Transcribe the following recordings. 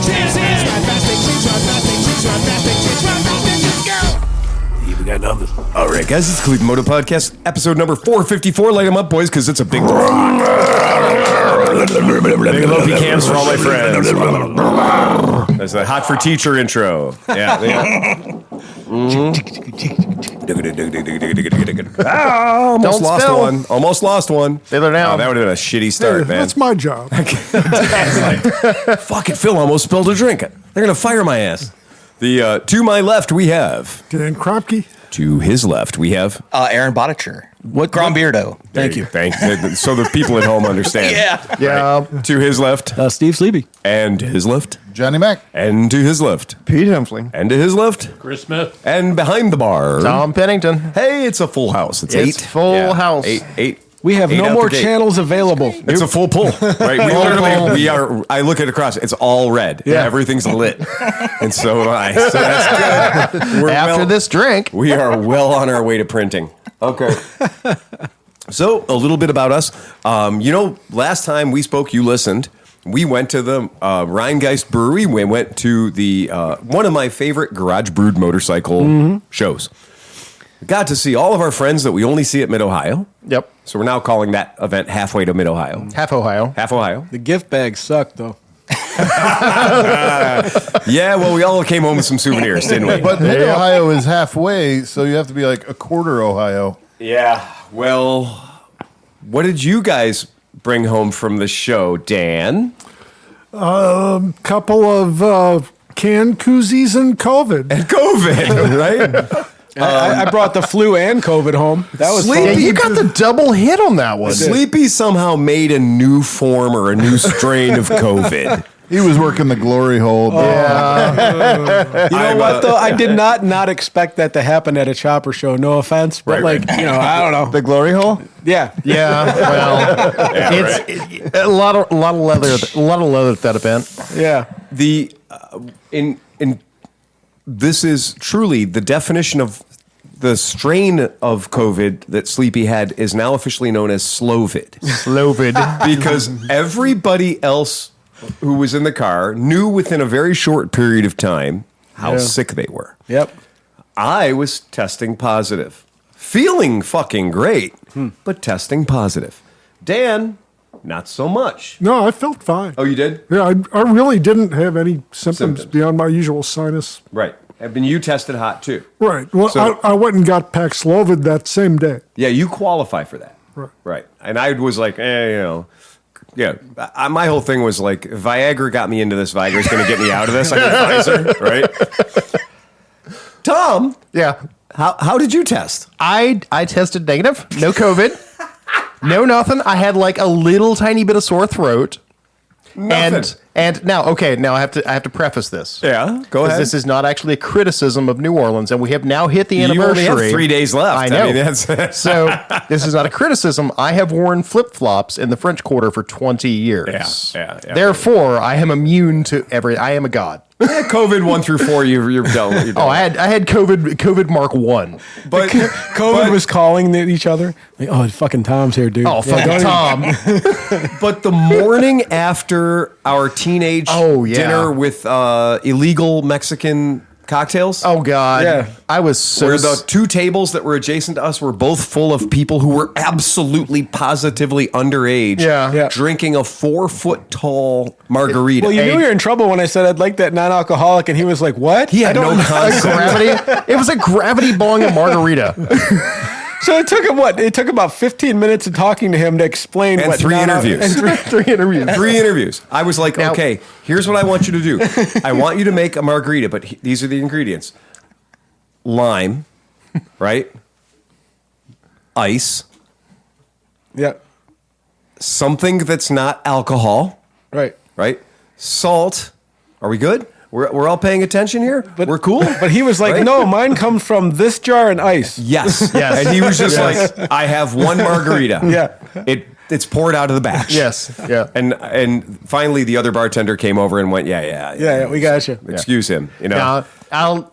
We got nothing. All right, guys, it's ClevelandMoto Podcast, episode number 454. Light them up, boys, because it's a big rock. Big loafy cams for all my friends. That's the Hot for Teacher intro. Yeah. Almost lost one. Almost lost one. Taylor down. Oh, that would have been a shitty start, man. That's my job. Fucking Phil almost spilled a drink. They're going to fire my ass. To my left, we have... Dan Kropke. To his left, we have... Aaron Botticher. What? Grombeardo. Thank you. So the people at home understand. Yeah. Right. To his left. Steve Sleepy. And to his left. Johnny Mac. And to his left. Pete Hemsling. And to his left. Chris Smith. And behind the bar. Tom Pennington. Hey, it's a full house. It's eight. Full house. Eight. We have no more channels available. It's a full pull, right? We are. I look at across. It's all red. Yeah, everything's lit, and so am I. So that's good. After this drink, we are well on our way to printing. Okay. So a little bit about us. Last time we spoke, you listened. We went to the Rheingeist Brewery. We went to the one of my favorite garage brewed motorcycle shows. We got to see all of our friends that we only see at Mid-Ohio. Yep. So we're now calling that event Halfway to Mid-Ohio. Half Ohio. Half Ohio. The gift bags suck, though. Yeah, well, we all came home with some souvenirs, didn't we? But Mid-Ohio is halfway, so you have to be like a quarter Ohio. Yeah, well, what did you guys bring home from the show, Dan? Couple of canned koozies and COVID. Right? I brought the flu and COVID home. That was Sleepy. fun. You got the double hit on that one. Sleepy somehow made a new form or a new strain of COVID. He was working the glory hole. Yeah. You know what, though? I did not expect that to happen at a chopper show. No offense, but Right. I don't know. The glory hole? Yeah. Yeah. Well, it's a lot of leather at that event. Yeah. This is truly the definition of the strain of COVID that Sleepy had is now officially known as Slovid. Slovid. Because everybody else who was in the car knew within a very short period of time how sick they were. Yep. I was testing positive. Feeling fucking great, but testing positive. Dan, not so much. No, I felt fine. Oh, you did? Yeah, I really didn't have any symptoms beyond my usual sinus. Right. And you tested hot too. Right. Well, So- I went and got Paxlovid that same day. Yeah, you qualify for that. Right. Right. And I was like, yeah. My whole thing was like, Viagra got me into this. Viagra's going to get me out of this. I got Pfizer, right? Tom, Yeah. how did you test? I tested negative. No COVID. No nothing. I had like a little tiny bit of sore throat. Nothing. And now I have to preface this. Yeah, go 'Cause ahead. This is not actually a criticism of New Orleans, and we have now hit the You anniversary. only have 3 days left. I know. mean, that's So this is not a criticism. I have worn flip-flops in the French Quarter for 20 years. Yeah. Therefore, I am immune to I am a god. COVID 1 through 4. You're done. Oh, I had COVID Mark 1. But COVID was calling each other. Like, oh, fucking Tom's here, dude. Oh, fucking Tom. But the morning after our teenage dinner with illegal Mexican cocktails. Oh, God. Yeah. I was so... Where the two tables that were adjacent to us were both full of people who were absolutely positively underage, Yeah. drinking a 4-foot tall margarita. Well, you knew you were in trouble when I said I'd like that non-alcoholic, and he was like, what? He had no concept. Gravity. It was a gravity bong of margarita. So it took him what? It took about 15 minutes of talking to him to explain And what 3 interviews. And three interviews. 3 interviews. I was like, Now- okay, here's what I want you to do. I want you to make a margarita, but these are the ingredients. Lime, right? Ice, Yeah. something that's not alcohol, Right. right? Salt. Are we good? We're all paying attention here? But we're cool? But he was like, Right? no, mine comes from this jar and ice. Yes. Yes. And he was just like, I have one margarita. Yeah. It's poured out of the batch. Yes. Yeah. And finally the other bartender came over and went, yeah. Yeah, we got you. Excuse him. You know. Now,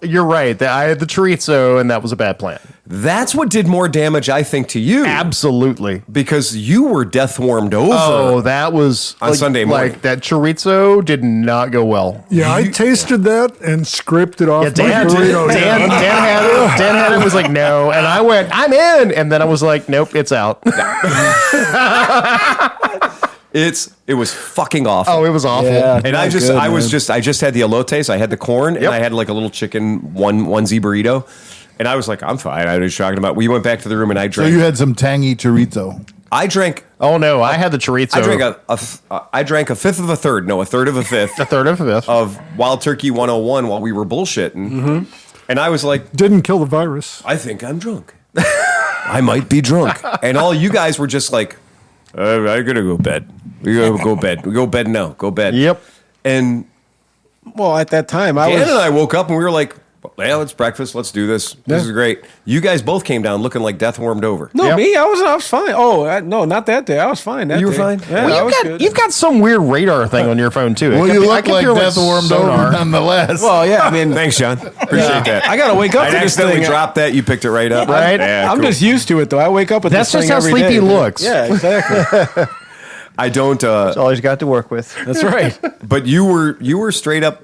You're right. I had the chorizo, and that was a bad plan. That's what did more damage, I think, to you. Absolutely. Because you were death warmed over. Oh, that was on Sunday morning. Like that chorizo did not go well. Yeah, I tasted that and scraped it off. Yeah, Dan, my burrito. Dan had it. Dan had it. Was like, no, and I went, I'm in, and then I was like, nope, it's out. It was fucking awful. Oh, it was awful. Yeah. And I just had the elotes, I had the corn, and I had like a little chicken onesie burrito. And I was like, I'm fine. I was talking about. We went back to the room and I So drank. you had some tangy chorizo. I drank. Oh no, I had the chorizo. I drank a fifth of a third. No, a third of a fifth. A third of a fifth of Wild Turkey 101 while we were bullshitting. And I was like, Didn't kill the virus. I think I'm drunk. I might be drunk. And all you guys were just like, I gotta go bed. We gotta go bed. We go bed now. Go bed. Yep. And Well, at that time, I Dan was. and I woke up and we were like, well, it's breakfast. Let's do this. This is great. You guys both came down looking like death warmed over. No, Yep. me, I was fine. Oh, no, not that day. I was fine. That You were day. fine? Yeah, Well, I was good. you've got some weird radar thing on your phone too. Well, It you could- I look could like hear death warmed over sonar. nonetheless. Well, yeah, I mean, Thanks, John. Appreciate that. I got to wake up I to this accidentally thing. dropped that. You picked it right up. Right? Yeah, I'm cool. just used to it, though. I wake up with That's this just thing how every sleepy day. looks. Yeah, exactly. I don't. That's all he's got to work with. That's right. But you were straight up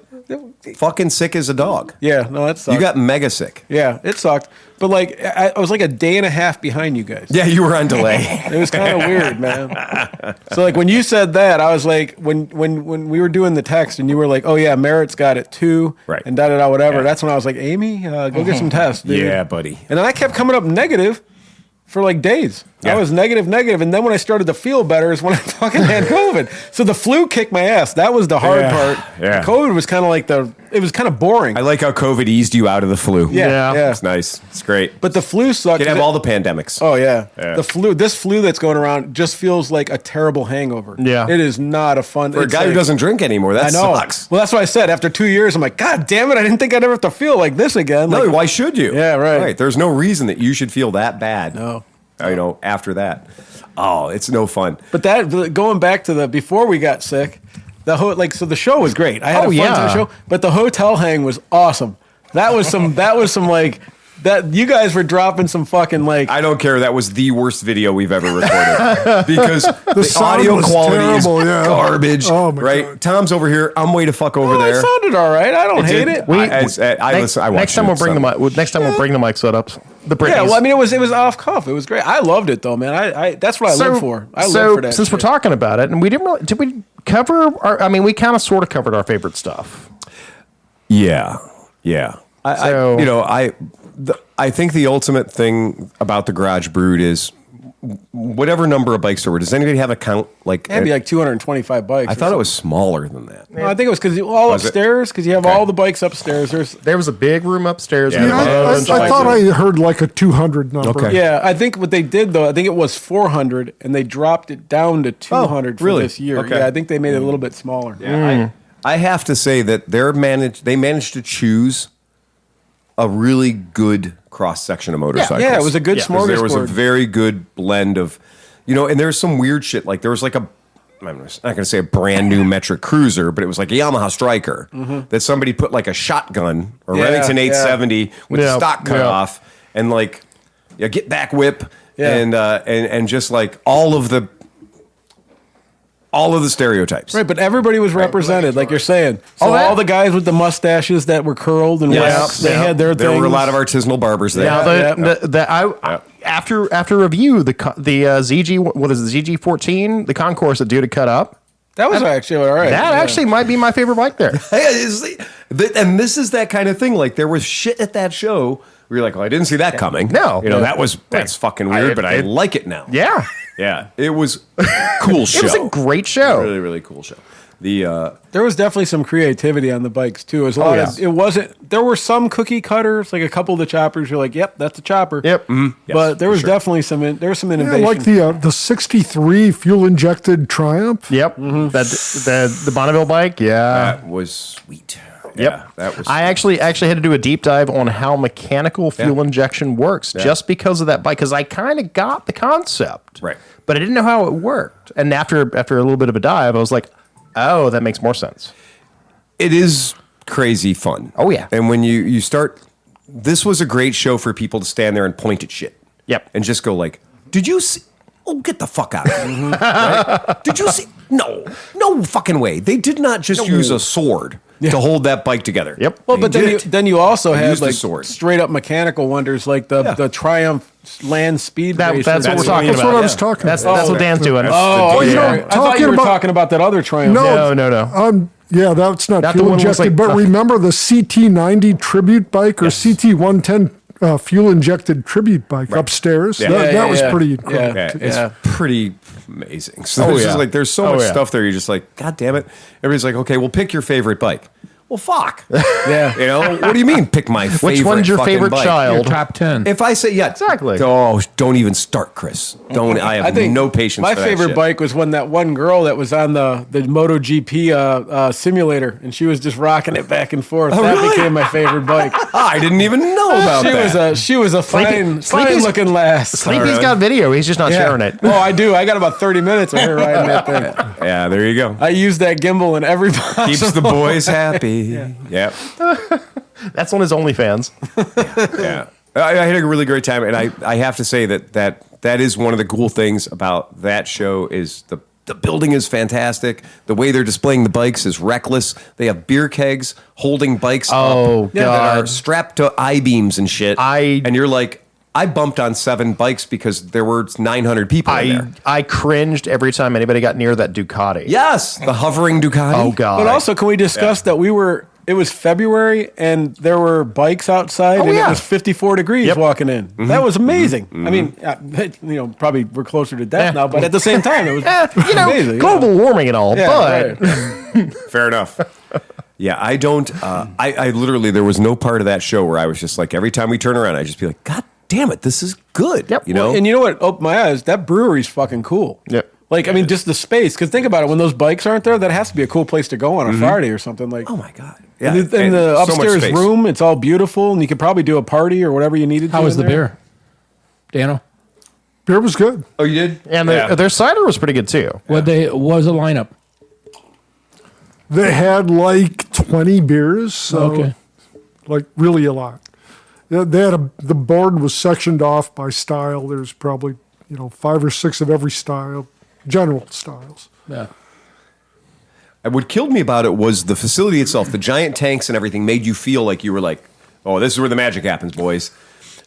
fucking sick as a dog. Yeah, no, that sucked. You got mega sick. Yeah, it sucked. But like, I was like a day and a half behind you guys. Yeah, you were on delay. It was kind of weird, man. So like when you said that, I was like, when we were doing the text and you were like, oh yeah, Merritt's got it too, Right. and da whatever. Yeah. That's when I was like, Amy, go get some tests, dude. Yeah, buddy. And then I kept coming up negative for like days. Yeah. I was negative, and then when I started to feel better is when I fucking had COVID. So the flu kicked my ass. That was the hard part. Yeah. COVID was kind of like it was kind of boring. I like how COVID eased you out of the flu. yeah, yeah. It's nice. It's great. But the flu sucked. You can have all the pandemics. Oh yeah. Yeah. This flu that's going around just feels like a terrible hangover. Yeah. It is not a fun. For a it's guy who like- doesn't drink anymore, that I know. sucks. Well, that's why I said after 2 years, I'm like, God damn it! I didn't think I'd ever have to feel like this again. No, Like, why should you? Yeah, right. There's no reason that you should feel that bad. No. After that. Oh, it's no fun. But that going back to the before we got sick, so the show was great. I had a fun yeah. show, but the hotel hang was awesome. That was some like that you guys were dropping some fucking like I don't care. That was the worst video we've ever recorded because the sound audio was quality terrible, is yeah. garbage. Oh, my right? God. Tom's over here. I'm way to fuck over Oh, there. it sounded all right. I don't hate it. I next, watched next time it, we'll bring so- the mic. Next time we'll bring the mic setups. The Britneys. Yeah, well, I mean, it was off cuff. It was great. I loved it though, man. I that's what I live for. I live for that. Since we're shit. talking about it, and we didn't really, did we cover? We kind of sort of covered our favorite stuff. Yeah. So- I think the ultimate thing about the Garage Brood is whatever number of bikes there were. Does anybody have a count? Like, It'd be like 225 bikes. I thought it was smaller than that. No, I think it was because all Was it? upstairs. Because you have all the bikes upstairs. There was a big room upstairs. Yeah, with there a was. bunch of I thought bikes. I heard like a 200 number. Okay. Yeah, I think what they did though, I think it was 400, and they dropped it down to 200 for really? this year. Okay. Yeah, I think they made it a little bit smaller. I have to say that they managed to choose a really good cross section of motorcycles. Yeah, it was a good 'Cause There was a smorgasbord. very good blend of, and there's some weird shit. Like there was like I'm not going to say a brand new metric cruiser, but it was like a Yamaha Striker that somebody put like a shotgun or Yeah, Remington yeah. 870 with Yeah, the stock cut yeah. off and like get back whip Yeah. and just like all of the stereotypes. Right, but everybody was represented, like you're saying. So Oh, that- all the guys with the mustaches that were curled and waxed, they had their There things. were a lot of artisanal barbers there. Now, after review, the ZG, what is it, ZG14, the concourse that dude had cut up. That was actually all right. That yeah. actually might be my favorite bike there. And this is that kind of thing. Like there was shit at that show where you're like, well, I didn't see that coming. No. That's fucking weird, but I like it now. Yeah. Yeah. It was a cool show. It was a great show. Really, really cool show. There was definitely some creativity on the bikes too. It was a Oh, lot yeah. of, it wasn't. There were some cookie cutters, like a couple of the choppers. You're like, yep, that's a chopper. Yep. Yes, But there was for sure. definitely some. There was some Yeah, innovation. like the 63 fuel injected Triumph. Yep. The Bonneville bike. Yeah. That was sweet. Yep. Yeah, that was. I actually had to do a deep dive on how mechanical fuel injection works just because of that bike, because I kind of got the concept, Right. but I didn't know how it worked. And after a little bit of a dive, I was like, oh, that makes more sense. It is crazy fun. Oh, yeah. And when you start, this was a great show for people to stand there and point at shit. Yep. And just go like, did you see? Oh, get the fuck out of here. Right? Did you see? No fucking way. They did not just use a sword to hold that bike together. Yep. Well, but then you also had used the like sword. straight up mechanical wonders like the Triumph Land Speed Racer. That's what we're talking That's about. what I was talking That's about. what Dan's doing. Oh, you know, sorry. I thought you were talking about that other Triumph. No. Yeah, that's not Not the fuel one that was injected. like- But remember the CT90 tribute bike or CT110 fuel injected tribute bike upstairs? Yeah. That was pretty incredible. Yeah, it's pretty amazing. So Oh, there's yeah. just like there's so Oh, much yeah. stuff there. You're just like, God damn it. Everybody's like, okay, well, pick your favorite bike. Well, fuck. Yeah. You know, what do you mean pick my favorite? Which one's your fucking favorite bike? child? Top 10. If I say Exactly. Oh, don't even start, Chris. Don't. I have no patience. My for that favorite shit. bike was when that one girl that was on the MotoGP simulator, and she was just rocking it back and forth. That really? became my favorite bike. I didn't even know about that. She was a fine looking lass. Sleepy's got video. He's just not sharing it. Oh, I do. I got about 30 minutes of her riding that thing. Yeah, there you go. I use that gimbal in every possible. Keeps the boys happy. Yeah. That's on his OnlyFans. Yeah. I had a really great time, and I have to say that is one of the cool things about that show is the building is fantastic. The way they're displaying the bikes is reckless. They have beer kegs holding bikes up that are God. strapped to I-beams and shit. And you're like, I bumped on 7 bikes because there were 900 people in there. I cringed every time anybody got near that Ducati. Yes, the hovering Ducati. Oh, God. But also, can we discuss that it was February and there were bikes outside and yeah. it was 54 degrees walking in. Mm-hmm. That was amazing. I mean, probably we're closer to death now, but at the same time, it was amazing. Global warming and all, but right. Fair enough. Yeah, I don't. I literally, there was no part of that show where I was just like, every time we turn around, I just be like, God damn it, this is good. Yep. You know? And you know what opened my eyes? That brewery's fucking cool. Yep. Like, I mean, just the space. Because think about it, when those bikes aren't there, that has to be a cool place to go on a Friday or something. Like, oh my God. Yeah. and the and so much upstairs space. room, it's all beautiful, and you could probably do a party or whatever you needed to. How was in the there. beer? Dano? Beer was good. Oh, you did? and their cider was pretty good too. What was the lineup? They had like 20 beers, so Okay. like really a lot. Yeah, they had the board was sectioned off by style. There's probably 5 or 6 of every style, general styles. Yeah. And what killed me about it was the facility itself. The giant tanks and everything made you feel like you were like, oh, this is where the magic happens, boys.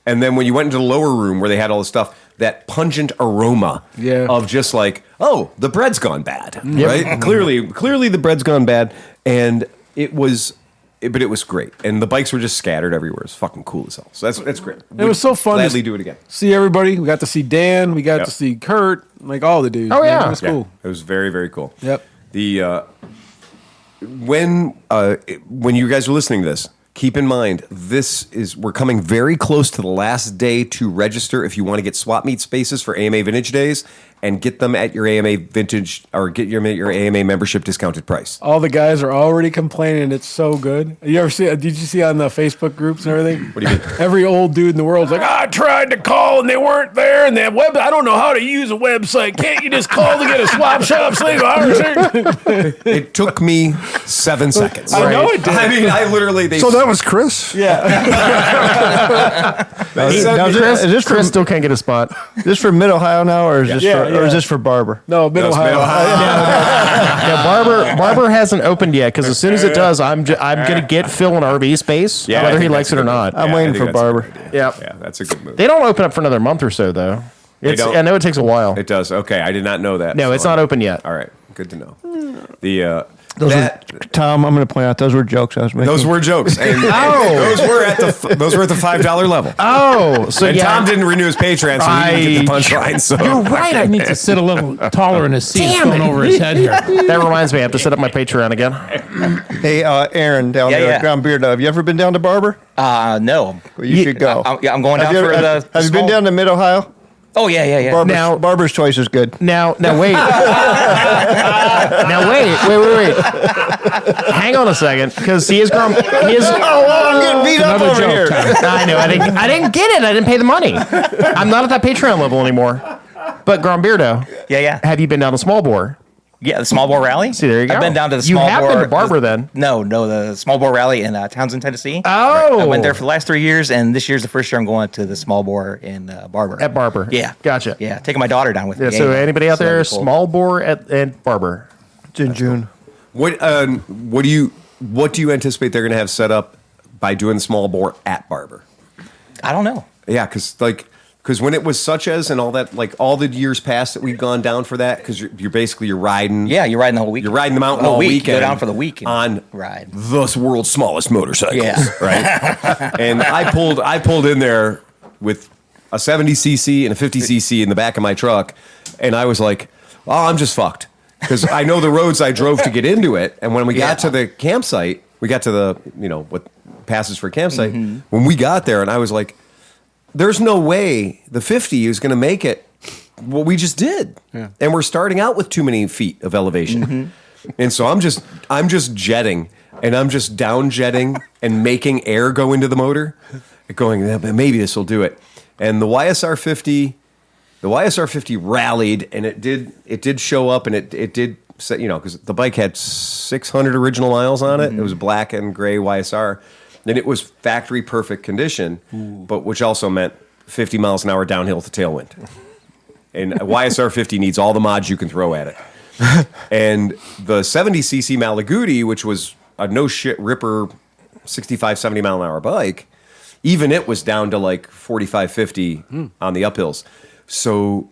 And then when you went into the lower room where they had all the stuff, that pungent aroma of just like, oh, the bread's gone bad, right? Clearly the bread's gone bad. And it was great. And the bikes were just scattered everywhere. It's fucking cool as hell. So that's great. It was so fun. Gladly do it again. See everybody. We got to see Dan. We got to see Kurt. Like all the dudes. Oh, yeah. It was cool. It was very, very cool. Yep. The when you guys are listening to this, keep in mind we're coming very close to the last day to register if you want to get swap meet spaces for AMA Vintage Days and get them at your AMA Vintage or get your AMA membership discounted price. All the guys are already complaining. It's so good. You ever see? Did you see on the Facebook groups and everything? What do you mean? Every old dude in the world's like, I tried to call and they weren't there, and that web. I don't know how to use a website. Can't you just call to get a swap shop sleeve? It took me 7 seconds. I know it did. I mean, I literally. So that was Chris. Yeah. Chris still can't get a spot. Is this for Mid Ohio now, or is or is this for Barber? No, Mid Ohio. Yeah, Barber hasn't opened yet because as soon as it does, I'm gonna get Phil an RV space, Yeah, I whether he think likes that's it or a good not. move. I'm Yeah, I waiting think for that's a Barber. good idea. Yep. Yeah, that's a good move. They don't open up for another month or so though. don't? I know it takes a while. It does. Okay, I did not know that. No, it's not open yet. All right, good to know. The Tom, I'm going to point out those were jokes I was making. those were jokes, and those were at the $5 level. Oh, so And yeah, Tom didn't renew his Patreon, so he didn't get the punchline. So You're right. I need to sit a little taller in his seat. It's going over his head here. that reminds me, I have to set up my Patreon again. Hey, Aaron, down there at Grombeardo. Have you ever been down to Barber? No. Well, you should go. I'm going down for the. Have you been down to Mid Ohio? Oh yeah. Barber's choice is good. Now wait. Now wait. Hang on a second, because he is. I'm getting beat up Another over joke, here. Tom. I know. I didn't get it. I didn't pay the money. I'm not at that Patreon level anymore. But Grombeardo, Yeah. have you been down to Small Bore? Yeah, the small bore rally. See, there you go. I've been down to the You small have bore. been to Barber then? No, the small bore rally in Townsend, Tennessee. Oh. I went there for the last 3 years, and this year's the first year I'm going to the small bore in Barber. At Barber. Yeah. Gotcha. Yeah, taking my daughter down with Yeah, me. so anybody out So there, that'd be cool. small bore at Barber. It's in June. What do you anticipate they're going to have set up by doing the small bore at Barber? I don't know. Yeah, because when it was such as and all that, like all the years past that we've gone down for that, because you're riding. Yeah, you're riding the whole week. You're riding the mountain Whole all week. You weekend. Go down for the week and on ride. the world's smallest motorcycles. Yeah. Right. And I pulled in there with a 70cc and a 50cc in the back of my truck, and I was like, "Oh, I'm just fucked," because I know the roads I drove to get into it. And when we got to the campsite, we got to the what passes for a campsite. When we got there, and I was like, there's no way the 50 is going to make it what we just did. Yeah. And we're starting out with too many feet of elevation. And so I'm just jetting, and I'm just down jetting and making air go into the motor, going, maybe this will do it. And the YSR 50 rallied, and it did show up, and it did set, because the bike had 600 original miles on it. It was a black and gray YSR. And it was factory perfect condition, but which also meant 50 miles an hour downhill with a tailwind. And a YSR 50 needs all the mods you can throw at it. And the 70cc Malaguti, which was a no shit ripper 65, 70 mile an hour bike, even it was down to like 45, 50 on the uphills. So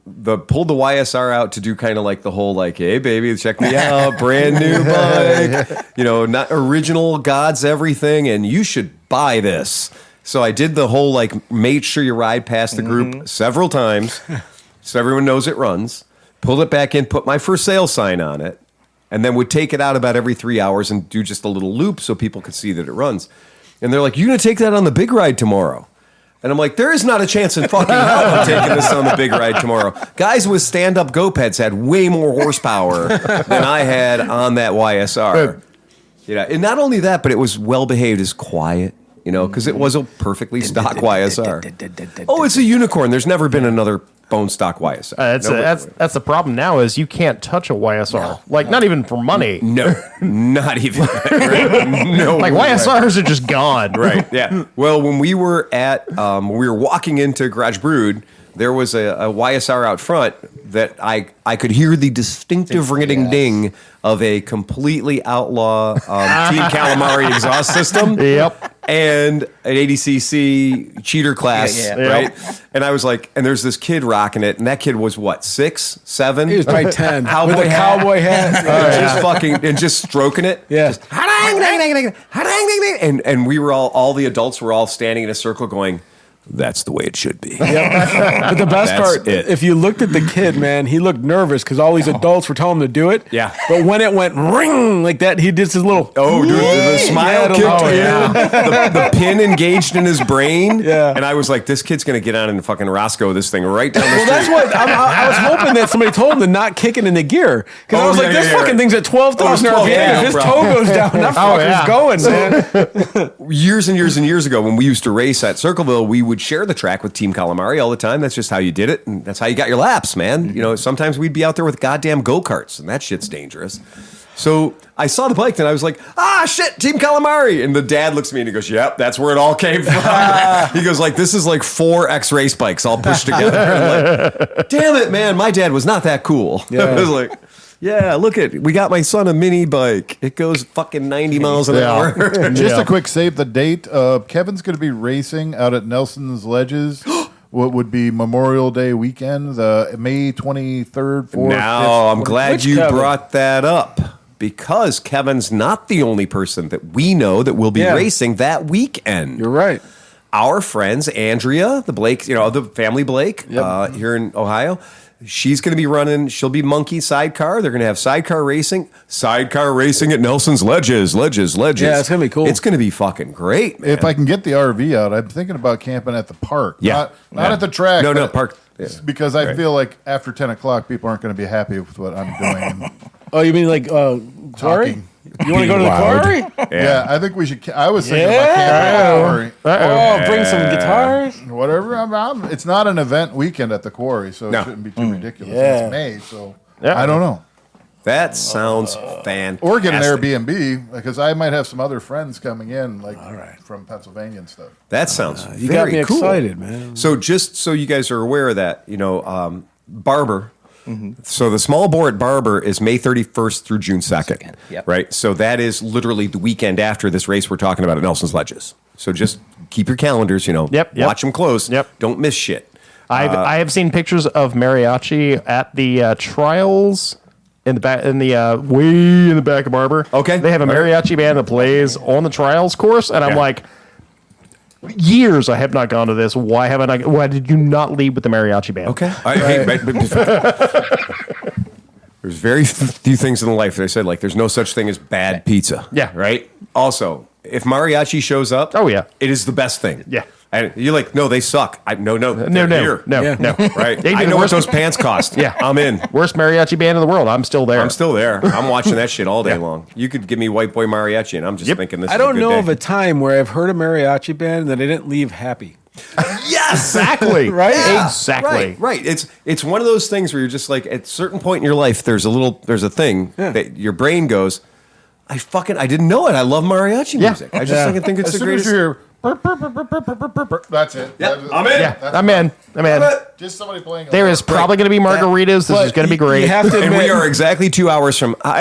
pulled the YSR out to do kind of like the whole like, hey baby, check me out, brand new bike, not original, God's everything, and you should buy this. So I did the whole like, made sure you ride past the group several times, so everyone knows it runs. Pulled it back in, put my for sale sign on it, and then would take it out about every 3 hours and do just a little loop so people could see that it runs. And they're like, "You gonna take that on the big ride tomorrow?" And I'm like, there is not a chance in fucking hell I'm taking this on the big ride tomorrow. Guys with stand-up go-peds had way more horsepower than I had on that YSR. And not only that, but it was well-behaved, it's quiet, because it was a perfectly stock YSR. Oh, it's a unicorn. There's never been another bone stock YSR. That's the problem now is you can't touch a YSR. Not even for money. No, not even. No, like YSRs are just gone. Right. Yeah. Well, when we were walking into Garage Brood, there was a YSR out front that I could hear the distinctive ring-a-ding-ding of a completely outlaw Team Calamari exhaust system. Yep. And an 80cc cheater class, right? Yep. And I was like, and there's this kid rocking it, and that kid was what, 6, 7? He was probably 10. Cowboy with a hat. cowboy hat. Just fucking and just stroking it. Yeah. Just, and we were all the adults were all standing in a circle going, that's the way it should be. But the best That's part, it. if you looked at the kid, man, he looked nervous because all these adults were telling him to do it. Yeah. But when it went ring like that, he did his little. Oh, dude, the smile Yeah, kicked in. The pin engaged in his brain. Yeah. And I was like, this kid's going to get on and fucking Roscoe this thing right down the Well, street. that's what I was hoping that somebody told him to not kick it in the gear because I was like, this fucking thing's at 12,000 Oh, RPM. yeah, If his bro. toe goes down, that fucker's going, man. Years and years and years ago, when we used to race at Circleville, we would share the track with Team Calamari all the time. That's just how you did it, and that's how you got your laps, man. Sometimes we'd be out there with goddamn go-karts, and that shit's dangerous. So I saw the bike, and I was like, shit, Team Calamari. And the dad looks at me, and he goes, yep, that's where it all came from. He goes, like, this is like 4 X-Race bikes all pushed together. I'm like, damn it, man, my dad was not that cool. I was like, yeah, look we got my son a mini bike. It goes fucking 90 miles an hour. Just a quick save the date. Kevin's going to be racing out at Nelson's Ledges. What would be Memorial Day weekend, the May 23rd, 4th. Now, I'm glad Which you Kevin? brought that up because Kevin's not the only person that we know that will be racing that weekend. You're right. Our friends, Andrea, the Blake, the family Blake here in Ohio, she's going to be running. She'll be monkey sidecar. They're going to have sidecar racing at Nelson's Ledges. Yeah, it's going to be cool. It's going to be fucking great, man. If I can get the RV out, I'm thinking about camping at the park. Yeah. Not at the track. No, but park. Yeah. Because I feel like after 10 o'clock, people aren't going to be happy with what I'm doing. Oh, you mean like quarry? Talking. You want to go to the quarry? Yeah, I think we should. I was thinking about camping at the quarry. Oh, bring some guitars. Whatever. It's not an event weekend at the quarry, so No. it shouldn't be too ridiculous. Yeah. It's May, so Yeah. I don't know. That sounds fantastic. Or get an Airbnb, because I might have some other friends coming in, like from Pennsylvania and stuff. That sounds You got very me cool. excited, man. So just so you guys are aware of that, Barber. So the small bore at Barber is May 31st through June 2nd. Yep. Right? So that is literally the weekend after this race we're talking about at Nelson's Ledges. So just keep your calendars, Yep. watch them close. Yep. Don't miss shit. I have seen pictures of mariachi at the trials in the back, way in the back of Barber. Okay. They have a mariachi band that plays on the trials course, and I'm Yeah. like, years I have not gone to this. Why did you not lead with the mariachi band? Okay. There's very few things in life that I said, like, there's no such thing as bad pizza. Yeah. Right? Also, if mariachi shows up, Oh, yeah. it is the best thing. Yeah. And you're like, no, they suck. No, No, they're here. no. Right? They I did know what worse- those pants cost. Yeah. I'm in. Worst mariachi band in the world. I'm still there. I'm still there. I'm watching that shit all day long. You could give me White Boy Mariachi, and I'm just thinking this I is don't a good know day. of a time where I've heard a mariachi band that I didn't leave happy. Yes! Exactly. Right? Yeah, Exactly. Right. It's one of those things where you're just like, at a certain point in your life, there's a thing that your brain goes, I didn't know it. I love mariachi music. I just think it's As the soon as greatest. you hear, that's it. Yeah, That is- I'm in. Yeah, that's I'm in. I'm in. Just somebody playing. There is probably going to be margaritas. This is going to be great. You have to And admit, we are exactly 2 hours from. but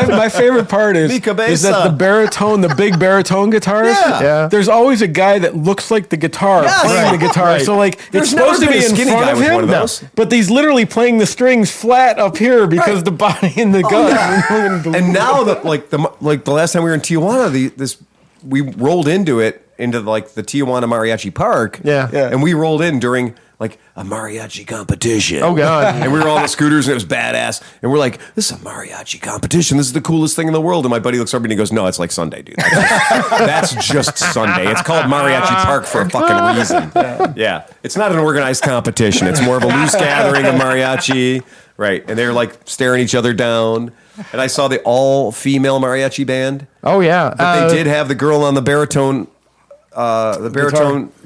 my favorite part is Mi cabeza. that the big baritone guitars. Yeah. There's always a guy that looks like the guitar playing the guitar. Right. So like There's it's supposed to never be been a in skinny front guy of with him, one of those. but he's literally playing the strings flat up here because the body and the gun. And now that the last time we were in Tijuana, we rolled into the Tijuana Mariachi Park. Yeah. And we rolled in during like a mariachi competition. Oh, God. And we were on the scooters and it was badass. And we're like, this is a mariachi competition. This is the coolest thing in the world. And my buddy looks over and he goes, no, it's like Sunday, dude. That's just Sunday. It's called Mariachi Park for a fucking reason. Yeah. It's not an organized competition. It's more of a loose gathering of mariachi. Right. And they're like staring each other down. And I saw the all-female mariachi band. Oh, yeah. But they did have the girl on the baritone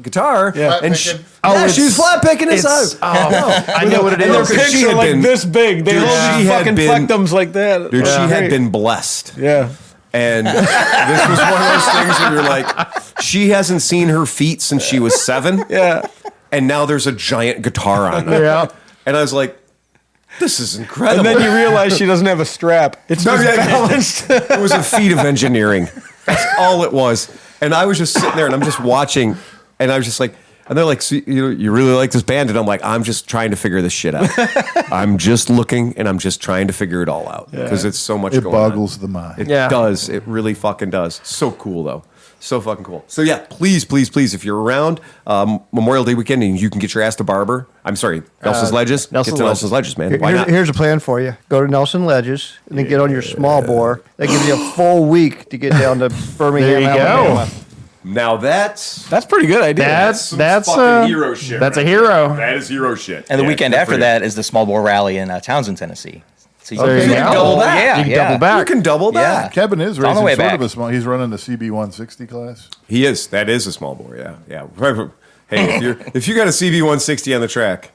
guitar. Flat And picking. she was flat picking his It's- out. I know what it And their is. Because she picks are had like been- this big. They Dude, hold she these had fucking been- plectums like that. Dude, she had Great. been blessed. Yeah. And this was one of those things where you're like, she hasn't seen her feet since she was 7. Yeah. And now there's a giant guitar on them. Yeah. And I was like, this is incredible. And then you realize she doesn't have a strap. It's No, just yeah, balanced. It was a feat of engineering. That's all it was. And I was just sitting there and I'm just watching and I was just like, and they're like, so, you really like this band? And I'm like, I'm just trying to figure this shit out. I'm just looking and I'm just trying to figure it all out because it's so much It going on. boggles the mind. It Yeah. does. It really fucking does. So cool, though. So fucking cool. So, yeah, please, if you're around Memorial Day weekend and you can get your ass to Barber, I'm sorry, Nelson's Ledges, get to Nelson's Ledges, man. Why not? Here's a plan for you. Go to Nelson Ledges and then get on your small bore. They give you a full week to get down to Birmingham, There you go. Alabama. Now that's That's a pretty good idea. That's fucking hero shit. That's right a hero. That is hero shit. And the Yeah, weekend good after for you. that is the small bore rally in Townsend, Tennessee. So you There you can go. double that. You can double You back. can double Yeah. that. Kevin is on the racing way sort back. of a small. He's running the CB160 class. He is. That is a small bore. Yeah. Hey, if you got a CB160 on the track,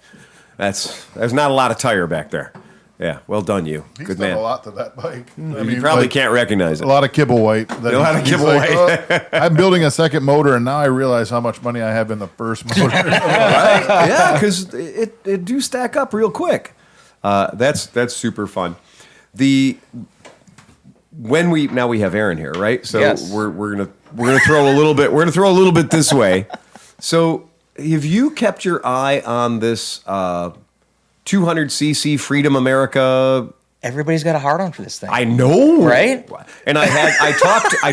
there's not a lot of tire back there. Yeah. Well done, you. He's Good done man. a lot to that bike. I You probably can't recognize it. A lot of kibble white. A lot of kibble white. I'm building a second motor, and now I realize how much money I have in the first motor. Right? Yeah, because it do stack up real quick. That's super fun. We have Aaron here, right? So Yes. we're gonna throw a little bit this way. So have you kept your eye on this 200cc Freedom America? Everybody's got a hard on for this thing. I know, Right? And I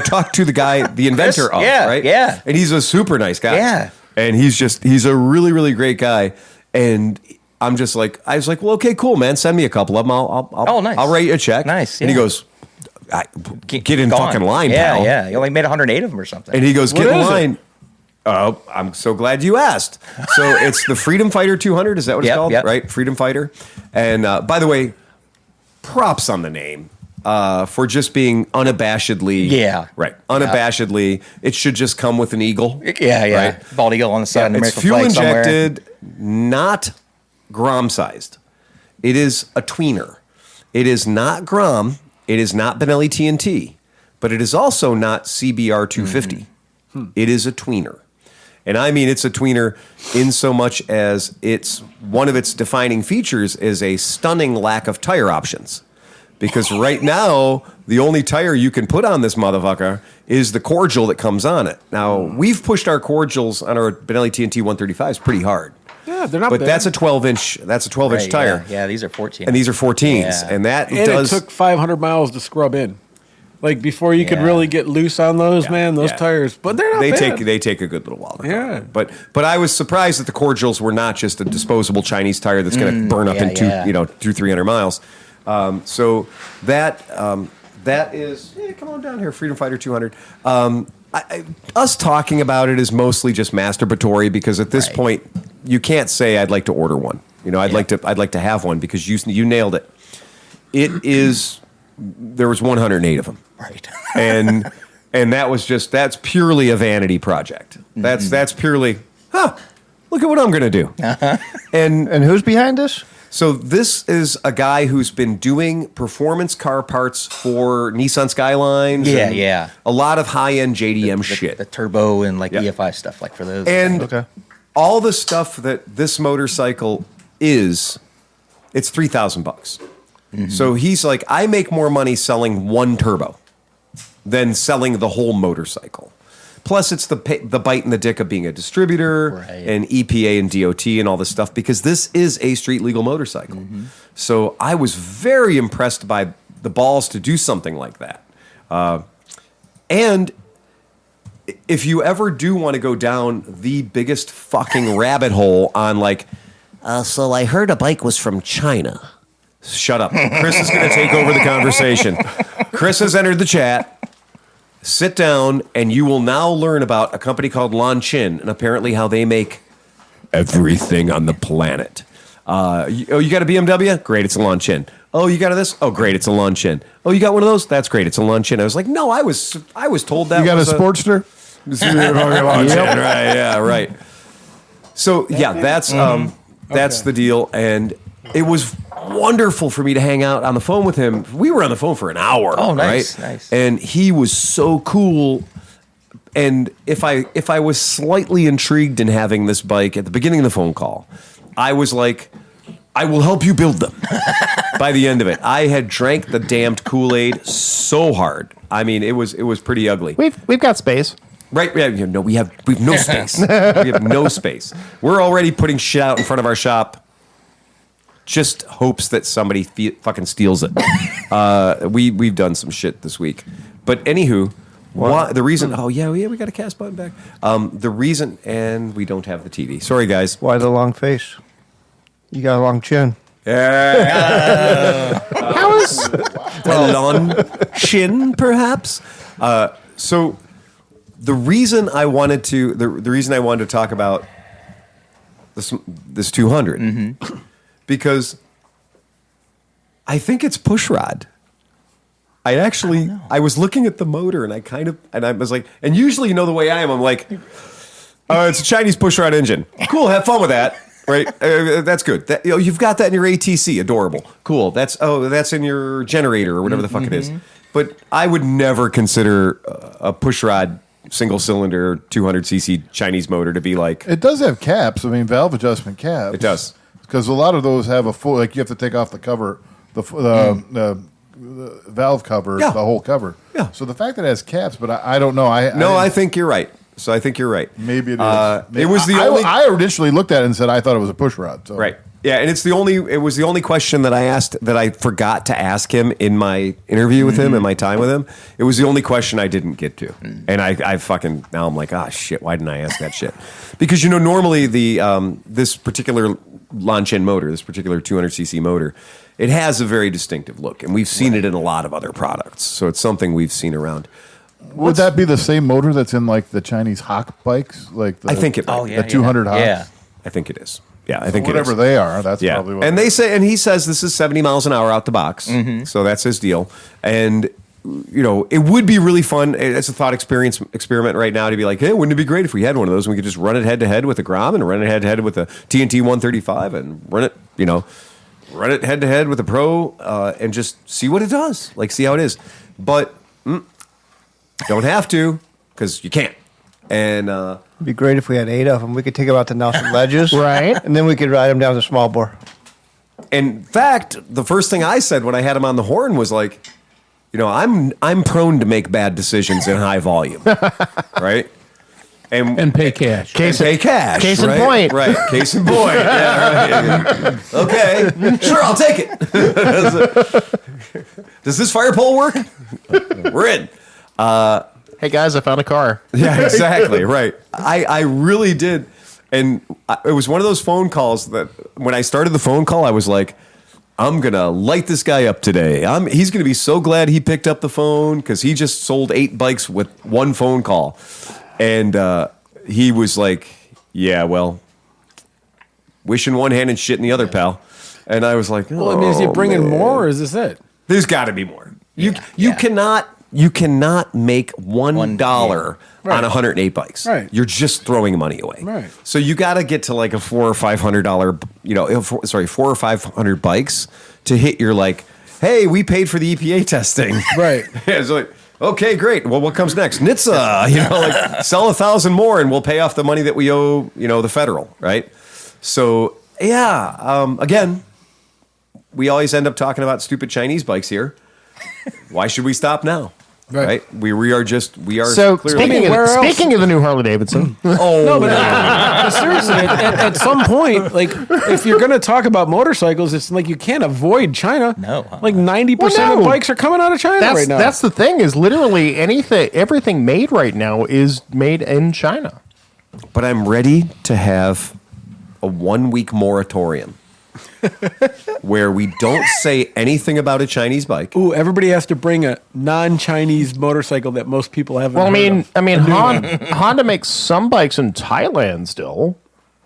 talked to the guy, the inventor Chris? of, Yeah, right? yeah. And he's a super nice guy. Yeah. And he's a really, really great guy. And I was like, well, okay, cool, man. Send me a couple of them. Oh, nice. I'll write you a check. Nice, And he yeah. goes, get in Gone. fucking line, yeah, pal. Yeah, you only made 108 of them or something. And he goes, get What in is it? line. Oh, I'm so glad you asked. So it's the Freedom Fighter 200. Is that what it's Yep, called? yep. Right? Freedom Fighter. And by the way, props on the name for just being unabashedly. Yeah. Right. Unabashedly. It should just come with an eagle. yeah. Right? Bald eagle on the side, and It's American fuel flag somewhere. injected, not Grom sized. It is a tweener. It is not Grom. It is not Benelli TNT, but it is also not CBR 250. It is a tweener. And I mean, it's a tweener in so much as one of its defining features is a stunning lack of tire options. Because right now, the only tire you can put on this motherfucker is the cordial that comes on it. Now, we've pushed our cordials on our Benelli TNT 135s pretty hard. Yeah, they're not But bad. that's a 12-inch. That's a 12-inch Right, tire. Yeah, these are 14. And these are 14s. Yeah. And that and does... it took 500 miles to scrub in. Like before you could Yeah. really get loose on those, man, those yeah. tires. But they're not bad. They take a good little while to come. Yeah. But I was surprised that the cordials were not just a disposable Chinese tire that's going to burn up in 300 miles. So that is come on down here, Freedom Fighter 200. Us talking about it is mostly just masturbatory because at this point you can't say I'd like to order one. I'd like to have one because you nailed it. It is. There was 108 of them. Right. and that's purely a vanity project. That's purely, look at what I'm going to do. And who's behind this? so this is a guy who's been doing performance car parts for Nissan Skylines. Yeah, and yeah. A lot of high-end JDM shit. The turbo and like Yeah. EFI stuff, like for those. And all the stuff that this motorcycle is, it's $3,000. So he's like, I make more money selling one turbo than selling the whole motorcycle. Plus, it's the bite in the dick of being a distributor and EPA and DOT and all this stuff because this is a street legal motorcycle. So I was very impressed by the balls to do something like that. And if you ever do want to go down the biggest fucking rabbit hole on like, so I heard a bike was from China. Shut up. Chris is going to take over the conversation. Chris has entered the chat. Sit down, and you will now learn about a company called Lanchin and apparently how they make everything on the planet. You got a BMW? Great, it's a Lanchin. Oh, you got this? Oh, great, it's a Lanchin. Oh, you got one of those? That's great, it's a Lanchin. I was like, no, I was told that. You got a was Sportster? Lanchin, right? Yeah, right. So yeah, that's the deal, and it was wonderful for me to hang out on the phone with him. We were on the phone for an hour. Oh, nice, right? nice. And he was so cool. And if I was slightly intrigued in having this bike at the beginning of the phone call, I was like, I will help you build them. By the end of it, I had drank the damned Kool-Aid so hard. I mean, it was pretty ugly. We've got space. Right? Yeah, no, we have no space. We have no space. We're already putting shit out in front of our shop. Just hopes that somebody fucking steals it. We've done some shit this week, but anywho, the reason? Oh yeah, we got a cast button back. The reason, and we don't have the TV. Sorry, guys. Why the long face? You got a long chin. How is Long chin, perhaps. So the reason I wanted to talk about this 200 because I think it's pushrod. I was looking at the motor and I was like, and usually the way I am, I'm like, it's a Chinese pushrod engine. Cool, have fun with that. Right, that's good. You've got that in your ATC, adorable, cool. That's in your generator or whatever the fuck it is. But I would never consider a pushrod single cylinder 200cc Chinese motor to be like. It does have caps. I mean, valve adjustment caps. It does, because a lot of those have a full. Like you have to take off the cover, the valve cover, Yeah. the whole cover. Yeah. So the fact that it has caps, but I don't know. I think you're right. So I think you're right. Maybe it is. It was the only. I initially looked at it and said I thought it was a push rod. So. Right. Yeah, and it was the only question that I asked that I forgot to ask him in my interview with him and my time with him. It was the only question I didn't get to. And I fucking now I'm like, shit, why didn't I ask that shit? Because normally the this particular Lanchin motor, this particular 200cc motor, it has a very distinctive look, and we've seen it in a lot of other products. So it's something we've seen around. Would that be the same motor that's in like the Chinese Hawk bikes? Like I think it might. Oh, yeah, the 200 Hawks? Yeah. I think it is. Yeah, I think it Whatever is. they are, that's Yeah, probably what. and he says this is 70 miles an hour out the box, so that's his deal. And it would be really fun. It's a thought experiment right now to be like, hey, wouldn't it be great if we had one of those and we could just run it head to head with a Grom and run it head to head with a TNT 135 and run it, run it head to head with a pro, and just see what it does. Like, see how it is. But don't have to, because you can't. And It'd be great if we had 8 of them. We could take them out to Nelson Ledges. Right. And then we could ride them down to small bore. in fact, the first thing I said when I had him on the horn was like, I'm prone to make bad decisions in high volume, right? And pay cash. Pay cash. Case in right? point. Right. Case in point. Yeah, right. Okay. Sure, I'll take it. Does this fire pole work? We're in. Hey guys, I found a car. Yeah, exactly. Right. I really did. And it was one of those phone calls that when I started the phone call, I was like, I'm going to light this guy up today. He's going to be so glad he picked up the phone because he just sold 8 bikes with one phone call. And he was like, yeah, well, wish in one hand and shit in the other, pal. And I was like, Well, I mean, is he bringing more, or is this it? There's got to be more. You cannot make $1 Right. on 108 bikes. Right. You're just throwing money away. Right. So you got to get to like a $400 or $500, $400 or $500 bikes to hit your like, hey, we paid for the EPA testing. Right. Yeah, it's like, okay, great. Well, what comes next? NHTSA, like sell 1,000 more and we'll pay off the money that we owe, the federal, right? So yeah, again, we always end up talking about stupid Chinese bikes here. Why should we stop now? Right. We are So clearly. speaking of the new Harley Davidson, No, but seriously, at some point, like if you're going to talk about motorcycles, it's like you can't avoid China. No. Like 90% Well, of no. bikes are coming out of China right now. that's the thing is literally everything made right now is made in China. But I'm ready to have a 1-week moratorium where we don't say anything about a Chinese bike. Ooh, everybody has to bring a non-Chinese motorcycle that most people haven't. Well, heard of. Honda makes some bikes in Thailand still,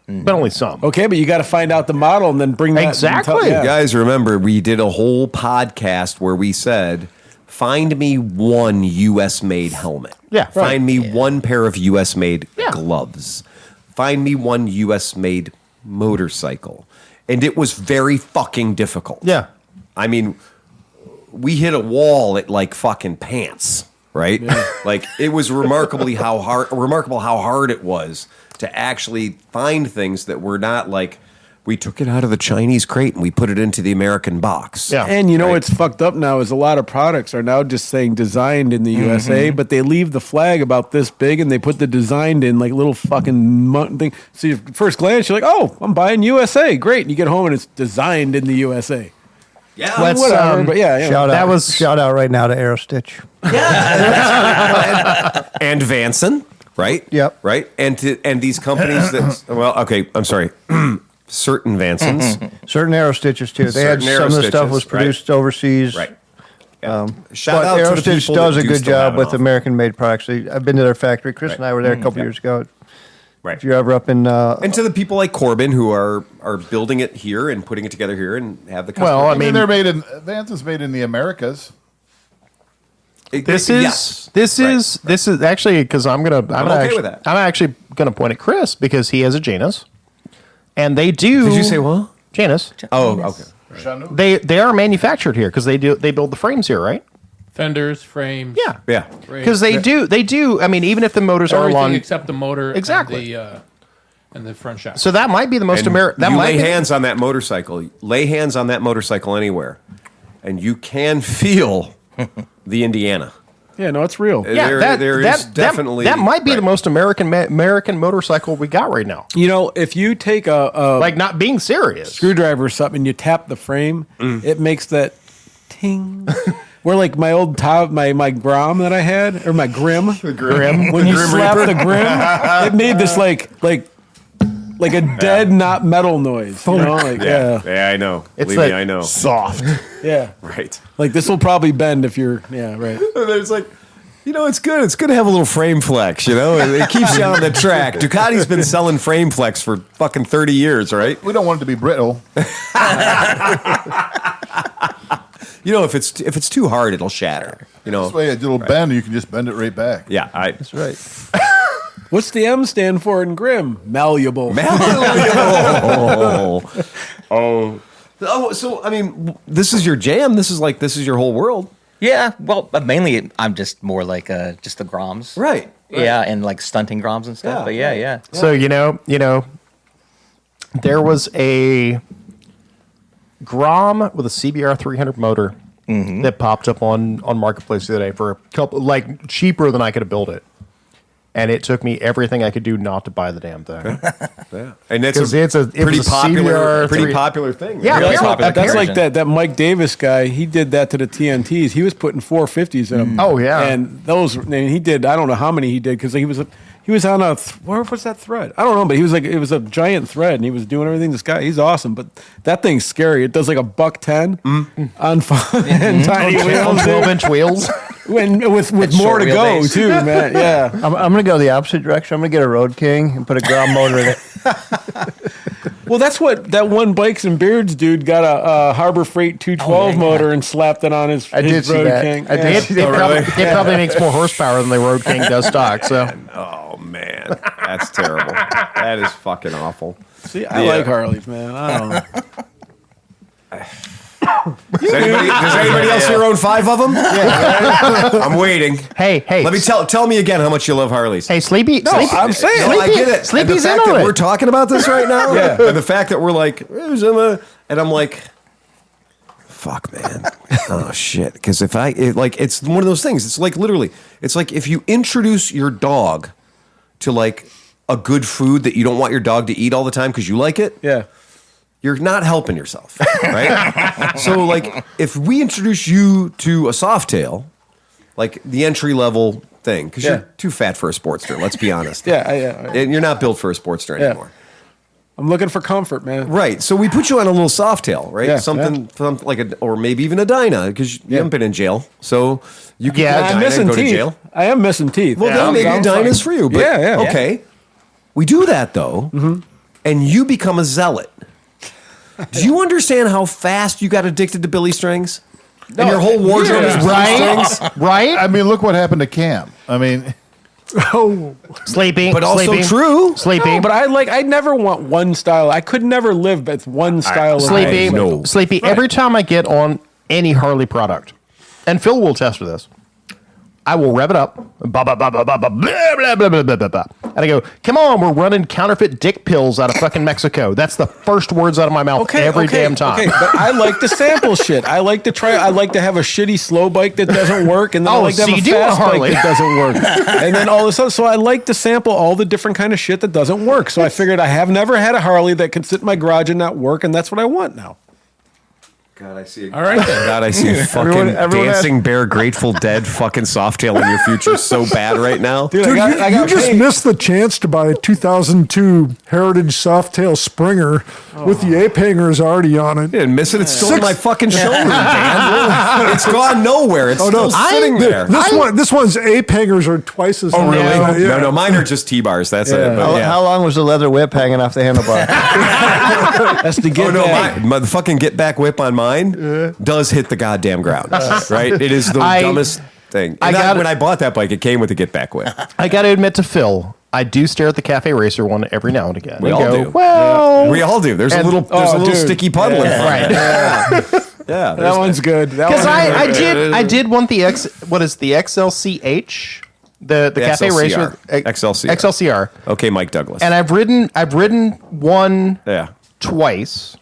but only some. Okay, but you got to find out the model and then bring that. Exactly. Yeah. Guys, remember, we did a whole podcast where we said, find me one U.S.-made helmet. Yeah, right. Find me one pair of U.S.-made Yeah. gloves. Find me one U.S.-made motorcycle. And it was very fucking difficult. Yeah. I mean, we hit a wall at like fucking pants, right? Like it was remarkable how hard it was to actually find things that were not like we took it out of the Chinese crate and we put it into the American box. Yeah. And you know what's fucked up now is a lot of products are now just saying designed in the USA, but they leave the flag about this big and they put the designed in like little fucking thing. So you first glance, you're like, oh, I'm buying USA. Great. And you get home and it's designed in the USA. Yeah. Let's, Whatever, but yeah. Shout out right now to Aerostitch. And Vanson, right? Yep. Right? And these companies that I'm sorry. Certain Vansons. Certain Aerostitches too. They had Certain some of the stuff Aerostitches, was produced overseas. Right. But Shout out to the Aerostitch people does that a do good still have job it with off. American-made products. I've been to their factory. Chris and I were there a couple years ago. Right. If you're ever up in, And to the people like Corbin who are building it here and putting it together here and have the customer. Well, I I mean, mean, they're made in Vance is made in the Americas. this is actually because I'm okay with that. I'm actually gonna point at Chris because he has a Janus, and they do. Did you say what? Janus? Oh, okay. They are manufactured here because they build the frames here, right? Fenders, frames. Yeah. Yeah. Because they do. I mean, even if the motors are Everything on, except the motor. Exactly. And the front shock. so that might be the most And American. That you might lay be, hands on that motorcycle. Lay hands on that motorcycle anywhere, and you can feel the Indiana. Yeah, no, it's real. Yeah, there is definitely that might be right. the most American motorcycle we got right now. You know, if you take a Like not being serious. screwdriver or something and you tap the frame, it makes that ting. Where like my old my Grom that I had, or my Grim. Grim. When you slap the Grim, it made this like a dead not metal noise. You know? Like, Yeah, I know. It's Believe me, like I know. soft. yeah. Right. Like this will probably bend if you're right. And it's like, it's good. It's good to have a little frame flex, It keeps you on the track. Ducati's been selling frame flex for fucking 30 years, right? We don't want it to be brittle. If it's too hard, it'll shatter. This way, it'll bend, and you can just bend it right back. Yeah, That's right. What's the M stand for in Grim? Malleable. Oh, Oh, so I mean, this is your jam. This is your whole world, Yeah, well, but mainly I'm just more like just the Groms. right? Yeah, and like stunting Groms and stuff. Yeah, But yeah, right. yeah. So there was a Grom with a CBR 300 motor that popped up on Marketplace the other day for a couple, like cheaper than I could have built it, and it took me everything I could do not to buy the damn thing. Yeah, and it's 'Cause a it was pretty a popular, CBR pretty 3 popular thing. Yeah, right? apparently- That's like version. that Mike Davis guy. He did that to the TNTs. He was putting 450s in them. Oh, yeah. and those. And he did. I don't know how many he did because he was on a where was that thread? I don't know, but he was like it was a giant thread, and he was doing everything. This guy, he's awesome, but that thing's scary. It does like a $110 on and tiny on wheels, 12-inch wheels. with It's more short to go wheelbase. too, man. Yeah. I'm going to go the opposite direction. I'm going to get a Road King and put a Grom motor in it. Well, that's what that one Bikes and Beards dude got a Harbor Freight 212 motor and slapped it on his I did see Road that. King. I did Yeah. see It, that. probably makes more horsepower than the Road King does stock. So Oh man, that's terrible. That is fucking awful. See, I Yeah. like Harleys, man. I don't know. Does anybody else here own 5 of them? I'm waiting. hey, Let me tell me again how much you love Harleys. Hey, Sleepy. No, Sleepy. I'm saying. No, I get it. Sleepy's and the in fact on that it. we're talking about this right now, Yeah. and the fact that we're like, "Where's Emma?" and I'm like, fuck, man. Oh shit. Because it's one of those things. It's like literally, it's like if you introduce your dog to like a good food that you don't want your dog to eat all the time because you like it, Yeah. you're not helping yourself, right? So, like, if we introduce you to a Softail, like the entry level thing, because Yeah. you're too fat for a Sportster, let's be honest. Yeah. And you're not built for a Sportster Yeah. anymore. I'm looking for comfort, man. Right. So we put you on a little Softail, right? Yeah, Something like or maybe even a Dyna, because you haven't been in jail. So you can Yeah, get a I'm Dyna missing and go teeth. to jail. I am missing teeth. Well, then maybe a Dyna's for you. But, Yeah. Okay. We do that, though, and you become a zealot. Do you understand how fast you got addicted to Billy Strings? And your whole wardrobe is Billy Right? Strings? Right? I mean, look what happened to Cam. I mean, Oh, Sleepy. But also Sleepy, true. Sleepy. No, but I never want one style. I could never live with one style of Sleepy. motorcycle. know. Sleepy. Every time I get on any Harley product, and Phil will test for this, I will rev it up, blah, blah, blah, blah, blah, blah, blah, blah, blah, blah, blah, blah, blah. And I go, come on, we're running counterfeit dick pills out of fucking Mexico. That's the first words out of my mouth every damn time. Okay, but I like to sample shit. I like to try. I like to have a shitty slow bike that doesn't work, and then I Oh, like to so have you a do want a fast bike Harley. that doesn't work. And then all of a sudden, so I like to sample all the different kind of shit that doesn't work. So I figured I have never had a Harley that can sit in my garage and not work, and that's what I want now. God, I see. All right, then. God, I see a fucking everyone has- dancing bear, Grateful Dead fucking Softail in your future so bad right now. Dude, dude, I you got just paid. missed the chance to buy a 2002 Heritage Softail Springer with the ape hangers already on it. Didn't miss it. It's still in my fucking showroom, Dan. It's gone nowhere. It's still sitting there. This one's ape hangers are twice as. Oh, really? Yeah. No, mine are just T-bars. That's it. Yeah. But, yeah. How long was the leather whip hanging off the handlebar? That's the get Oh, no, back. the fucking get back whip on mine does hit the goddamn ground, right? It is the I- dumbest thing. I And got when it. I bought that bike, it came with a get back whip. I got to admit to Phil, I do stare at the Cafe Racer one every now and again. We and all go, do. Well, We all do. There's a And- little dude. sticky puddle in front. right. Yeah, That one's good. That Because one's I did want the what is the XLCH, the Cafe XLCR. Racer XLCR, Okay, Mike Douglas. and I've ridden one yeah. twice,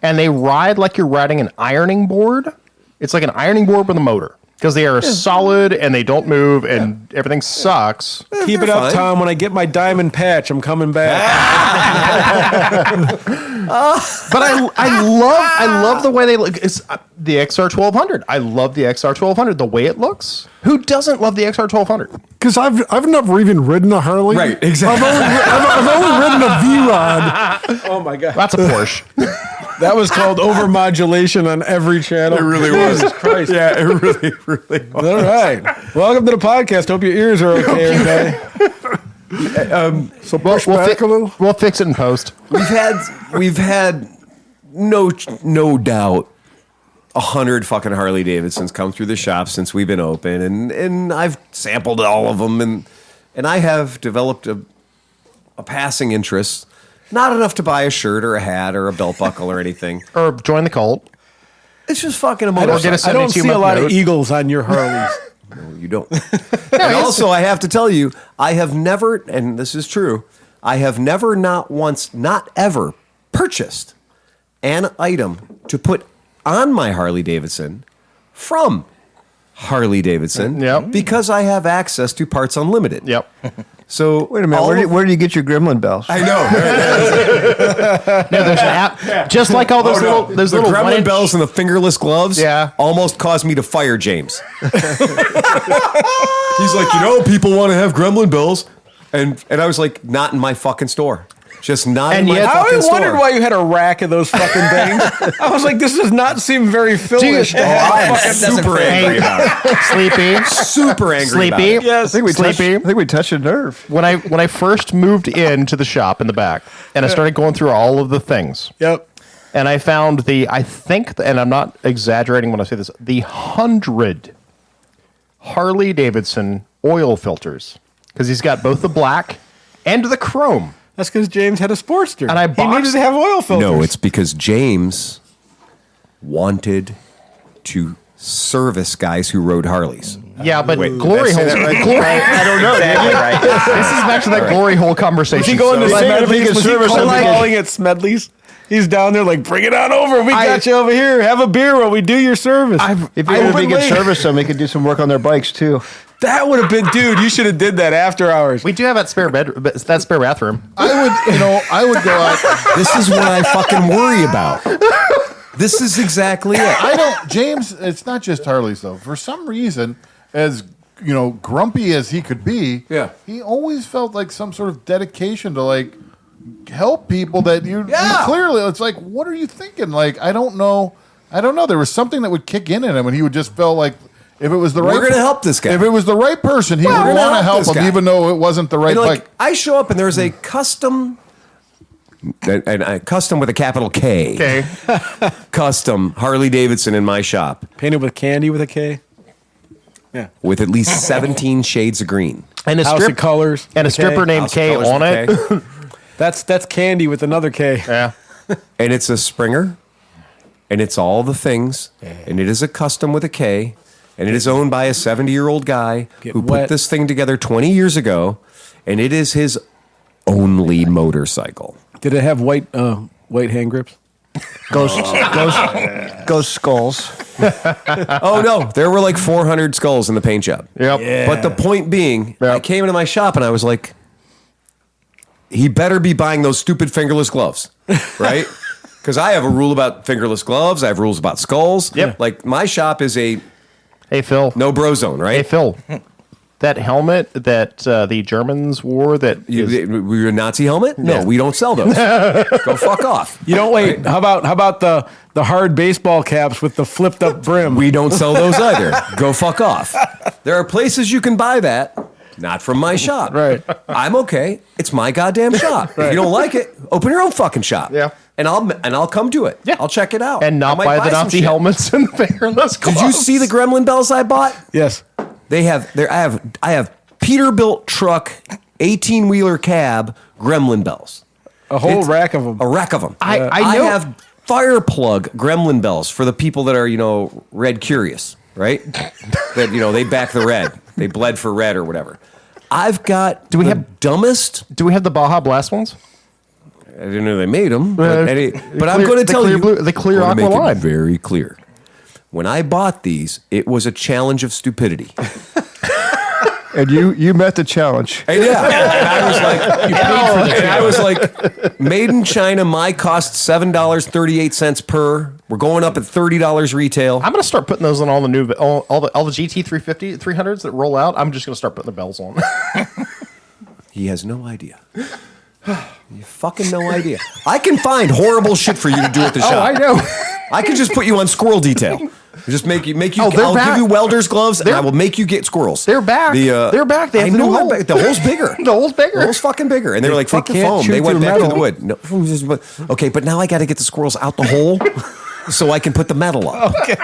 and they ride like you're riding an ironing board. It's like an ironing board with a motor because they are solid and they don't move and everything sucks. Keep it They're up, fine. Tom. When I get my diamond patch, I'm coming back. But I love the way they look. It's the XR 1200. I love the XR 1200. The way it looks. Who doesn't love the XR 1200? Because I've never even ridden a Harley. Right, exactly. I've only ridden a V-Rod. Oh my god, That's a Porsche. that was called overmodulation on every channel. It really was. Jesus Christ. Yeah, it really was. All right. Welcome to the podcast. Hope your ears are okay. So push back a little. We'll fix it in post. We've had no doubt 100 fucking Harley Davidsons come through the shop since we've been open, and I've sampled all of them, and I have developed a passing interest Not enough to buy a shirt or a hat or a belt buckle or anything. Or join the cult. It's just fucking a I motorcycle. don't see a 72-month lot of note. Eagles on your Harleys. No, you don't. And also, I have to tell you, I have never, and this is true, I have never, not once, not ever purchased an item to put on my Harley Davidson from Harley Davidson Yep. because I have access to Parts Unlimited. Yep. So Wait a minute. Where do you get your gremlin bells? I know. No, there's an app. Just like all those those the little gremlin 1-inch bells and the fingerless gloves Yeah. almost caused me to fire James. He's like, people want to have gremlin bells. And I was like, not in my fucking store. Just not And in my yet- I fucking always store. wondered why you had a rack of those fucking things. I was like, this does not seem very Philish. to Oh, have. I am doesn't super fit. angry about it. Sleepy. Super angry Sleepy. about it. Yes. I Sleepy. think we touched a nerve. When I first moved into the shop in the back, and I started going through all of the things, Yep. and I found and I'm not exaggerating when I say this, the 100 Harley Davidson oil filters, because he's got both the black and the chrome. That's because James had a Sportster. And I he boxed- needed to have oil filters. No, it's because James wanted to service guys who rode Harleys. Yeah, but Wait, glory did I hole. say that right? Glory, I don't know. Exactly right. This is back to that glory hole conversation. Was he going to So- Smedley's? Was he service cold them. calling at Smedley's? He's down there like, bring it on over. We got you over here. Have a beer while we do your service. If you could service them, they could do some work on their bikes too. That would have been, dude. You should have did that after hours. We do have that spare bathroom. I would go out. This is what I fucking worry about. This is exactly it. James, it's not just Harleys though. For some reason, as grumpy as he could be, Yeah. he always felt like some sort of dedication to like help people that you clearly. It's like, what are you thinking? Like, I don't know. There was something that would kick in him, and he would just felt like if it was the right, We're gonna help this guy. If it was the right person, he would we're gonna want to help help this him, guy. even though it wasn't the right And like, bike. I show up and there's a custom, and custom with a capital K. Okay. Custom Harley Davidson in my shop Painted with candy with a K. with at least 17 shades of green. And a House strip of Colors. and a with stripper K. named House of K Colors on with it. K. That's candy with another K. Yeah. And it's a Springer, and it's all the things, and it is a custom with a K, and it is owned by a 70-year-old guy who put wet. this thing together 20 years ago, and it is his only motorcycle. Did it have white hand grips? Ghost skulls. Oh no, there were like 400 skulls in the paint job. Yep. Yeah. But the point being, I came into my shop and I was like, he better be buying those stupid fingerless gloves, right? Because I have a rule about fingerless gloves. I have rules about skulls. Yep. Like my shop is a Hey Phil. no bro zone, right? Hey Phil. That helmet that the Germans wore that We're a Nazi helmet? No, Yeah. we don't sell those. Go fuck off. You don't wait. How about the hard baseball caps with the flipped up brim? We don't sell those either. Go fuck off. There are places you can buy that, not from my shop. Right. I'm okay. It's my goddamn shop. If you don't like it, open your own fucking shop. Yeah. And I'll come to it. Yeah. I'll check it out. and not I might buy the some Nazi shit. helmets and fingerless gloves. Did you see the Gremlin bells I bought? Yes. I have Peterbilt truck 18-wheeler cab Gremlin bells. A whole rack of them. A rack of them. I I know- have fire plug Gremlin bells for the people that are, red curious, right? That, they back the red. They bled for red or whatever. I've got Do we the have- dumbest. Do we have the Baja Blast ones? I didn't know they made them, but I'm clear- going to the tell clear you blue- the clear I wanna aqua make it line. very clear. When I bought these, it was a challenge of stupidity. And you met the challenge. And yeah, and I was like, made in China. My cost $7.38 per. We're going up at $30 retail. I'm gonna start putting those on all the new all the GT 350 300s that roll out. I'm just gonna start putting the bells on. He has no idea. You fucking no idea. I can find horrible shit for you to do at the shop. Oh, I know. I can just put you on squirrel detail. Just make you. Oh, they're I'll back. give you welder's gloves, and I will make you get squirrels. They're back. They're back. They have I the know new they're hole. back. The hole's bigger. The hole's bigger. The hole's fucking bigger. And they were like, "Fuck the can't foam." chew They went through back to the metal. wood. No, okay, but now I got to get the squirrels out the hole so I can put the metal up. Okay.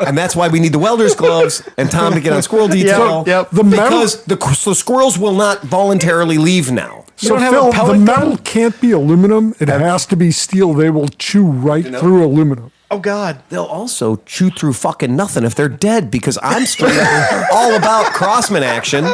And that's why we need the welder's gloves and Tom to get on squirrel detail. Yep. The metal- Because the squirrels will not voluntarily leave now. So don't have a Phil, the pellet metal gun? can't be aluminum. It has to be steel. They will chew right through aluminum. Oh God. They'll also chew through fucking nothing if they're dead because I'm straight up all about Crossman action.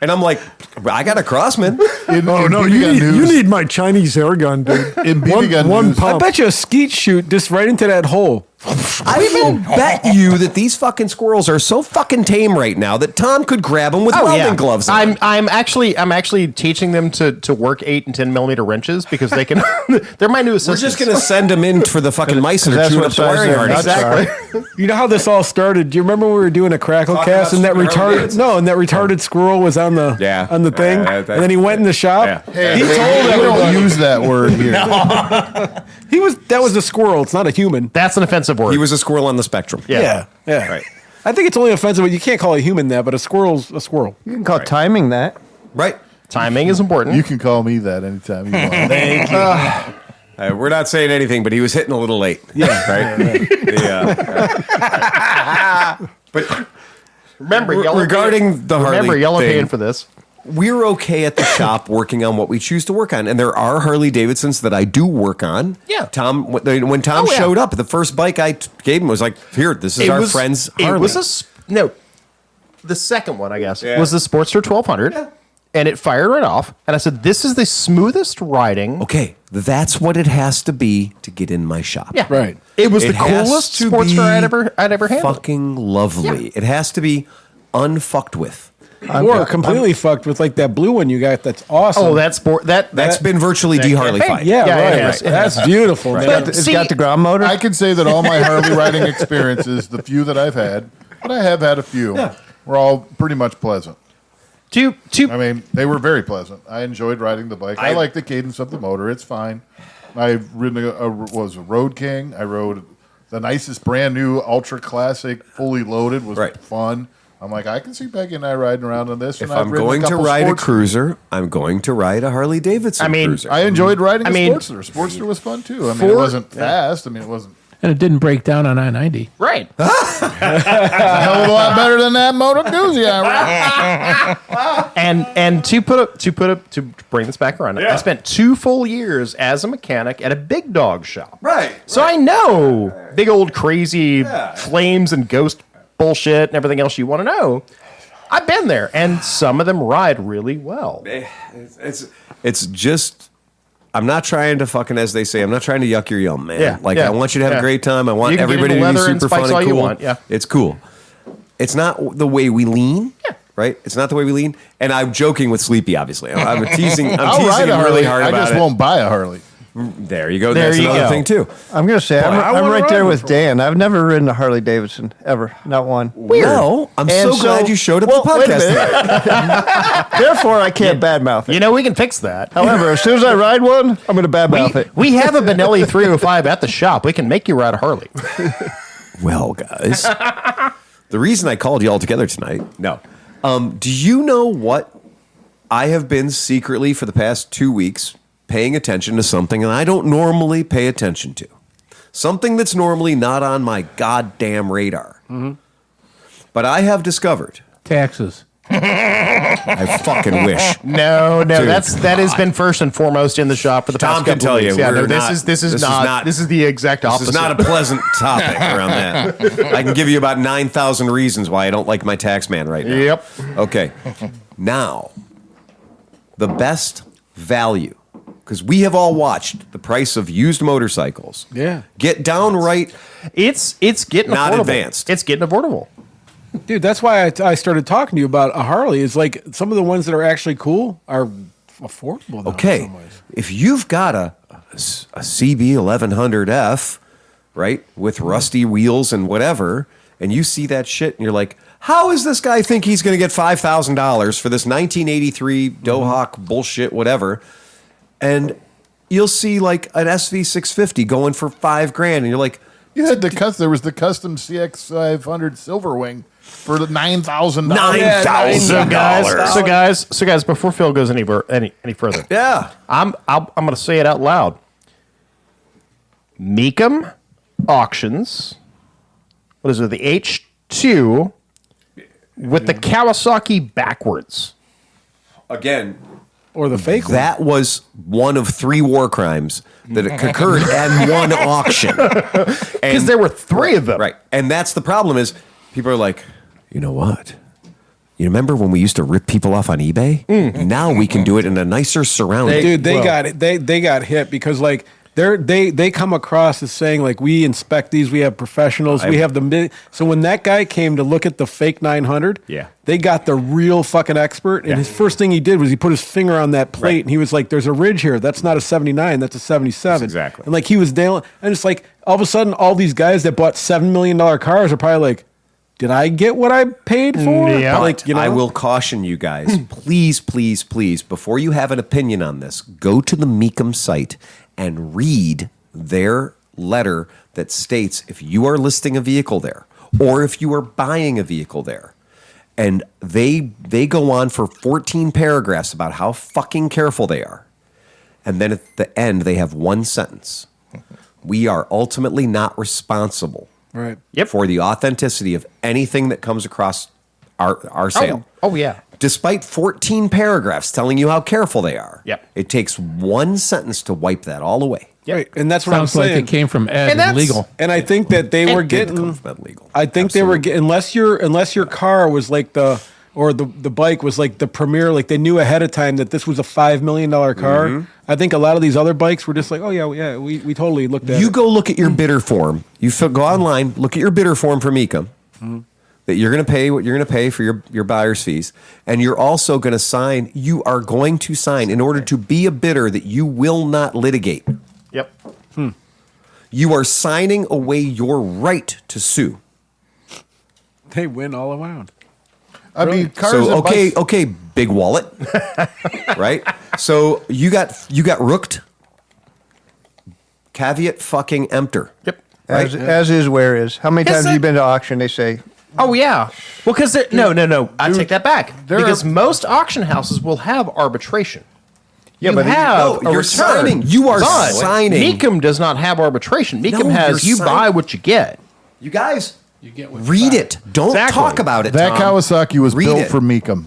And I'm like, I got a Crossman. Oh no, you need my Chinese air gun, dude. In BB gun one news, I pump. bet you a skeet shoot just right into that hole. I will bet you that these fucking squirrels are so fucking tame right now that Tom could grab them with welding gloves on. I'm actually teaching them to work 8 and 10 millimeter wrenches because they can. They're my new We're assistants. just gonna send them in for the fucking mice that are that's chewing what up the wiring size their harness. nuts are. You know how this all started? Do you remember when we were doing a crackle Talking cast and that about Harley Davidson. retarded squirrel was on the on the thing, and then he went in the shop. Hey, He told we don't everybody use that word here. that was a squirrel. It's not a human. That's an offensive word. He was a squirrel on the spectrum. Yeah. Right. I think it's only offensive, but you can't call a human that. But a squirrel's a squirrel. You can call timing that. Right. Timing is important. You can call me that anytime you want. Thank you. We're not saying anything, but he was hitting a little late. Yeah. Right. But remember, regarding the Harley remember, yellow thing, paying for this. we're okay at the shop working on what we choose to work on, and there are Harley Davidsons that I do work on. Yeah. Tom. When Tom Oh, yeah. showed up, the first bike I gave him was like, "Here, this is our friend's Harley." It was the second one, I guess, Yeah. was the Sportster 1200, and it fired right off. And I said, "This is the smoothest riding." Okay, that's what it has to be to get in my shop. Yeah, Right. It was the It has coolest to sports be car I'd ever handled. Fucking lovely. It has to be unfucked with. Or completely fucked with like that blue one you got. That's awesome. Oh, that sport That's been virtually de-Harley-fied. yeah, Yeah, right. it has. That's beautiful, man. But It's see, got the ground motor. I can say that all my Harley riding experiences, the few that I've had, but I have had a few, were all pretty much pleasant. I mean, they were very pleasant. I enjoyed riding the bike. I like the cadence of the motor. It's fine. I've ridden a Road King. I rode the nicest brand new ultra classic, fully loaded. Was fun. I'm like, I can see Peggy and I riding around on this. If and I've I'm ridden going to couple ride a sports- cruiser, I'm going to ride a Harley Davidson cruiser. I enjoyed riding a mean, Sportster. Sportster was fun too. I mean, it wasn't fast. I mean, it wasn't And it didn't break down on I-90. right. a hell of a lot better than that Moto Guzzi I rode. And to bring this back around, I spent 2 full years as a mechanic at a big dog shop. Right. So I know big old crazy flames and ghost bullshit and everything else you want to know. I've been there, and some of them ride really well. It's just, I'm not trying to fucking, as they say, I'm not trying to yuck your yum, man. Yeah, Like, yeah, I want you to have yeah. a great time. I want You can get everybody into to be leather and super fun spikes and all you cool. want, yeah. It's cool. It's not the way we lean. Yeah. Right? It's not the way we lean. And I'm joking with Sleepy, obviously. I'm teasing I'll ride him a really Harley. hard I about just it. won't buy a Harley. There you go. There That's you another go. thing, too. I'm going to say, I I'm wanna right there ride with one. Dan. I've never ridden a Harley Davidson, ever. Not one. Well, I'm And so glad you showed up to the wait a podcast minute. tonight. Therefore, I can't badmouth it. You know, we can fix that. However, as soon as I ride one, I'm going to badmouth it. We have a Benelli 305 at the shop. We can make you ride a Harley. Well, guys, the reason I called you all together tonight, do you know what I have been secretly for the past 2 weeks paying attention to something that I don't normally pay attention to? Something that's normally not on my goddamn radar. Mm-hmm. But I have discovered. Taxes. I fucking wish. No, Dude, that has been first and foremost in the shop for the Tom past can couple tell of you, weeks. Yeah, we're no, not- this is not the exact This opposite. is not a pleasant topic around that. I can give you about 9,000 reasons why I don't like my tax man right now. Yep. Okay. Now, the best value, because we have all watched the price of used motorcycles get downright. It's getting Not affordable. advanced. It's getting affordable. Dude, that's why I started talking to you about a Harley. Is like some of the ones that are actually cool are affordable. Now in Okay, some ways. if you've got a CB 1100F, right, with rusty wheels and whatever, and you see that shit and you're like, how does this guy think he's going to get $5,000 for this 1983 Dohawk bullshit, whatever? And you'll see like an SV 650 going for $5,000, and you're like, You had there was the custom CX 500 Silverwing for the $9,000. So guys, before Phil goes any further, yeah, I'm going to say it out loud. Meekum Auctions. What is it? The H2 with the Kawasaki backwards. again, Or the fake one. That was one of 3 war crimes that occurred at one auction. Because there were 3 of them. Right. And that's the problem is people are like, you know what? You remember when we used to rip people off on eBay? Now we can do it in a nicer surrounding. They got hit because like they come across as saying like we inspect these, we have professionals, we have the so when that guy came to look at the fake 900, they got the real fucking expert, and his first thing he did was he put his finger on that plate and he was like, "There's a ridge here. That's not a 79, that's a 77." Exactly. And like he was nailing, and it's like all of a sudden all these guys that bought $7 million cars are probably like, did I get what I paid for? Yeah. Like, you know? I will caution you guys, please, please, please, before you have an opinion on this, go to the Mecum site and read their letter that states if you are listing a vehicle there or if you are buying a vehicle there. And they go on for 14 paragraphs about how fucking careful they are. And then at the end, they have one sentence. We are ultimately not responsible Right. for the authenticity of anything that comes across our sale. Oh, yeah. Despite 14 paragraphs telling you how careful they are, Yep. it takes one sentence to wipe that all away. Right. And that's what Sounds I'm like saying. it came from Ed And that's- legal. And I think that they were Didn't come getting. from that legal. I think they were getting unless your car was like the bike was like the premier, like they knew ahead of time that this was a $5 million car. Mm-hmm. I think a lot of these other bikes were just like, oh yeah, we totally looked at You it. go look at your bidder form. Go online, look at your bidder form for Mecum. That you're going to pay what you're going to pay for your buyer's fees. And you're also going to sign, you are going to sign in order to be a bidder that you will not litigate. Yep. You are signing away your right to sue. They win all around. I mean, cars. So and okay, bikes- okay, big wallet, right? So you got rooked. Caveat fucking emptor. Yep. As is, where is. How many times have you been to auction? They say, Oh, yeah. Well, because no. I take that back. there Because are- most auction houses will have arbitration. Yeah, You but have you're a return. signing. You are But signing. Mecum does not have arbitration. Mecum No, has you're you signing. buy what you get. You guys, You get what you read buy. it. Don't Exactly. talk about it. That Tom. Kawasaki was Read built it. for Mecum,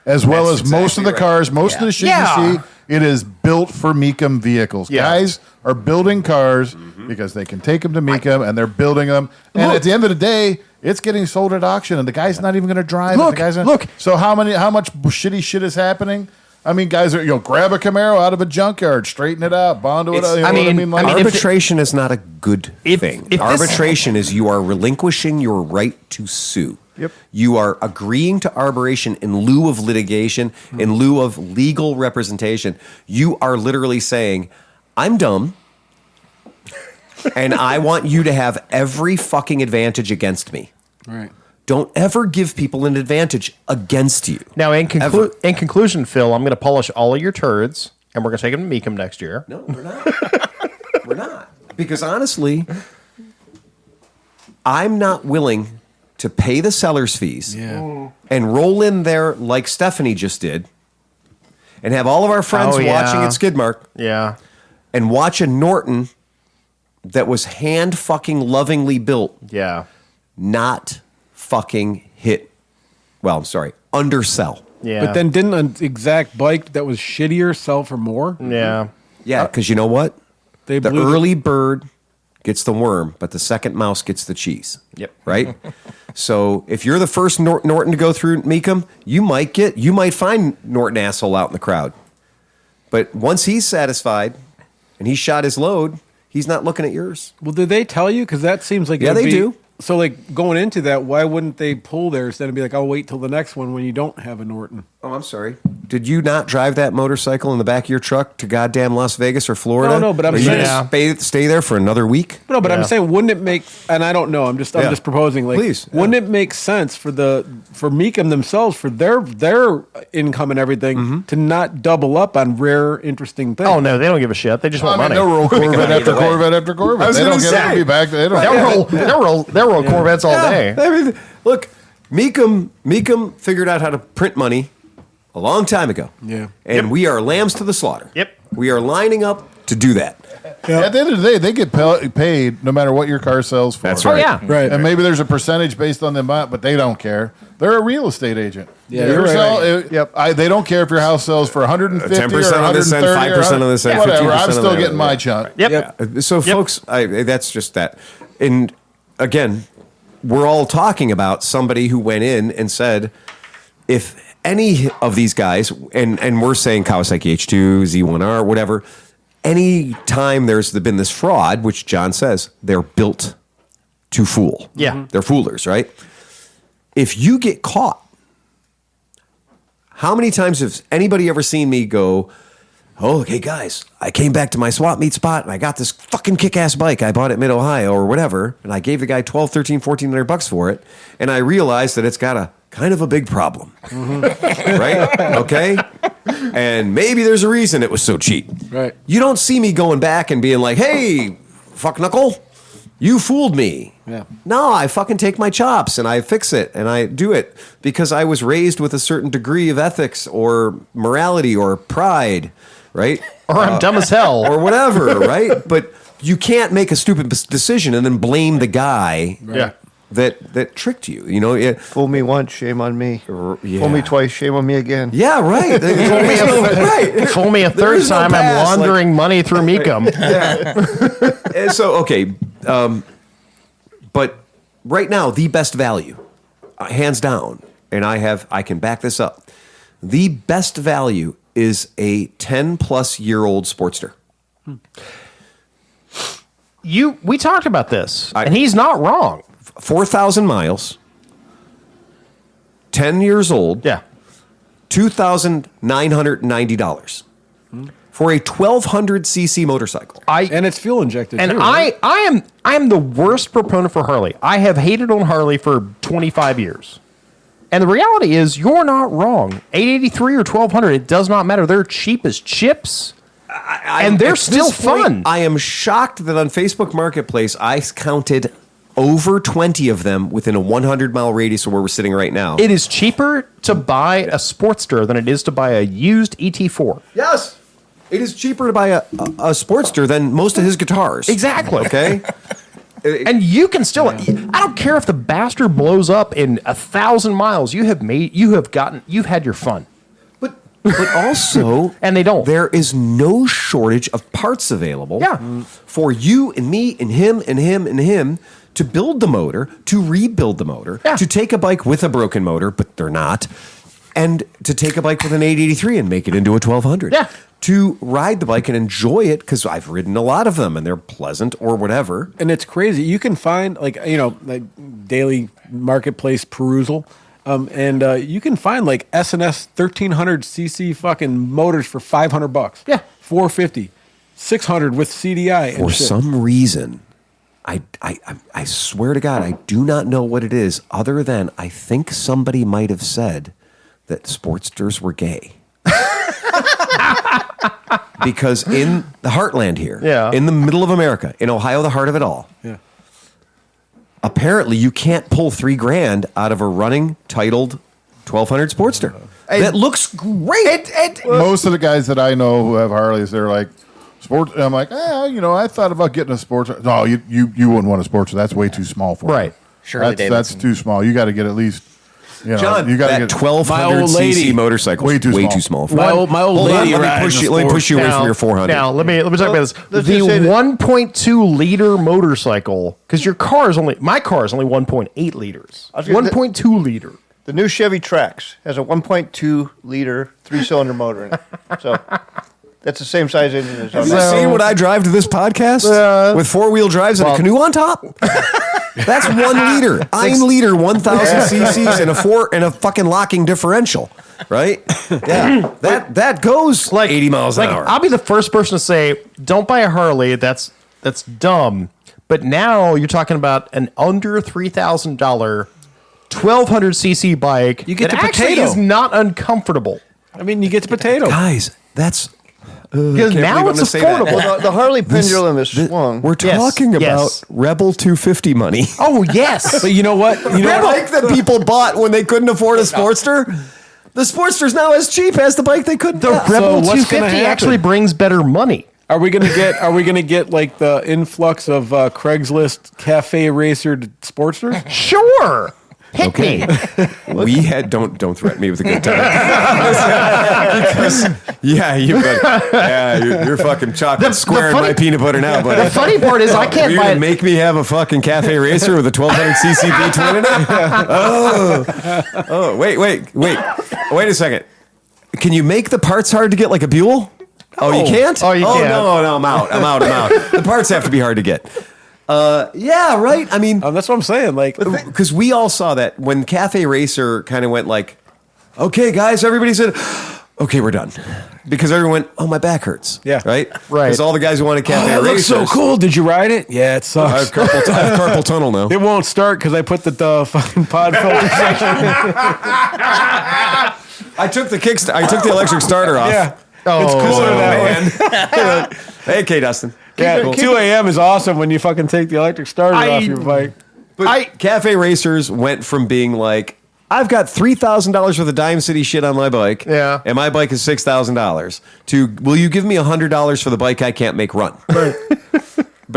as well That's as most of the exactly right. cars, most of the shit Yeah. you see. It is built for Mecum vehicles. Yeah. Guys are building cars because they can take them to Mecum, and they're building them. And at the end of the day, it's getting sold at auction, and the guy's not even going to drive. it. Look, The guy's gonna- look. So how much shitty shit is happening? I mean, guys are grab a Camaro out of a junkyard, straighten it out, bond it. It's- You know I what mean, Like, Arbitration is not a good If- thing. if this- Arbitration is you are relinquishing your right to sue. Yep. You are agreeing to arbitration in lieu of litigation, in lieu of legal representation. You are literally saying, I'm dumb, and I want you to have every fucking advantage against me. Right. Don't ever give people an advantage against you. Now, in Ever. conclusion, Phil, I'm going to polish all of your turds, and we're going to take them to Mecum next year. No, we're not. We're not. Because honestly, I'm not willing to pay the seller's fees and roll in there like Stephanie just did and have all of our friends Oh, yeah. watching at Skidmark Yeah. and watch a Norton that was hand fucking lovingly built Yeah. not fucking hit. Well, I'm sorry, undersell. Yeah. But then didn't an exact bike that was shittier sell for more? yeah. Yeah, because you know what? They The blew early bird gets the worm, but the second mouse gets the cheese. Yep. Right? So if you're the first Norton to go through Mecum, you might find Norton asshole out in the crowd. But once he's satisfied and he shot his load, he's not looking at yours. Well, did they tell you? Because that seems like Yeah, it'd they be- do. So, like going into that, why wouldn't they pull theirs then and be like, "I'll wait till the next one when you don't have a Norton"? Oh, I'm sorry. Did you not drive that motorcycle in the back of your truck to goddamn Las Vegas or Florida? No, but I'm Are you saying- gonna stay there for another week? No, but Yeah. I'm saying, wouldn't it make? And I don't know. I'm just proposing. Like, Please, yeah. wouldn't it make sense for Mecum themselves for their income and everything to not double up on rare, interesting things? Oh, no, they don't give a shit. They just I want mean, money. they'll roll Corvette after Corvette after Corvette. was They gonna don't get say. to be back. They don't. They'll roll Corvettes all day. I mean, look, Mecum figured out how to print money a long time ago. Yeah. And we are lambs to the slaughter. Yep. We are lining up to do that. At the end of the day, they get paid no matter what your car sells for. That's right. Oh, yeah. Right. And maybe there's a percentage based on the amount, but they don't care. They're a real estate agent. Yeah, If you're your right. they don't care if your house sells for 150 10% or on this 130 end, 5% on this end, whatever. 15% I'm on still that. getting my chunk. Yep. So, folks, that's just that. And again, we're all talking about somebody who went in and said, if any of these guys, and we're saying Kawasaki H2, Z1R, whatever, any time there's been this fraud, which John says, they're built to fool. Yeah. They're foolers, right? If you get caught, how many times has anybody ever seen me go, oh, okay, guys, I came back to my swap meet spot and I got this fucking kick-ass bike I bought at Mid-Ohio or whatever, and I gave the guy $1,200, $1,300, $1,400 for it, and I realized that it's got a kind of a big problem. Right? Okay? And maybe there's a reason it was so cheap. Right. You don't see me going back and being like, hey, fuck knuckle, you fooled me. Yeah. No, I fucking take my chops and I fix it and I do it because I was raised with a certain degree of ethics or morality or pride, right? Or I'm dumb as hell. Or whatever, right? But you can't make a stupid decision and then blame the guy Yeah. that tricked you. You know, Fool me once, shame on me. yeah. Fool me twice, shame on me again. Yeah, right. Right. Fool me a There third is no time, I'm pass, like- laundering money through Mecum. And so, okay, but right now, the best value, hands down, and I can back this up. The best value is a 10-plus-year-old Sportster. We talked about this, and he's not wrong. 4,000 miles, 10 years old, Yeah. $2,990 for a 1,200cc motorcycle. And it's fuel injected. And too, right? I am the worst proponent for Harley. I have hated on Harley for 25 years. And the reality is, you're not wrong. 883 or 1,200, it does not matter. They're cheap as chips. And they're At still this point, fun. I am shocked that on Facebook Marketplace, I counted over 20 of them within a 100-mile radius of where we're sitting right now. It is cheaper to buy a Sportster than it is to buy a used ET4. Yes. It is cheaper to buy a Sportster than most of his guitars. Exactly. Okay? And you can still, I don't care if the bastard blows up in 1,000 miles. You've had your fun. But also, And they don't. there is no shortage of parts available Yeah. for you and me and him and him and him to build the motor, to rebuild the motor, Yeah. to take a bike with a broken motor, but they're not, and to take a bike with an 883 and make it into a 1,200. Yeah. To ride the bike and enjoy it, because I've ridden a lot of them and they're pleasant or whatever. And it's crazy. You can find like daily marketplace perusal, and you can find like S&S 1,300cc fucking motors for $500. Yeah. 450, 600 with CDI. For and shit. some reason, I swear to God, I do not know what it is, other than I think somebody might have said that Sportsters were gay. Because in the heartland here, Yeah. in the middle of America, in Ohio, the heart of it all, Yeah. apparently you can't pull $3,000 out of a running titled 1,200 Sportster. That looks great. Most of the guys that I know who have Harleys, they're like, sports. And I'm like, I thought about getting a Sportster. No, you wouldn't want a Sportster. That's way too small for Right. you. Shirley That's Davidson. too small. You got to get at least, John, you got to that get 1,200 old cc lady. motorcycle Way is too way small. too small. For My me. old Hold on, lady let me rides push a you. Let me push you away Now- from your 400. Now, let me talk about this. let's The just say that- 1.2 liter motorcycle, because my car is only 1.8 liters. was gonna- 1.2 liter. The new Chevy Trax has a 1.2 liter 3-cylinder motor in it. So that's the same size engine as Have on you that. seen what I drive to this podcast with 4-wheel drives and a canoe on top? That's 1 liter. I'm liter 1,000 cc's and a fucking locking differential, right? Yeah, that goes like 80 miles an hour. I'll be the first person to say, don't buy a Harley. That's dumb. But now you're talking about an under $3,000 1,200cc bike. You get that the actually potato. is not uncomfortable. I mean, you get the potato. Guys, that's Because now it's affordable. Well, the Harley pendulum is swung. We're Yes, talking yes. about Rebel 250 money. Oh, yes. But you know what? You know The what? bike that people bought when they couldn't afford a Sportster. The Sportster's now as cheap as the bike they couldn't The get. Rebel what's gonna 250 happen? actually brings better money. Are we gonna get like the influx of Craigslist cafe racer Sportsters? Sure. Hit me. We had don't threaten me with a good time. Because, you're fucking chocolate square in my peanut butter now, buddy. The funny part is I can't You're buy gonna it. make me have a fucking cafe racer with a 1200 cc V twin in it? Oh, wait a second. Can you make the parts hard to get like a Buell? Oh, you can't? Oh, you can't. No, I'm out. The parts have to be hard to get. Yeah, right. I mean, That's what I'm saying. Like, because we all saw that when Cafe Racer kind of went like, okay, guys, everybody said, okay, we're done. Because everyone went, oh, my back hurts. Yeah. Right? Right. Because all the guys who wanted Cafe it Racer. looks so cool. Did you ride it? Yeah, it I have sucks. carpal tunnel now. It won't start because I put the fucking pod filter section. I took the electric starter off. Yeah. Oh, It's cooler that way. Hey, K. Dustin. Yeah, 2 a.m. is awesome when you fucking take the electric starter off your bike. But Cafe Racers went from being like, I've got $3,000 worth of Dime City shit on my bike, Yeah. and my bike is $6,000, to, will you give me $100 for the bike I can't make run? But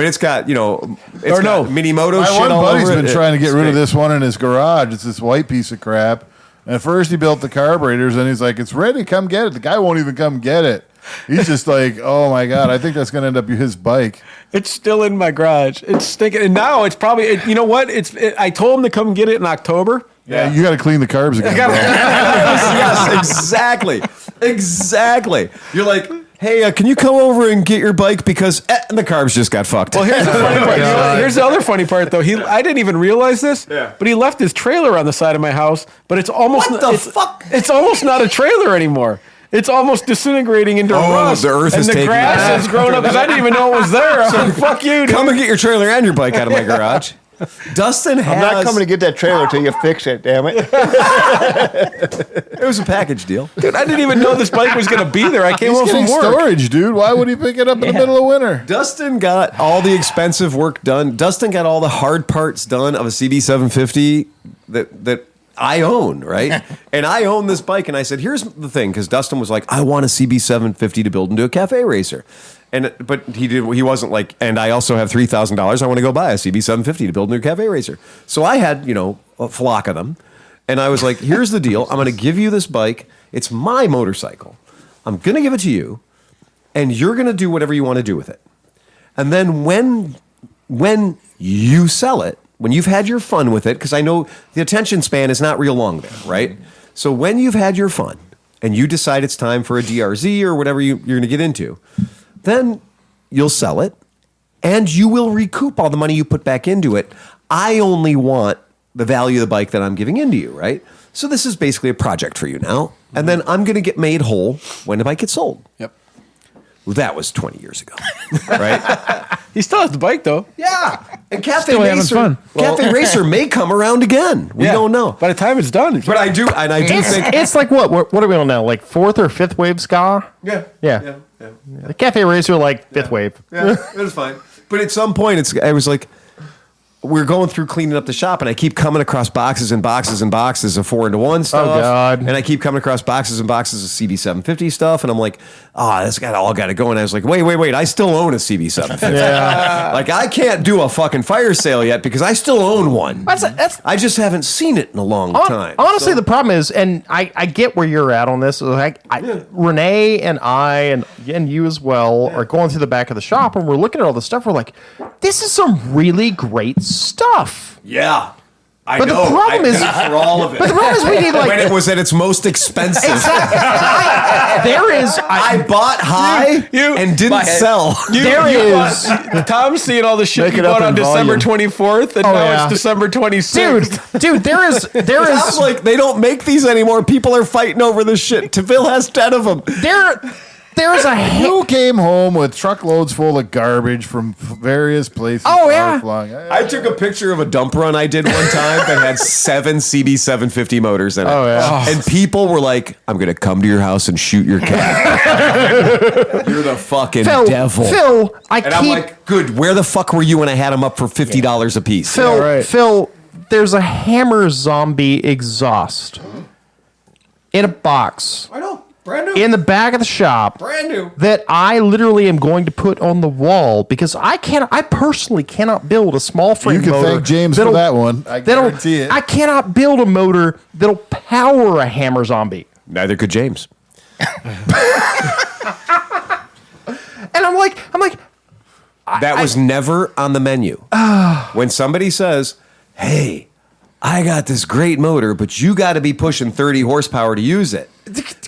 it's got, mini moto My shit one all buddy's over been it. trying to get It's rid of great. this one in his garage. It's this white piece of crap. And at first he built the carburetors, and he's like, it's ready, come get it. The guy won't even come get it. He's just like, oh my God, I think that's going to end up his bike. It's still in my garage. It's stinking. And now it's probably, you know what? I told him to come get it in October. Yeah, you got to clean the carbs again. Bro. Yes, exactly. You're like, hey, can you come over and get your bike because and the carbs just got fucked. Well, here's the funny part. Here's the other funny part, though. I didn't even realize this, but he left his trailer on the side of my house. But it's almost fuck? It's almost not a trailer anymore. It's almost disintegrating into rust. the earth and is the taking grass it. has grown up because I didn't even know it was there. I'm like, fuck you, dude. Come and get your trailer and your bike out of my garage. Dustin has. I'm not coming to get that trailer till you fix it, damn it. It was a package deal. Dude, I didn't even know this bike was going to be there. I came He's home getting from work. storage, dude. Why would he pick it up in the middle of winter? Dustin got all the expensive work done. Dustin got all the hard parts done of a CB750 that I own, right? And I own this bike, and I said, here's the thing, because Dustin was like, I want a CB750 to build into a cafe racer. But he wasn't like, and I also have $3,000. I want to go buy a CB750 to build a new cafe racer. So I had, a flock of them. And I was like, here's the deal. I'm going to give you this bike. It's my motorcycle. I'm going to give it to you. And you're going to do whatever you want to do with it. And then when you sell it, when you've had your fun with it, because I know the attention span is not real long there, right? So when you've had your fun and you decide it's time for a DRZ or whatever you're going to get into, then you'll sell it and you will recoup all the money you put back into it. I only want the value of the bike that I'm giving into you, right? So this is basically a project for you now. And then I'm going to get made whole when the bike gets sold. Yep. Well, that was 20 years ago, right? He still has the bike, though. Yeah. And Cafe Still having Racer, fun. Cafe Racer may come around again. We don't know. By the time it's done. But I do think. It's like what are we on now? Like fourth or fifth wave ska? Yeah. The Cafe Racer, like fifth wave. Yeah, it was fine. But at some point, I was like, we're going through cleaning up the shop, and I keep coming across boxes and boxes and boxes of 4-into-1 stuff. Oh, God. And I keep coming across boxes and boxes of CB750 stuff, and I'm like, this all got to go. And I was like, wait, I still own a CB750. Yeah. Like, I can't do a fucking fire sale yet because I still own one. That's I just haven't seen it in a long time. Honestly, So- the problem is, and I get where you're at on this. Renee and I and you as well are going through the back of the shop, and we're looking at all the stuff. We're like, this is some really great stuff. Yeah. I But the know. problem I is- paid for all of it. But the problem is, we need when it was at its most expensive. I bought high and didn't sell. Tom's seeing all the shit Make you it up bought on in December volume. 24th, and now it's December 26th. Dude, there is I was like, they don't make these anymore. People are fighting over this shit. Teville has 10 of them. there's a Who came home with truckloads full of garbage from various places? Oh, yeah. I took a picture of a dump run I did one time that had 7 CB750 motors in it. Oh, yeah. And people were like, I'm going to come to your house and shoot your cat. You're the fucking devil. Phil, And I'm like, good, where the fuck were you when I had them up for $50 a piece? Phil, there's a Hammer Zombie exhaust in a box. I know. Brand new. in the back of the shop. Brand new. That I literally am going to put on the wall because I personally cannot build a small frame You can motor. thank James for that one. I guarantee it. I cannot build a motor that'll power a Hammer Zombie. Neither could James. And I'm like, That was never on the menu. When somebody says, hey, I got this great motor, but you got to be pushing 30 horsepower to use it.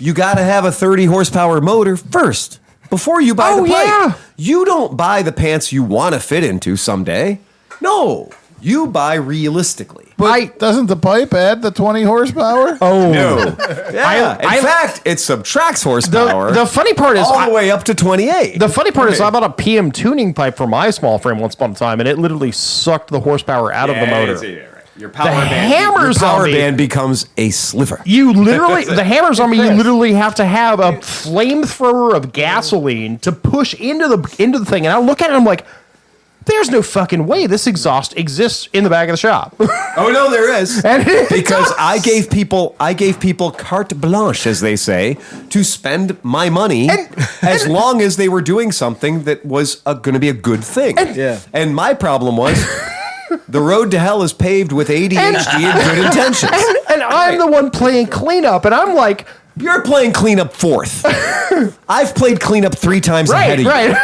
You got to have a 30 horsepower motor first before you buy the pipe. Yeah. You don't buy the pants you want to fit into someday. No, you buy realistically. But doesn't the pipe add the 20 horsepower? oh No. Yeah. In fact, it subtracts horsepower. The funny part is all the way up to 28. The funny part is I bought a PM tuning pipe for my small frame once upon a time, and it literally sucked the horsepower out of the motor. Your power The band, Hammer your power Zombie- band becomes a sliver. You literally, the Hammer Zombie, you literally have to have a flamethrower of gasoline to push into the thing. And I look at it, and I'm like, there's no fucking way this exhaust exists in the back of the shop. Oh no, there is. And it Because does. I gave people carte blanche, as they say, to spend my money as long as they were doing something that was going to be a good thing. And my problem was the road to hell is paved with ADHD and good intentions. And I'm the one playing cleanup, and I'm like, You're playing cleanup fourth. I've played cleanup 3 times ahead of you. right.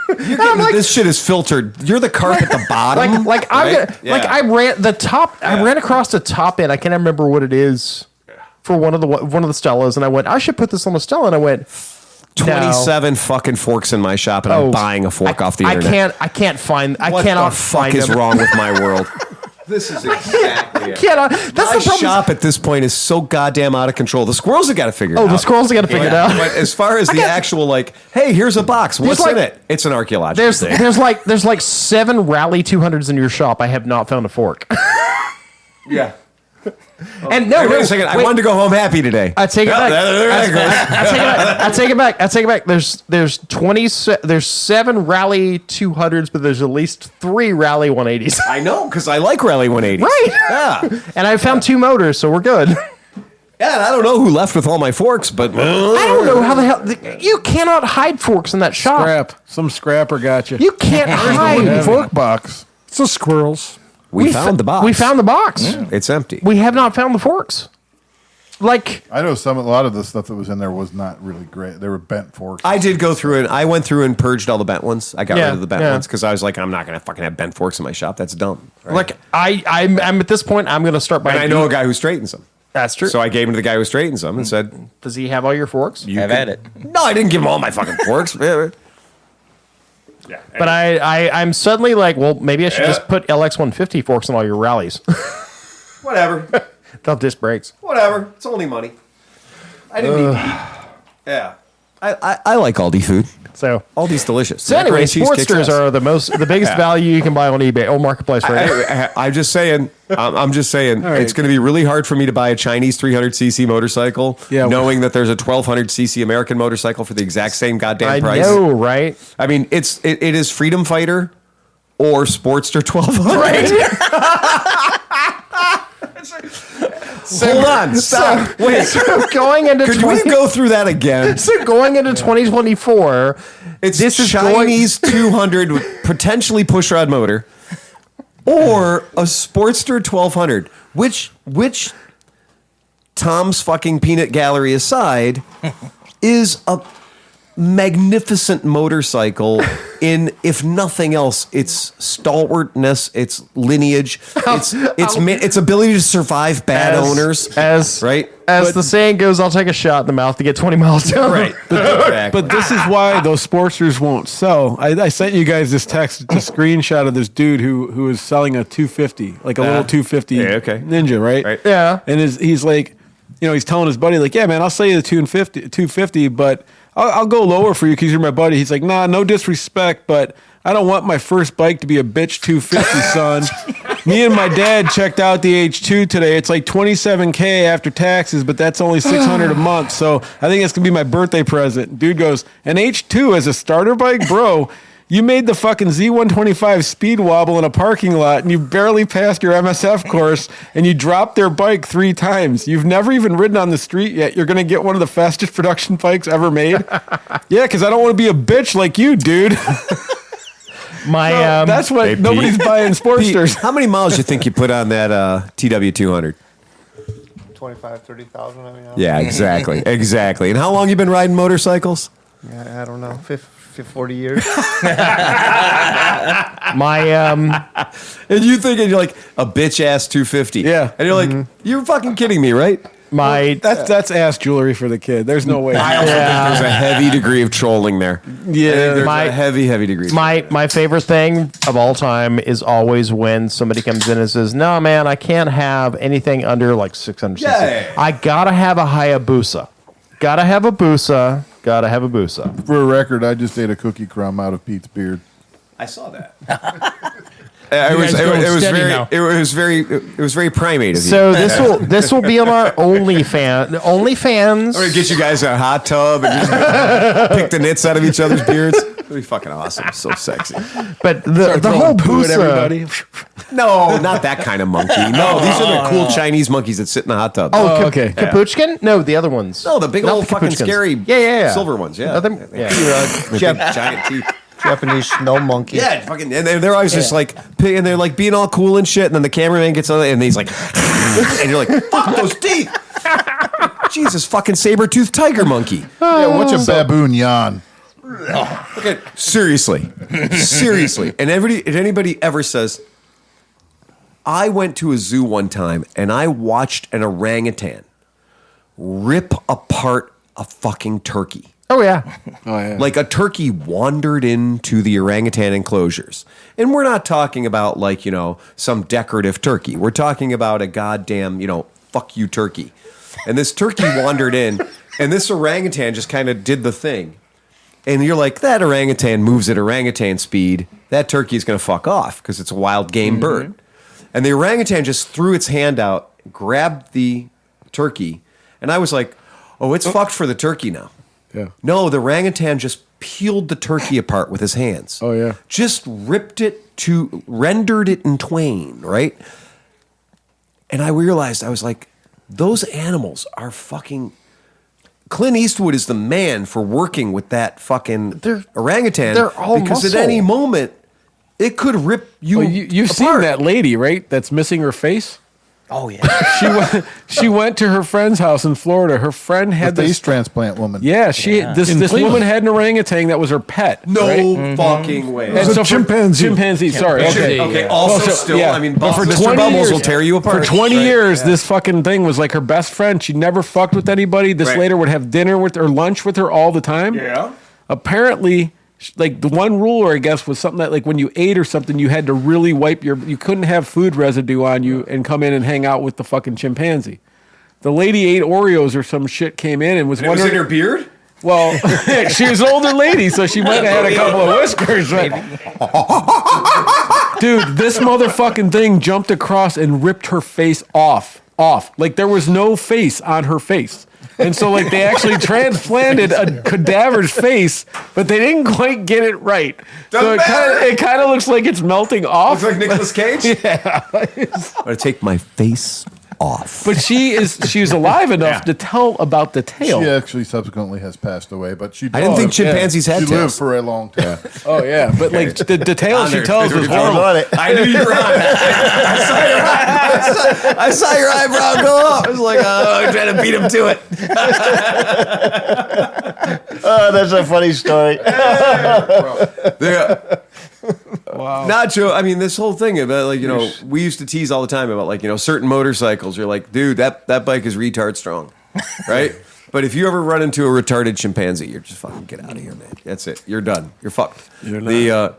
You're getting that this shit is filtered. You're the carp at the bottom. I ran across the top end. I can't remember what it is for one of the Stellas, and I went, I should put this on a Stella, and I went, 27 fucking forks in my shop, and I'm buying a fork off the internet. I can't find. I What cannot the fuck find is them. wrong with my world? This is exactly it. That's My the problem. shop at this point is so goddamn out of control. The squirrels have got to figure it out. The squirrels got to figure it out. But as far as the actual, like, hey, here's a box. What's like- in it? It's an archaeological thing. There's like 7 Rally 200s in your shop. I have not found a fork. Yeah. And no, Hey, wait no, a second. I wait. wanted to go home happy today. I take it Well, back. there it goes. I take it back. There's 7 Rally 200s, but there's at least 3 Rally 180s. I know, because I like Rally 180s. Right. Yeah. And I found 2 motors, so we're good. Yeah, and I don't know who left with all my forks, but I don't know how the hell you cannot hide forks in that shop. Scrap. Some scrapper got you. You can't hide Fork box. It's the squirrels. we found the box. We found the box. It's empty. We have not found the forks. Like, I know a lot of the stuff that was in there was not really great. They were bent forks. I did go through and I went through and purged all the bent ones. I got rid of the bent yeah. ones because I was like, I'm not going to fucking have bent forks in my shop. That's dumb. Right? like I'm at this point. I'm going to start buying. and I know a guy who straightens them. That's true. So I gave him to the guy who straightens them and said, Does he have all your forks? Have at it. no, I didn't give him all my fucking forks. But I'm suddenly like, well, maybe I should just put LX 150 forks in all your rallies. Whatever. They'll disc brakes. Whatever. It's only money. I didn't need to eat. Yeah. I like Aldi food. So, Aldi's delicious. so anyway, Sportsters are the biggest value you can buy on eBay or Marketplace right now. I'm just saying. I'm just saying. right. It's going to be really hard for me to buy a Chinese 300cc motorcycle, knowing that there's a 1200cc American motorcycle for the exact same goddamn I price. know, right? I mean, it is Freedom Fighter or Sportster 1200. Hold on. Stop. Wait. So going into Could we go through that again? So going into 2024, It's this is Chinese 200 with potentially pushrod motor or a Sportster 1200. Which Tom's fucking peanut gallery aside is a magnificent motorcycle in, if nothing else, its stalwartness, its lineage, its ability to survive bad owners. As right? the saying goes, I'll take a shot in the mouth to get 20 miles down. Right. But this is why those Sportsters won't sell. I sent you guys this text, a screenshot of this dude who is selling a 250, like a little 250 Ninja, right? Yeah. And he's like, he's telling his buddy, like, yeah, man, I'll sell you the 250, but I'll go lower for you because you're my buddy. He's like, nah, no disrespect, but I don't want my first bike to be a bitch 250, son. Me and my dad checked out the H2 today. It's like $27K after taxes, but that's only $600 a month. So I think that's going to be my birthday present. Dude goes, an H2 as a starter bike? Bro, You made the fucking Z125 speed wobble in a parking lot, and you barely passed your MSF course, and you dropped their bike 3 times. You've never even ridden on the street yet. You're going to get one of the fastest production bikes ever made? Yeah, because I don't want to be a bitch like you, dude. That's what Hey, nobody's Pete. buying Sportsters. How many miles do you think you put on that TW200? 25, 30,000. I mean, Yeah, exactly. Exactly. And how long you been riding motorcycles? I don't know, 40 years. And you thinking you're like a bitch ass 250. Yeah. And you're like, you're fucking kidding me, right? That's ass jewelry for the kid. There's no way. I also think there's a heavy degree of trolling there. Yeah. There's a heavy degree. My favorite thing of all time is always when somebody comes in and says, "No, man, I can't have anything under like 600 cc. Yeah. I gotta have a Hayabusa. Gotta have a Busa. Gotta have a Busa." For a record, I just ate a cookie crumb out of Pete's beard. I saw that. It was very primate of you. So this will be on our OnlyFans. I'm gonna get you guys in a hot tub and just pick the nits out of each other's beards. It'll be fucking awesome. So sexy. But the whole Busa. everybody. No, not that kind of monkey. No, these are the cool Chinese monkeys that sit in the hot tub. Okay. Capuchkin? No, the other ones. No, the big Not old the fucking Capuchkins. scary silver ones. Yeah. With big giant teeth. Japanese snow monkey. Yeah, fucking, and they're always just like, and they're like being all cool and shit, and then the cameraman gets on it, and he's like, and you're like, fuck those teeth. Jesus, fucking saber-toothed tiger monkey. Yeah, what's a baboon yawn? Okay, seriously. And anybody ever says, I went to a zoo one time, and I watched an orangutan rip apart a fucking turkey. Oh, yeah. Like a turkey wandered into the orangutan enclosures. And we're not talking about like, some decorative turkey. We're talking about a goddamn, fuck you turkey. And this turkey wandered in, and this orangutan just kind of did the thing. And you're like, that orangutan moves at orangutan speed. That turkey is going to fuck off because it's a wild game bird. And the orangutan just threw its hand out, grabbed the turkey. And I was like, oh, it's fucked for the turkey now. Yeah. No, the orangutan just peeled the turkey apart with his hands. Oh, yeah. Just rendered it in twain, right? And I realized, I was like, those animals are fucking... Clint Eastwood is the man for working with that fucking orangutan. They're all because muscle. at any moment, it could rip you You've apart. seen that lady, right? That's missing her face? Oh yeah. She went to her friend's house in Florida. Her friend had The face this. transplant woman. Yeah, this In woman Cleveland. had an orangutan that was her pet. No right? fucking way. And was a chimpanzee. Chimpanzee, sorry. Okay. Okay, also still, I mean, but for Mr. 20 Bubbles years, will tear you apart. For 20 Right. years, this fucking thing was like her best friend. She never fucked with anybody. This Right. later would have dinner with or lunch with her all the time. Yeah. Apparently, like the one rule, I guess, was something that like when you ate or something, you had to really you couldn't have food residue on you and come in and hang out with the fucking chimpanzee. The lady ate Oreos or some shit, came in and was It was wondering. in her beard? Well, she was an older lady, so she might have had a couple of whiskers. But dude, this motherfucking thing jumped across and ripped her face off. Like there was no face on her face. And so like they actually transplanted a cadaver's face, but they didn't quite get it right. So Doesn't it kind of looks like it's melting off. Looks like Nicolas Cage? Yeah. I'm going to take my face off. But she's alive enough to tell about the tale. She actually subsequently has passed away, but she. I didn't think chimpanzees had She lived tails. for a long time. Oh yeah, but like the tale she tells was There's horrible. I knew you were on it. I saw your eyebrow go up. I was like, I'm trying to beat him to it. Oh, that's a funny story. Wow. Not true. I mean, this whole thing about like, we used to tease all the time about like, certain motorcycles. You're like, dude, that bike is retard strong, right? But if you ever run into a retarded chimpanzee, you're just fucking get out of here, man. That's it. You're done. You're fucked. You're not.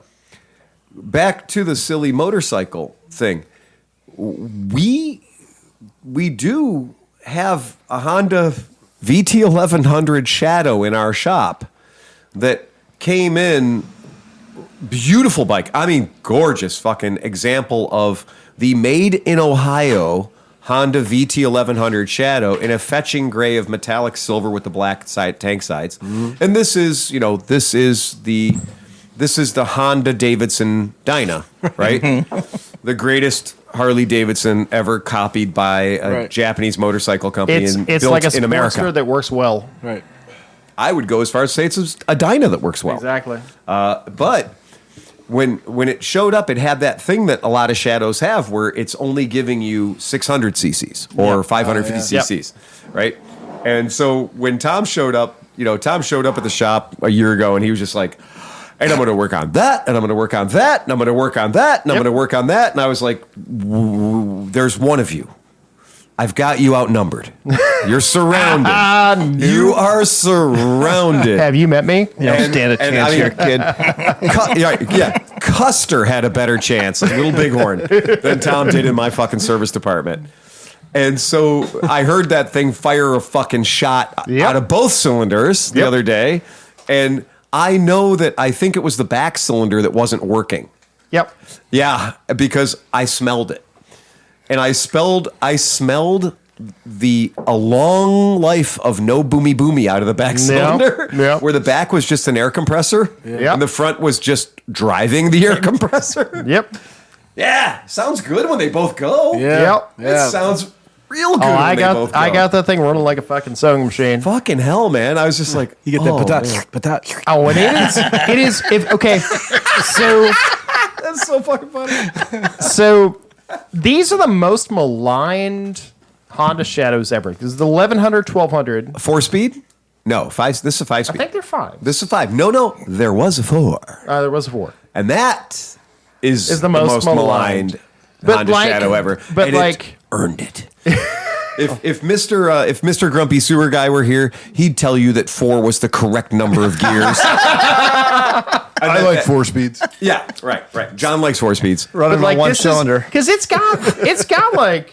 Back to the silly motorcycle thing. We do have a Honda VT 1100 Shadow in our shop that came in. Beautiful bike. I mean, gorgeous fucking example of the made in Ohio Honda VT 1100 Shadow in a fetching gray of metallic silver with the black tank sides. Mm-hmm. And this is, this is the Honda Davidson Dyna, right? The greatest Harley Davidson ever copied by a Japanese motorcycle company It's and it's built like a in America. Sportster that works well. Right. I would go as far as to say it's a Dyna that works well. Exactly. But when it showed up, it had that thing that a lot of Shadows have, where it's only giving you 600 cc's or 550 cc's, right? And so when Tom showed up, Tom showed up at the shop a year ago, and he was just like, and I'm going to work on that, and I'm going to work on that, and I'm going to work on that, and I'm going to work on that. And I was like, there's one of you. I've got you outnumbered. You're surrounded. You are surrounded. Have you met me? You don't stand a chance here, kid. Custer had a better chance, a little bighorn, than Tom did in my fucking service department. And so I heard that thing fire a fucking shot out of both cylinders the other day. And I know that I think it was the back cylinder that wasn't working. Yep. Yeah, because I smelled it. And I smelled a long life of no boomy boomy out of the back cylinder, where the back was just an air compressor, and the front was just driving the air compressor. Yep. Yeah, sounds good when they both go. Yep. It sounds real good. I when they both go. got that thing running like a fucking sewing machine. Fucking hell, man! I was just like, You get that patat. Oh, and it is. Okay, so that's so fucking funny. So these are the most maligned Honda Shadows ever. This is the 1100, 1200. 4-speed? No, 5. This is a 5-speed. I think they're 5. This is a 5. No, there was a 4, There was a 4. and that is the most maligned. Honda Shadow ever. But and like, it earned it. If Mr. Grumpy Sewer Guy were here, he'd tell you that 4 was the correct number of gears. I like 4 speeds. Yeah, right. John likes 4 speeds. Running on one cylinder. Because it's got like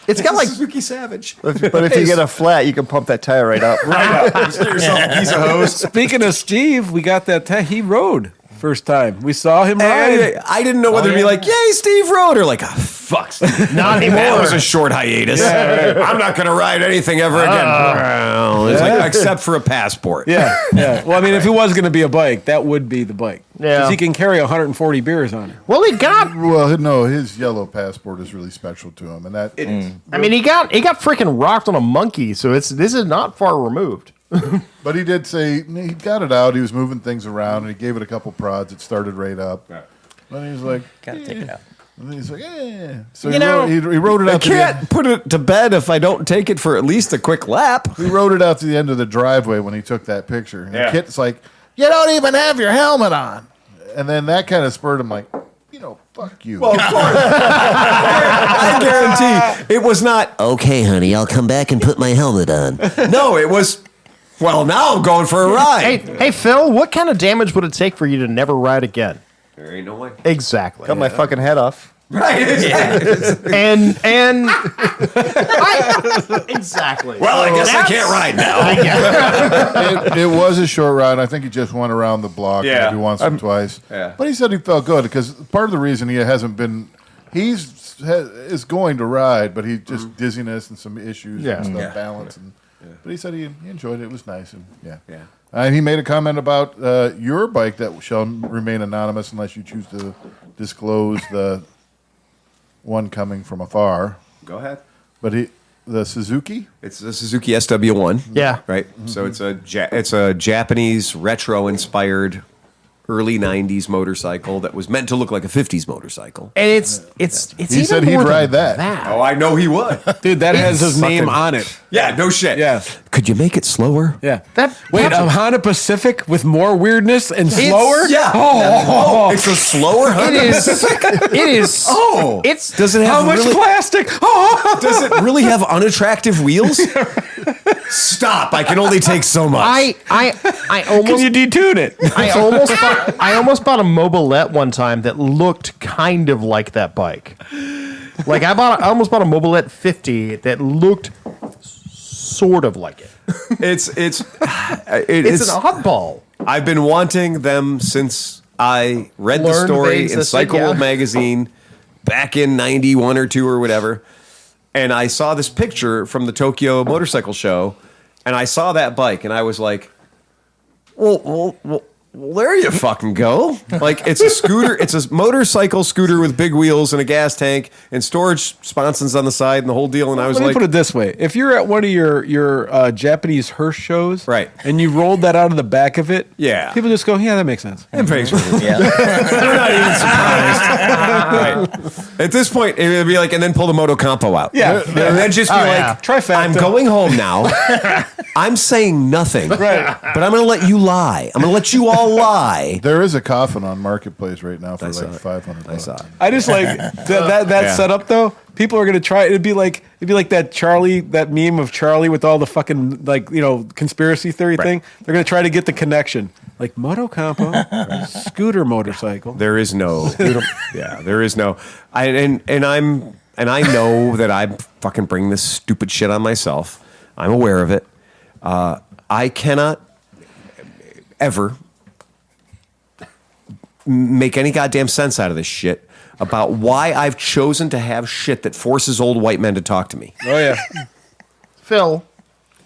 Suzuki Savage. But if you get a flat, you can pump that tire right up. Right up. Just get yourself a piece of hose. Speaking of Steve, we got that. He rode first time. We saw him ride. I didn't know whether to be like, yay, Steve rode, or like, fuck. not anymore. That was a short hiatus. I'm not going to ride anything ever again. It's like, except for a passport. Yeah. Well, I mean, if it was going to be a bike, that would be the bike. Yeah. Because he can carry 140 beers on it. Well, he got. Well, no, his yellow passport is really special to him, and that. I mean, he got freaking rocked on a monkey, so this is not far removed. But he did say he got it out. He was moving things around, and he gave it a couple prods. It started right up. And he was like, Gotta take it out. And he's like, eh. So You know, he wrote it I out. To the end. can't put it to bed if I don't take it for at least a quick lap. He wrote it out to the end of the driveway when he took that picture. And Yeah. the kid's like, you don't even have your helmet on. And then that kind of spurred him like, fuck you. Well, of course. I guarantee it was not, okay, honey, I'll come back and put my helmet on. No, it was, well, now I'm going for a ride. Hey, Phil, what kind of damage would it take for you to never ride again? There ain't no way. Exactly. Cut my fucking head off. Right, exactly. And exactly. Well, I guess I can't ride now. It was a short ride. I think he just went around the block maybe once or twice. Yeah. But he said he felt good because part of the reason he hasn't been, is going to ride, but he just dizziness and some issues and stuff, balance. And, but he said he enjoyed it. It was nice. And and he made a comment about your bike that shall remain anonymous unless you choose to disclose the one coming from afar. Go ahead. But the Suzuki? It's the Suzuki SW1. Yeah. Right. So it's a Japanese retro-inspired early 90s motorcycle that was meant to look like a 50s motorcycle. And it's He even said more he'd than ride that. Oh, I know he would. Dude, that has his name fucking- on it. Yeah, no shit. Yeah. Could you make it slower? Yeah. Wait, a Honda Pacific with more weirdness and slower? Yeah. Oh, it's a slower Honda It is. Pacific? It is. Oh. It's. Does it have How much really, plastic? Oh. Does it really have unattractive wheels? Stop. I can only take so much. I Can almost. you detune it? I almost bought a Mobilette one time that looked kind of like that bike. Like I almost bought a Mobilette 50 that looked sort of like it. It's It's an oddball. I've been wanting them since I read the Learned story things in that said, Cycle World yeah. magazine back in 91 or 2 or whatever. And I saw this picture from the Tokyo Motorcycle Show, and I saw that bike, and I was like, well, Well, there you fucking go. Like, it's a scooter. It's a motorcycle scooter with big wheels and a gas tank and storage sponsons on the side and the whole deal. And I was Let me like, put it this way: if you're at one of your Japanese hearse shows, Right. and you rolled that out of the back of it, Yeah. people just go, "Yeah, that makes sense." it pays for it. Yeah. They're not even surprised. Right. At this point, it would be like, and then pull the Moto Campo out. Yeah. And then just be like, Trifecta. I'm going home now. I'm saying nothing. Right. But I'm going to let you lie. I'm going to let you all lie. There is a coffin on Marketplace right now for I saw like it. $500. I saw it. I just like that Yeah. setup though. People are gonna try. It'd be like that meme of Charlie with all the fucking conspiracy theory thing. They're gonna try to get the connection. Like Moto Campo, scooter motorcycle. There is no. Yeah, there is no. I know that I'm fucking bringing this stupid shit on myself. I'm aware of it. I cannot ever make any goddamn sense out of this shit about why I've chosen to have shit that forces old white men to talk to me. Oh yeah. Phil.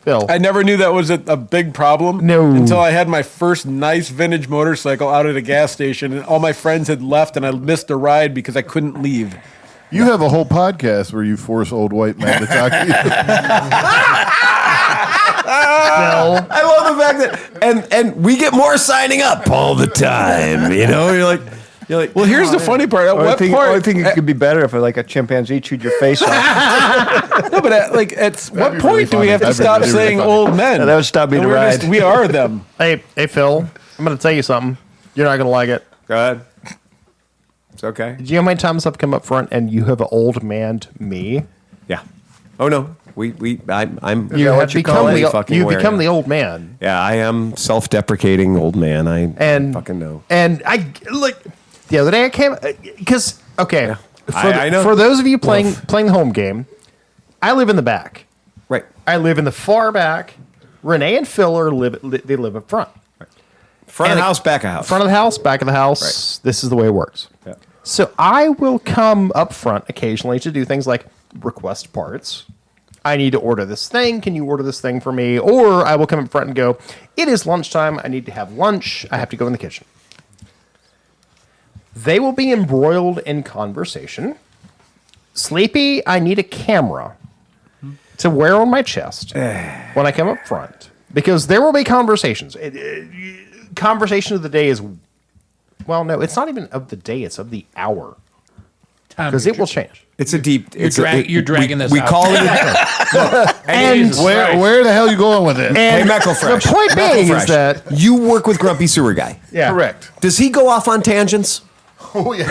I never knew that was a big problem. No. Until I had my first nice vintage motorcycle out at a gas station, and all my friends had left, and I missed a ride because I couldn't leave. You have a whole podcast where you force old white men to talk to you. I love the fact that and we get more signing up all the time. You know, you're like, Well, here's the funny part. At what I point? think it could be better if like a chimpanzee chewed your face off. No, but at what be point really do we funny. have to That'd be stop really saying funny. old men? Yeah, that would stop me And to we're ride. we are them. Hey, Phil. I'm going to tell you something. You're not going to like it. go ahead. It's okay. Do you know how many times I've come up front and you have old manned me? Yeah. Oh no. I'm You that what have you call become it? the Fucking you aware, become yeah. the old man. Yeah, I am self-deprecating old man. I And fucking know. And I like the other day I came because okay. I know. For those of you playing the home game, I live in the back. Right. I live in the far back. Renee and Phil they live up front. Front of And the house, back of house. Front of the house, back of the house. This is the way it works. Yeah. So I will come up front occasionally to do things like request parts. I need to order this thing. Can you order this thing for me? Or I will come up front and go, it is lunchtime. I need to have lunch. I have to go in the kitchen. They will be embroiled in conversation. Sleepy, I need a camera to wear on my chest when I come up front. Because there will be conversations. Conversation of the day is, well, no, it's not even of the day. It's of the hour. Because it will change. It's a deep. You're dragging this We out. call it. And Jesus Where Christ. the hell are you going with this? Hey, and Mecklefresh. the point being Mecklefresh, is that you work with Grumpy Sewer Guy. yeah. Correct. Does he go off on tangents? Oh, yeah.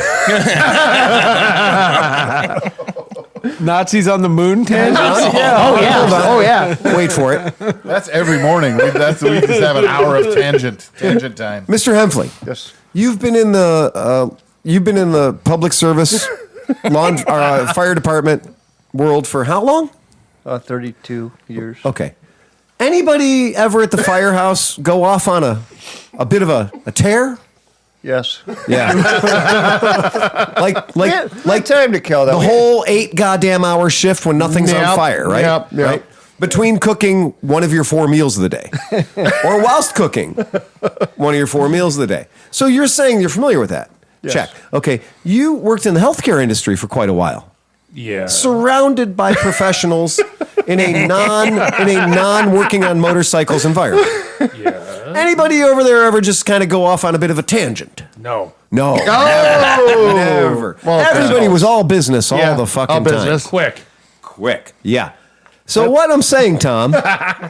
Nazis on the moon tangent. Oh yeah. Oh yeah. Wait for it, That's every morning. We just have an hour of tangent time. Mr. Hemfley. Yes. You've been in the public service, fire department world for how long? 32 years. Okay. Anybody ever at the firehouse go off on a bit of a tear? Yes. Yeah. like Time to kill that. the whole 8 goddamn hour shift when nothing's on Yep, fire, right? yep, yep. Right? Between cooking one of your 4 meals of the day, or whilst cooking one of your 4 meals of the day. So you're saying you're familiar with that? Yes. Check. Okay. You worked in the healthcare industry for quite a while, Yeah. surrounded by professionals in a non working on motorcycles environment. Yeah. Anybody over there ever just kind of go off on a bit of a tangent? No. No. Oh. Never. Well, Everybody was all business all Yeah, the fucking all business. Quick. Quick. Yeah. So what I'm saying, Tom,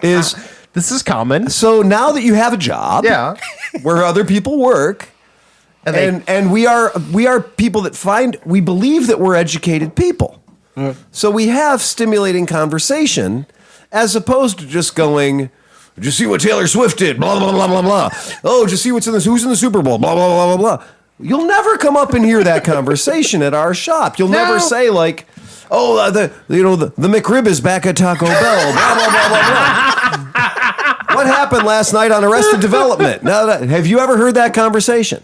is This is common. so now that you have a job, Yeah. where other people work, and we are people that we believe that we're educated people. So we have stimulating conversation as opposed to just going, did you see what Taylor Swift did? Blah, blah, blah, blah, blah. Oh, did you see who's in the Super Bowl? Blah, blah, blah, blah, blah. You'll never come up and hear that conversation at our shop. You'll never say like, oh, the McRib is back at Taco Bell. Blah, blah, blah, blah, blah. What happened last night on Arrested Development? Have you ever heard that conversation?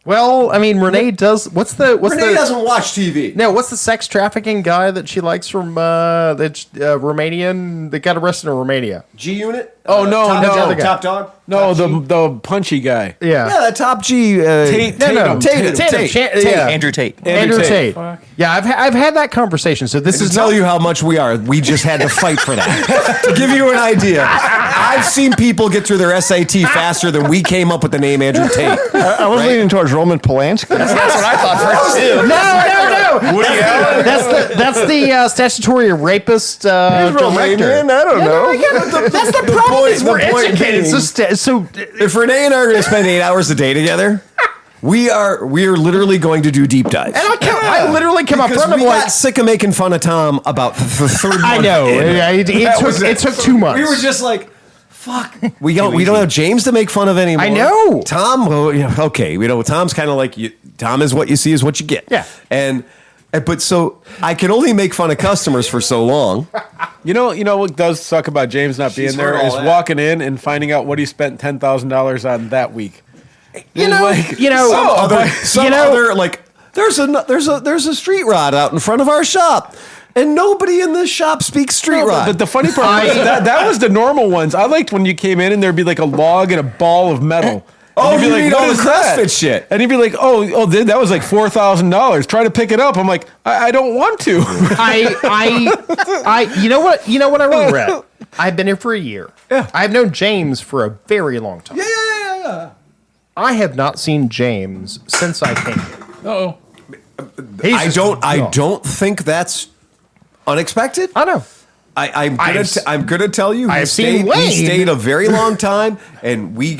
Well, I mean, Renee does. What's Renee the? doesn't watch TV. No, what's the sex trafficking guy that she likes from the Romanian that got arrested in Romania? G Unit? Oh no, top, no, top dog. no, the punchy guy. Yeah. Yeah, that top G. Tatum. Andrew Tate. Andrew Tate. Yeah, I've had that conversation. So this To is tell you how much we are, we just had to fight for that. To give you an idea, I've seen people get through their SAT faster than we came up with the name Andrew Tate. I was leaning towards Roman Polanski. That's what I thought first too. No. Woody Allen. That's the statutory rapist director. Romanian? I don't know. That's the problem. Is we're point educated. being- So If Renee and I are going to spend 8 hours a day together, we are literally going to do deep dives. and I literally came up Because front of we him like, got sick of making fun of Tom about the third month. I know. in. Yeah, it took 2 months. We were just like, fuck. We don't have James to make fun of anymore. I know. Tom, well, yeah, okay. Tom's kind of like, Tom is what you see is what you get. Yeah. But so I can only make fun of customers for so long. You know what does suck about James not being She's there heard all is that. walking in and finding out what he spent $10,000 on that week. Some other like there's a street rod out in front of our shop, and nobody in this shop speaks street rod. But the funny part was that was the normal ones. I liked when you came in and there'd be like a log and a ball of metal. Oh, And you'd you be mean "What all the is that?" CrossFit shit. And he'd be like, dude, that was like $4,000. Try to pick it up. I'm like, I don't want to. You know what I regret? I've been here for a year. Yeah. I've known James for a very long time. Yeah. I have not seen James since I came here. Oh, I don't think that's unexpected. I know. I'm gonna tell you. I've seen Wayne. He stayed a very long time, and we've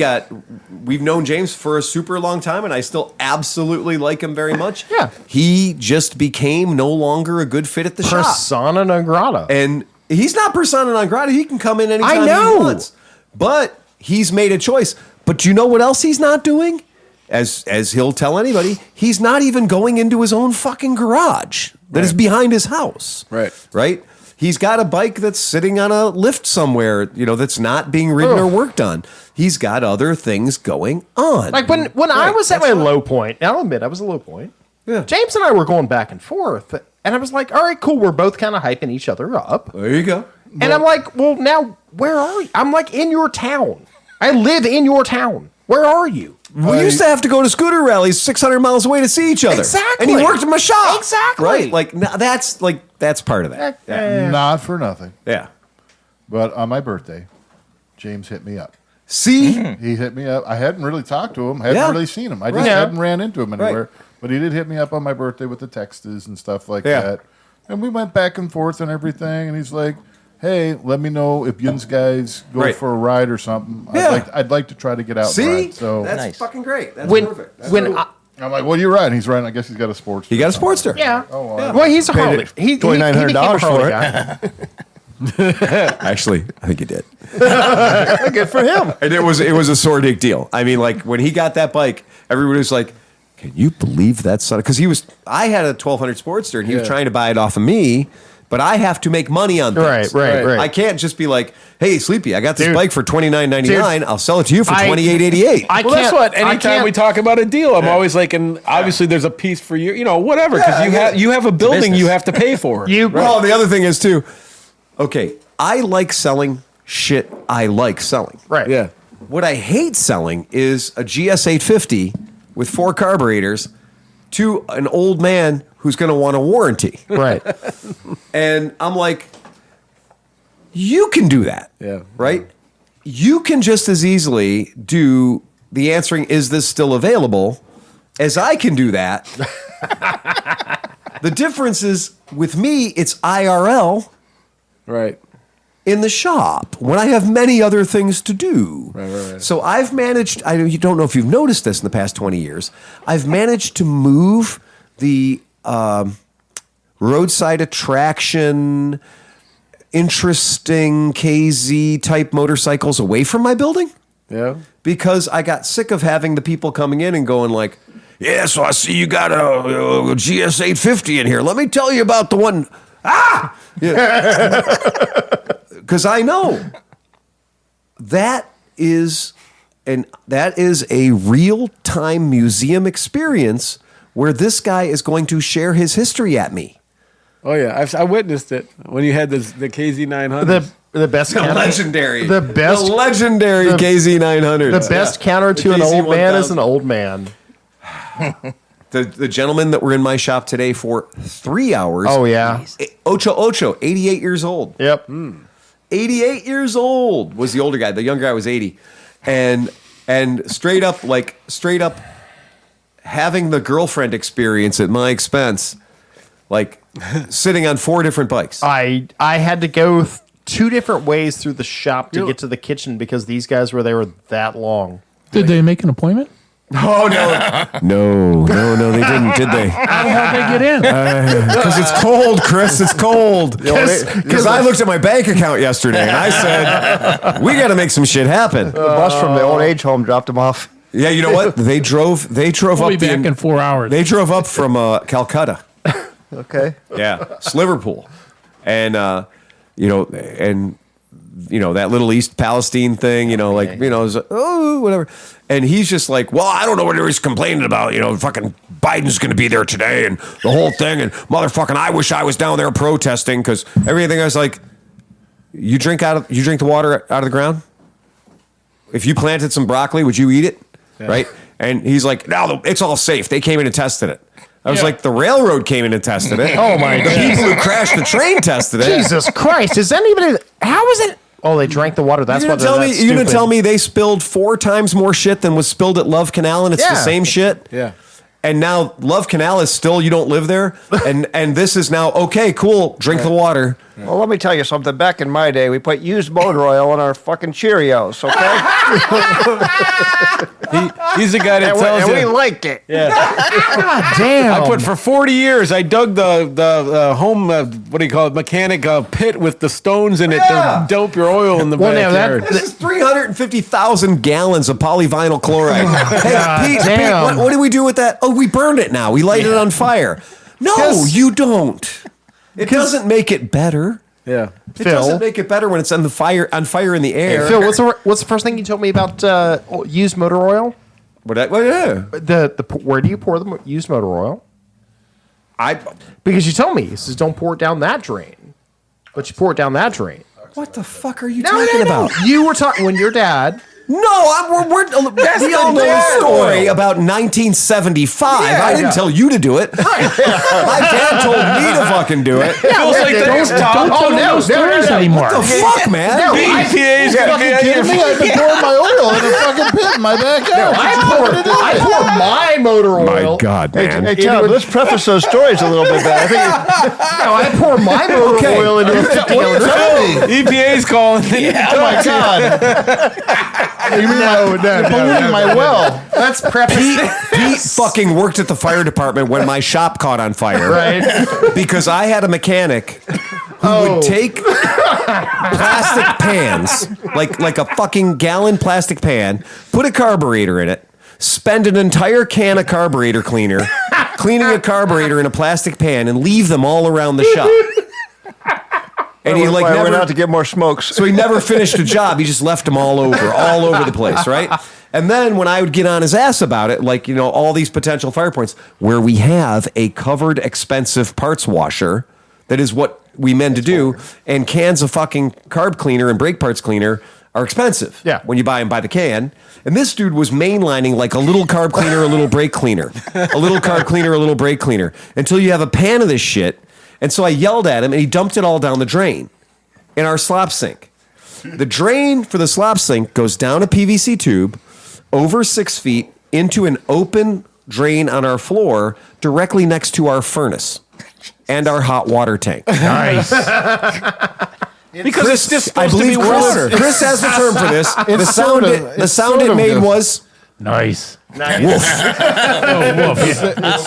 known James for a super long time, and I still absolutely like him very much. Yeah. He just became no longer a good fit at the shop, Persona non grata. and he's not persona non grata. He can come in anytime I know. he wants, but he's made a choice. But you know what else he's not doing? As he'll tell anybody, he's not even going into his own fucking garage that is behind his house. Right. He's got a bike that's sitting on a lift somewhere, that's not being ridden or worked on. He's got other things going on. Like when I was at my low point, and I'll admit I was a low point. Yeah. James and I were going back and forth, and I was like, all right, cool. We're both kind of hyping each other up. There you go. And I'm like, well, now where are you? I'm like in your town. I live in your town. Where are you? We used to have to go to scooter rallies 600 miles away to see each other. Exactly. And he worked in my shop. Exactly. Right? That's part of that. Not for nothing. Yeah. But on my birthday, James hit me up. See? He hit me up. I hadn't really talked to him. Hadn't Yeah. really seen him. I just Right. hadn't ran into him anywhere. Right. But he did hit me up on my birthday with the texts and stuff like Yeah. that. And we went back and forth and everything. And he's like, "Hey, let me know if Yun's guys go Right. for a ride or something. Yeah. I'd like to try to get out and See? ride." So That's Nice. fucking great. That's When perfect. That's when perfect. I'm like, "What are you riding?" He's riding. I guess he's got a sports. He got a Sportster. yeah. Oh, wow. Well, he's a Paid Harley. it He $2,900 became a for Harley it. guy. Actually, I think he did. Good for him. And it was a sore dick deal. I mean, like when he got that bike, everybody was like, "Can you believe that son?" Because I had a 1200 Sportster, and he was trying to buy it off of me. But I have to make money on things. Right. I can't just be like, "Hey, Sleepy, I got this Dude. bike for $29.99. Dude. I'll sell it to you for I- $28.88." Well, that's what. Anytime we talk about a deal, I'm always like, and obviously there's a piece for you, whatever, because you have a building you have to pay for. Well, the other thing is too. Okay, I like selling shit. I like selling. Right. Yeah. What I hate selling is a GS 850 with 4 carburetors to an old man who's going to want a warranty. Right. And I'm like, you can do that. Yeah. Right? You can just as easily do the answering, "Is this still available?" as I can do that. The difference is with me, it's IRL Right. in the shop when I have many other things to do. Right. So I've managed, you don't know if you've noticed this in the past 20 years, I've managed to move the roadside attraction, interesting KZ type motorcycles away from my building Yeah. because I got sick of having the people coming in and going like, "Yeah, so I see you got a GS 850 in here. Let me tell you about the one." Because I know that is a real-time museum experience where this guy is going to share his history at me. Oh yeah, I witnessed it when you had the KZ 900. The best The counter. legendary. The best. The legendary the- KZ900. The best counter to an KZ old man is 1000. an old man. The gentlemen that were in my shop today for 3 hours. Oh yeah. Ocho, 88 years old. Yep. 88 years old was the older guy. The younger guy was 80. And straight up having the girlfriend experience at my expense, like sitting on 4 different bikes. I had to go 2 different ways through the shop to get to the kitchen because these guys were there that long. Did they make an appointment? Oh, no. No, they didn't, did they? How the hell did they get in? Because it's cold, Chris. It's cold. Because I looked at my bank account yesterday and I said, we got to make some shit happen. The bus from the old age home dropped them off. Yeah, you know what? They drove We'll up be back in 4 hours. They drove up from Calcutta. Okay. Yeah, it's Liverpool, and that little East Palestine thing, whatever. And he's just like, well, I don't know what he's complaining about. Fucking Biden's going to be there today, and the whole thing, and motherfucking, I wish I was down there protesting because everything. I was like, you drink the water out of the ground. If you planted some broccoli, would you eat it? Yeah. Right? And he's like, no, it's all safe. They came in and tested it. I was like, the railroad came in and tested it. Oh my god. The people who crashed the train tested it. Jesus Christ. Is anybody how is it? Oh, they drank the water. That's what you're gonna tell me they spilled 4 times more shit than was spilled at Love Canal and it's the same shit? Yeah. And now Love Canal is still, you don't live there. And this is now, okay, cool, drink the water. Well, let me tell you something. Back in my day, we put used motor oil in our fucking Cheerios, okay? He's the guy that tells and we you. liked it. Yeah. God damn. I put for 40 years. I dug the home what do you call it, mechanic pit with the stones in it to dope your oil in the backyard. This is 350,000 gallons of polyvinyl chloride. Hey, Pete, what do we do with that? Oh, we burned it now. We light it on fire. No, you don't. It doesn't make it better. Yeah. It doesn't make it better when it's on fire in the air. Phil, what's the first thing you told me about used motor oil? Where do you pour the used motor oil? Because you told me, he says, don't pour it down that drain. But you pour it down that drain. What the fuck are you talking about? You were talking when your dad... No, we all know a story about 1975. I didn't tell you to do it. My dad told me to fucking do it. Don't tell those stories anymore. What the fuck, man? BPA's gonna be out Kidding me? I've been pouring my oil in a fucking pit in my backyard. I pour my motor oil. My God, man. Hey, Tom, let's preface those stories a little bit better. I pour my motor oil into a 50-gallon drum. EPA's calling. Oh my God. You mean polluting my well? That's preface. Pete fucking worked at the fire department when my shop caught on fire. Right. Because I had a mechanic who would take plastic pans, like a fucking gallon plastic pan, put a carburetor in it, spend an entire can of carburetor cleaner, cleaning a carburetor in a plastic pan, and leave them all around the shop. And he never went out to get more smokes. So he never finished a job. He just left them all over the place, right? And then when I would get on his ass about it, all these potential fire points, where we have a covered expensive parts washer, that is what we meant to do, and cans of fucking carb cleaner and brake parts cleaner are expensive. Yeah. When you buy them by the can. And this dude was mainlining like a little carb cleaner, a little brake cleaner, a little carb cleaner, a little brake cleaner, until you have a pan of this shit. And so I yelled at him, and he dumped it all down the drain in our slop sink. The drain for the slop sink goes down a PVC tube over 6 feet into an open drain on our floor directly next to our furnace and our hot water tank. Nice. Because it's just supposed to be water. Chris has the term for this. The sound it made was... Nice. It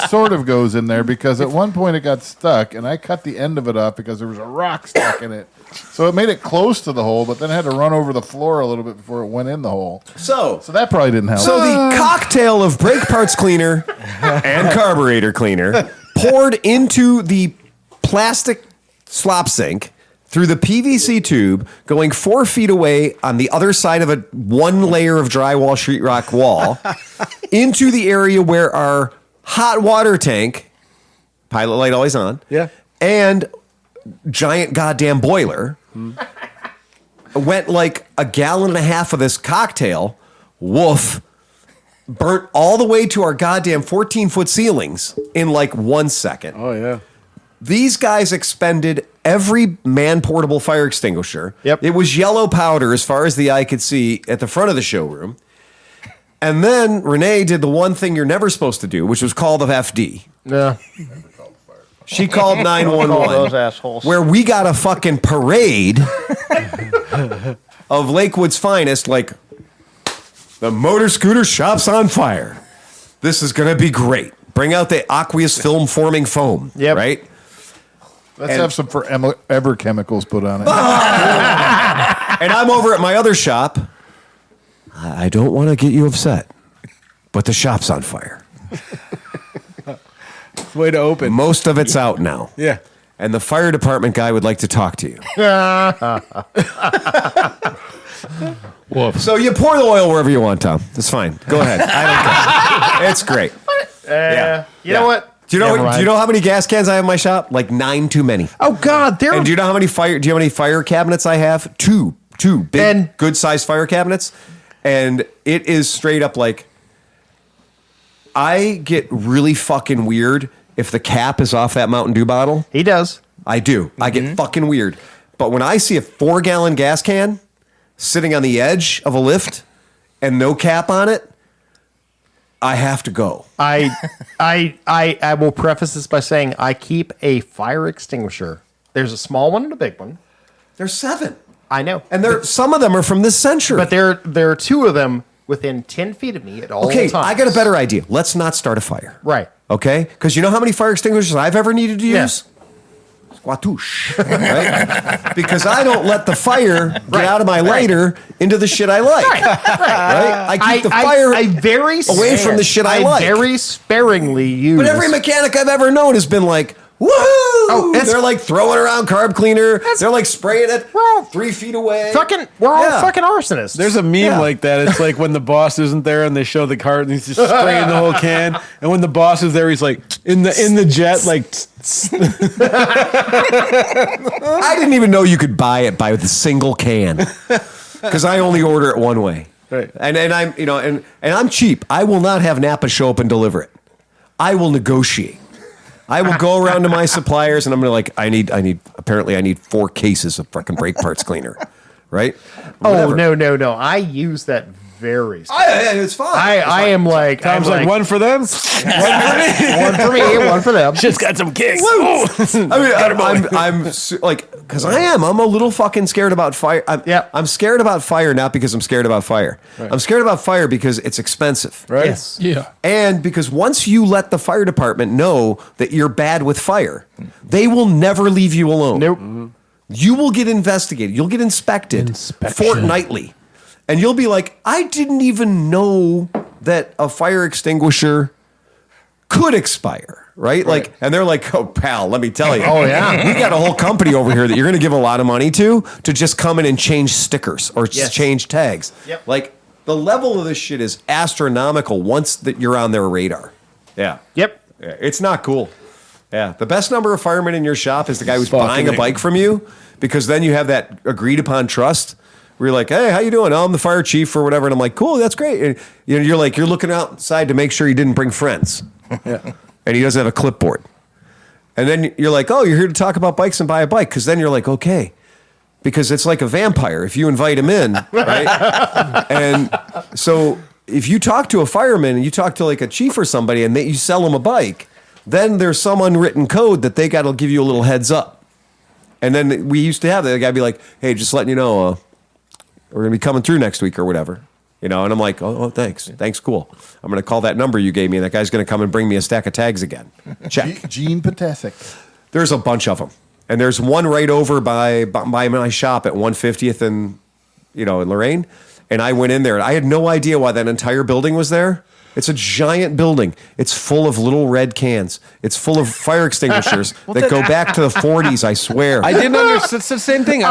sort of goes in there because at one point it got stuck and I cut the end of it off because there was a rock stuck in it. So it made it close to the hole, but then I had to run over the floor a little bit before it went in the hole. So that probably didn't help. So the cocktail of brake parts cleaner and carburetor cleaner poured into the plastic slop sink through the PVC tube, going 4 feet away on the other side of a one layer of drywall sheetrock wall, into the area where our hot water tank, pilot light always on, Yeah. and giant goddamn boiler went like a gallon and a half of this cocktail. Woof. Burnt all the way to our goddamn 14-foot ceilings in like 1 second. Oh, yeah. These guys expended every man-portable fire extinguisher. Yep. It was yellow powder as far as the eye could see at the front of the showroom. And then Renee did the one thing you're never supposed to do, which was call the FD. Yeah. She called Call 911. those assholes. Where we got a fucking parade of Lakewood's finest, like the motor scooter shop's on fire. This is going to be great. Bring out the aqueous film forming foam. Yep. Right? Let's have some forever chemicals put on it. And I'm over at my other shop. I don't want to get you upset, but the shop's on fire. Way to open. Most of it's out now. Yeah. And the fire department guy would like to talk to you. Woof. So you pour the oil wherever you want, Tom. That's fine. Go ahead. I don't care. It's great. Yeah. You know what? Do you know? Never Do you mind. know how many gas cans I have in my shop? Like 9 too many. Oh God, there. And do you know how many fire? Do you know how many fire cabinets I have? Two big, And- good sized fire cabinets, and it is straight up like. I get really fucking weird if the cap is off that Mountain Dew bottle. He does. I do. I get fucking weird. But when I see a 4-gallon gas can sitting on the edge of a lift and no cap on it, I have to go. I will preface this by saying I keep a fire extinguisher. There's a small one and a big one. There's 7. I know. And some of them are from this century. But there are 2 of them within 10 feet of me at all okay, times. I got a better idea. Let's not start a fire. Right. Okay? Because you know how many fire extinguishers I've ever needed to Yeah. use? Squatoosh. Right? Because I don't let the fire get out of my lighter into the shit I like. Right? I keep the fire I very away from the shit I like. very sparingly use. But every mechanic I've ever known has been like, woohoo! They're like throwing around carb cleaner. They're like spraying it We're all 3 feet away. we're all Yeah. fucking arsonists. There's a meme Yeah. like that. It's like when the boss isn't there and they show the cart and he's just spraying the whole can. And when the boss is there, he's like in the jet, like I didn't even know you could buy it by the single can because I only order it one way. Right. And I'm and I'm cheap. I will not have Napa show up and deliver it. I will negotiate. I will go around to my suppliers and I'm gonna like I need 4 cases of fucking brake parts cleaner, right? oh Whatever. no! I use that very. It's fine. I am like Tom's I'm like one for them. one for me, one for them. Shit's got some kicks. I'm like, because I'm a little fucking scared about fire. I'm scared about fire not because I'm scared about fire. I'm scared about fire because it's expensive. Right? Yes. Yeah. And because once you let the fire department know that you're bad with fire, they will never leave you alone. Nope. You will get investigated. You'll get inspected Inspection. fortnightly. And you'll be like, I didn't even know that a fire extinguisher could expire, right? Like, and they're like, oh, pal, let me tell you. Oh, yeah. We got a whole company over here that you're going to give a lot of money to just come in and change stickers or Yes. change tags. Yep. Like, the level of this shit is astronomical once that you're on their radar. Yeah. Yep. Yeah, it's not cool. Yeah. The best number of firemen in your shop is the guy who's Fucking buying a A. bike from you because then you have that agreed upon trust where you're like, hey, how you doing? Oh, I'm the fire chief or whatever. And I'm like, cool, that's great. And you're like, you're looking outside to make sure he didn't bring friends. And he doesn't have a clipboard. And then you're like, oh, you're here to talk about bikes and buy a bike. Because then you're like, okay. Because it's like a vampire if you invite him in, right? And so if you talk to a fireman and you talk to like a chief or somebody and you sell them a bike, then there's some unwritten code that they got to give you a little heads up. And then we used to have that guy be like, hey, just letting you know, we're going to be coming through next week or whatever. And I'm like, oh, thanks. Thanks, cool. I'm going to call that number you gave me, and that guy's going to come and bring me a stack of tags again. Check. Gene Patesic. There's a bunch of them. And there's one right over by my shop at 150th and, in Lorraine. And I went in there, and I had no idea why that entire building was there. It's a giant building. It's full of little red cans. It's full of fire extinguishers that go back to the 40s, I swear. I didn't understand. It's the same thing.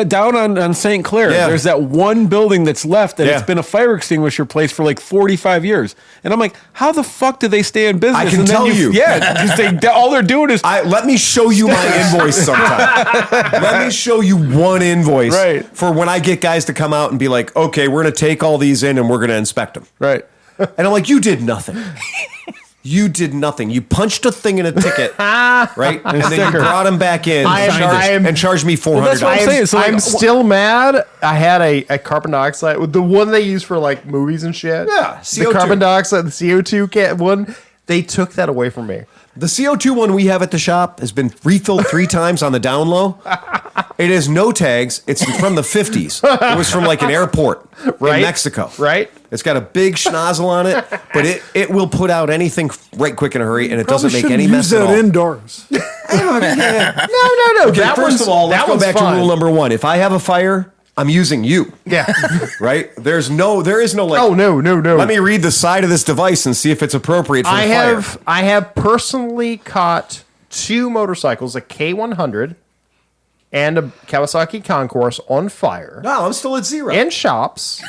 Down on St. Clair, there's that one building that's left, and it's been a fire extinguisher place for like 45 years. And I'm like, how the fuck do they stay in business? I can tell you. Yeah, because all they're doing is... Let me show you my invoice sometime. Let me show you one invoice for when I get guys to come out and be like, okay, we're going to take all these in and we're going to inspect them. Right. And I'm like, you did nothing. You did nothing. You punched a thing in a ticket, right? And then you brought him back in and charged me $400. That's what I'm saying. So I'm still mad. I had a carbon dioxide, the one they use for like movies and shit. Yeah, the CO2. carbon dioxide, the CO2 one. They took that away from me. The CO2 one we have at the shop has been refilled 3 times on the down low. It has no tags. It's from the 50s. It was from like an airport in Mexico. Right. It's got a big schnozzle on it, but it will put out anything right quick in a hurry, and it doesn't make any mess at all. Indoors. No. Okay, first of all, let's go back to rule number 1. If I have a fire, I'm using you. Yeah. Right? There is no like, oh, no. Let me read the side of this device and see if it's appropriate for the fire. I have personally caught 2 motorcycles, a K100 and a Kawasaki Concourse, on fire. No, I'm still at 0. In shops.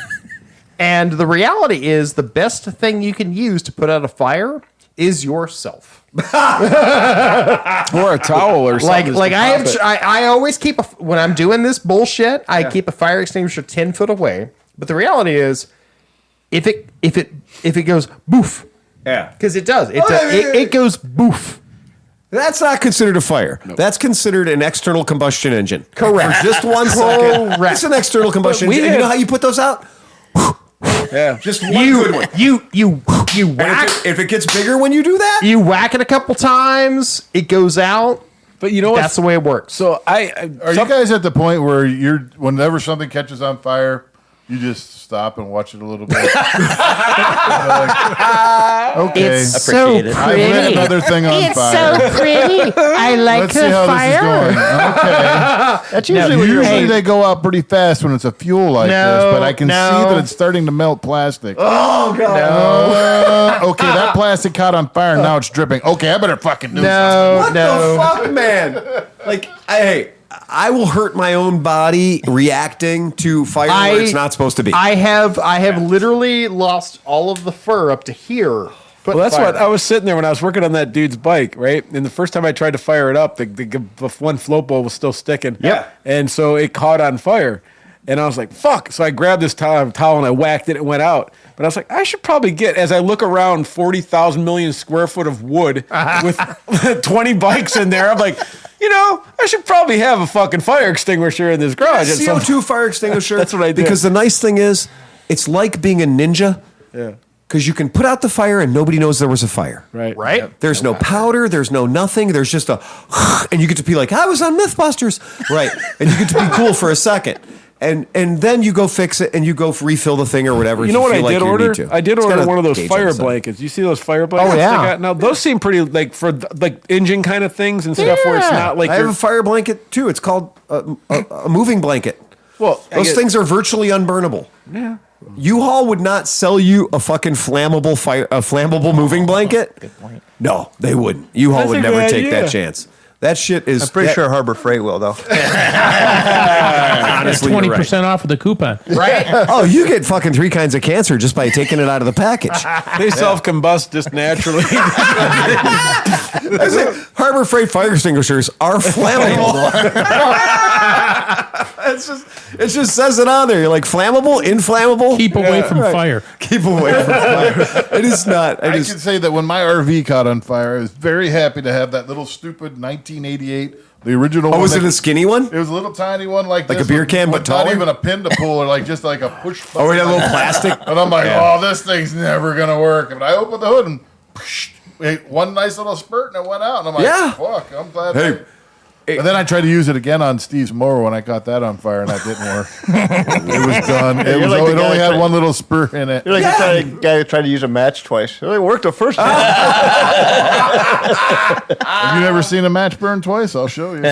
And the reality is the best thing you can use to put out a fire is yourself. Or a towel or something. Like I always keep when I'm doing this bullshit, I keep a fire extinguisher 10 foot away. But the reality is, if it goes boof, because it does, it goes boof. That's not considered a fire. Nope. That's considered an external combustion engine. Correct. For just 1 second. It's an external combustion engine. And you know how you put those out? Yeah. Just one good one. You whack. If it gets bigger when you do that, you whack it a couple times, it goes out. But you know what? That's the way it works. So Are you guys at the point where whenever something catches on fire, you just stop and watch it a little bit? Okay. It's so pretty. I lit another thing on fire. It's so pretty. I like Let's the see how fire. this is going. Okay. That's usually Usually they go out pretty fast when it's a fuel like this, but I can see that it's starting to melt plastic. oh god, Okay, that plastic caught on fire and now it's dripping. Okay, I better fucking do something. what the fuck, man? Like, I will hurt my own body reacting to fire where it's not supposed to be. I have literally lost all of the fur up to here. Well, that's what I was sitting there when I was working on that dude's bike, right? And the first time I tried to fire it up, the one float bowl was still sticking. Yeah. And so it caught on fire. And I was like, fuck. So I grabbed this towel and I whacked it. It went out. But I was like, I should probably as I look around 40,000 million square foot of wood with 20 bikes in there, I'm like, I should probably have a fucking fire extinguisher in this garage. CO2 fire extinguisher. That's what I did. Because the nice thing is, it's like being a ninja. Yeah. Because you can put out the fire and nobody knows there was a fire. Right. Right? There's no powder. There's no nothing. There's just and you get to be like, I was on Mythbusters. Right. And you get to be cool for a second. And then you go fix it and you go refill the thing or whatever. You know what I feel did like you order? need to. I did It's got order a one of those gauge on fire the side. blankets. You see those fire blankets? Oh, yeah. they got? Now, those seem pretty, like, for, like, engine kind of things and stuff where it's not like I have a fire blanket too. It's called a moving blanket. Well, Those things are virtually unburnable. Yeah. U-Haul would not sell you a fucking flammable moving blanket. Good point. No, they wouldn't. U-Haul That's would a never good take idea. that chance. That shit is. I'm pretty sure Harbor Freight will, though. Honestly, you're 20% off of the coupon. Right? Oh, you get fucking 3 kinds of cancer just by taking it out of the package. They self-combust just naturally. Harbor Freight fire extinguishers are flammable. It just says it on there. You're like, flammable, inflammable. Keep away from fire. Keep away from fire. It is not. I can say that when my RV caught on fire, I was very happy to have that little stupid 1988, the original one. Was it that- a skinny one? It was a little tiny one like Like this, a beer can, with but not taller? even a pin to pull, or like just like a push button. Oh, we had a like little that. plastic. And I'm like, oh, this thing's never going to work. And I opened the hood and one nice little spurt and it went out. And I'm like, Yeah. fuck, I'm glad. Hey. And then I tried to use it again on Steve's mower when I caught that on fire, and that didn't work. It was done. It You're like the it guy only that had one little spurt in it. You're like the guy who tried to use a match twice. It only worked the first time. Have you never seen a match burn twice? I'll show you.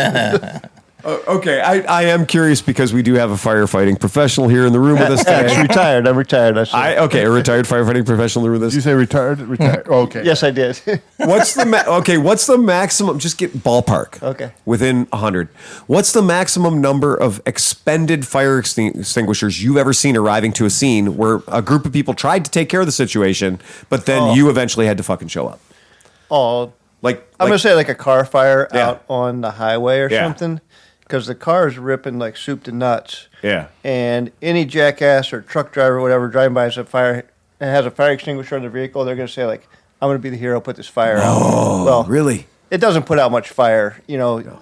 Okay, I am curious because we do have a firefighting professional here in the room with us Yeah, it's today. retired. I'm retired. I said. Okay, a retired firefighting professional in the room with Did you us. say retired? Retired. Okay. Yes, I did. What's the What's the maximum? Just get ballpark. Okay. Within 100. What's the maximum number of expended fire extinguishers you've ever seen arriving to a scene where a group of people tried to take care of the situation, but then you eventually had to fucking show up? Oh, Like I'm gonna say like a car fire Yeah. out on the highway or Yeah. something, because the car is ripping like soup to nuts. Yeah. And any jackass or truck driver, or whatever, driving by has a fire extinguisher on their vehicle, they're gonna say like, "I'm gonna be the hero, put this fire out." Oh, Well, really? it doesn't put out much fire.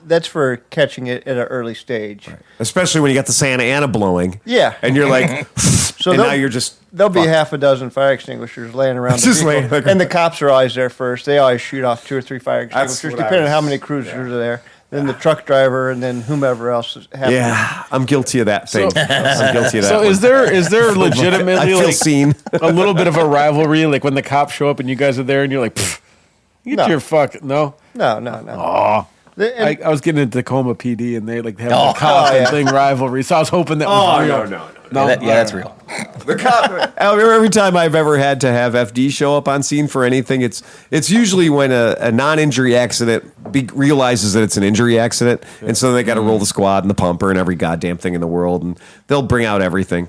That's for catching it at an early stage. Especially when you got the Santa Ana blowing. Yeah. And you're like, So and they'll- now you're just. There'll be fucked. half a dozen fire extinguishers laying around the Just vehicle, laying like- and the cops are always there first. They always shoot off 2 or 3 fire That's extinguishers, what I depending on how was- many cruisers are there. Then the truck driver, and then whomever else is happening. Yeah, I'm guilty of that thing. I'm guilty of that. So one. is there legitimately I feel like seen. a little bit of a rivalry, like when the cops show up and you guys are there and you're like, "Pfft, get No. your fuck no. No. Oh, And- I was getting into Tacoma PD and they like have the cops and yeah. thing rivalry, so I was hoping that Oh, was real. no. Yeah, that's real. The cop. Every time I've ever had to have FD show up on scene for anything, it's usually when a non-injury accident realizes that it's an injury accident, and so they got to roll the squad and the pumper and every goddamn thing in the world, and they'll bring out everything.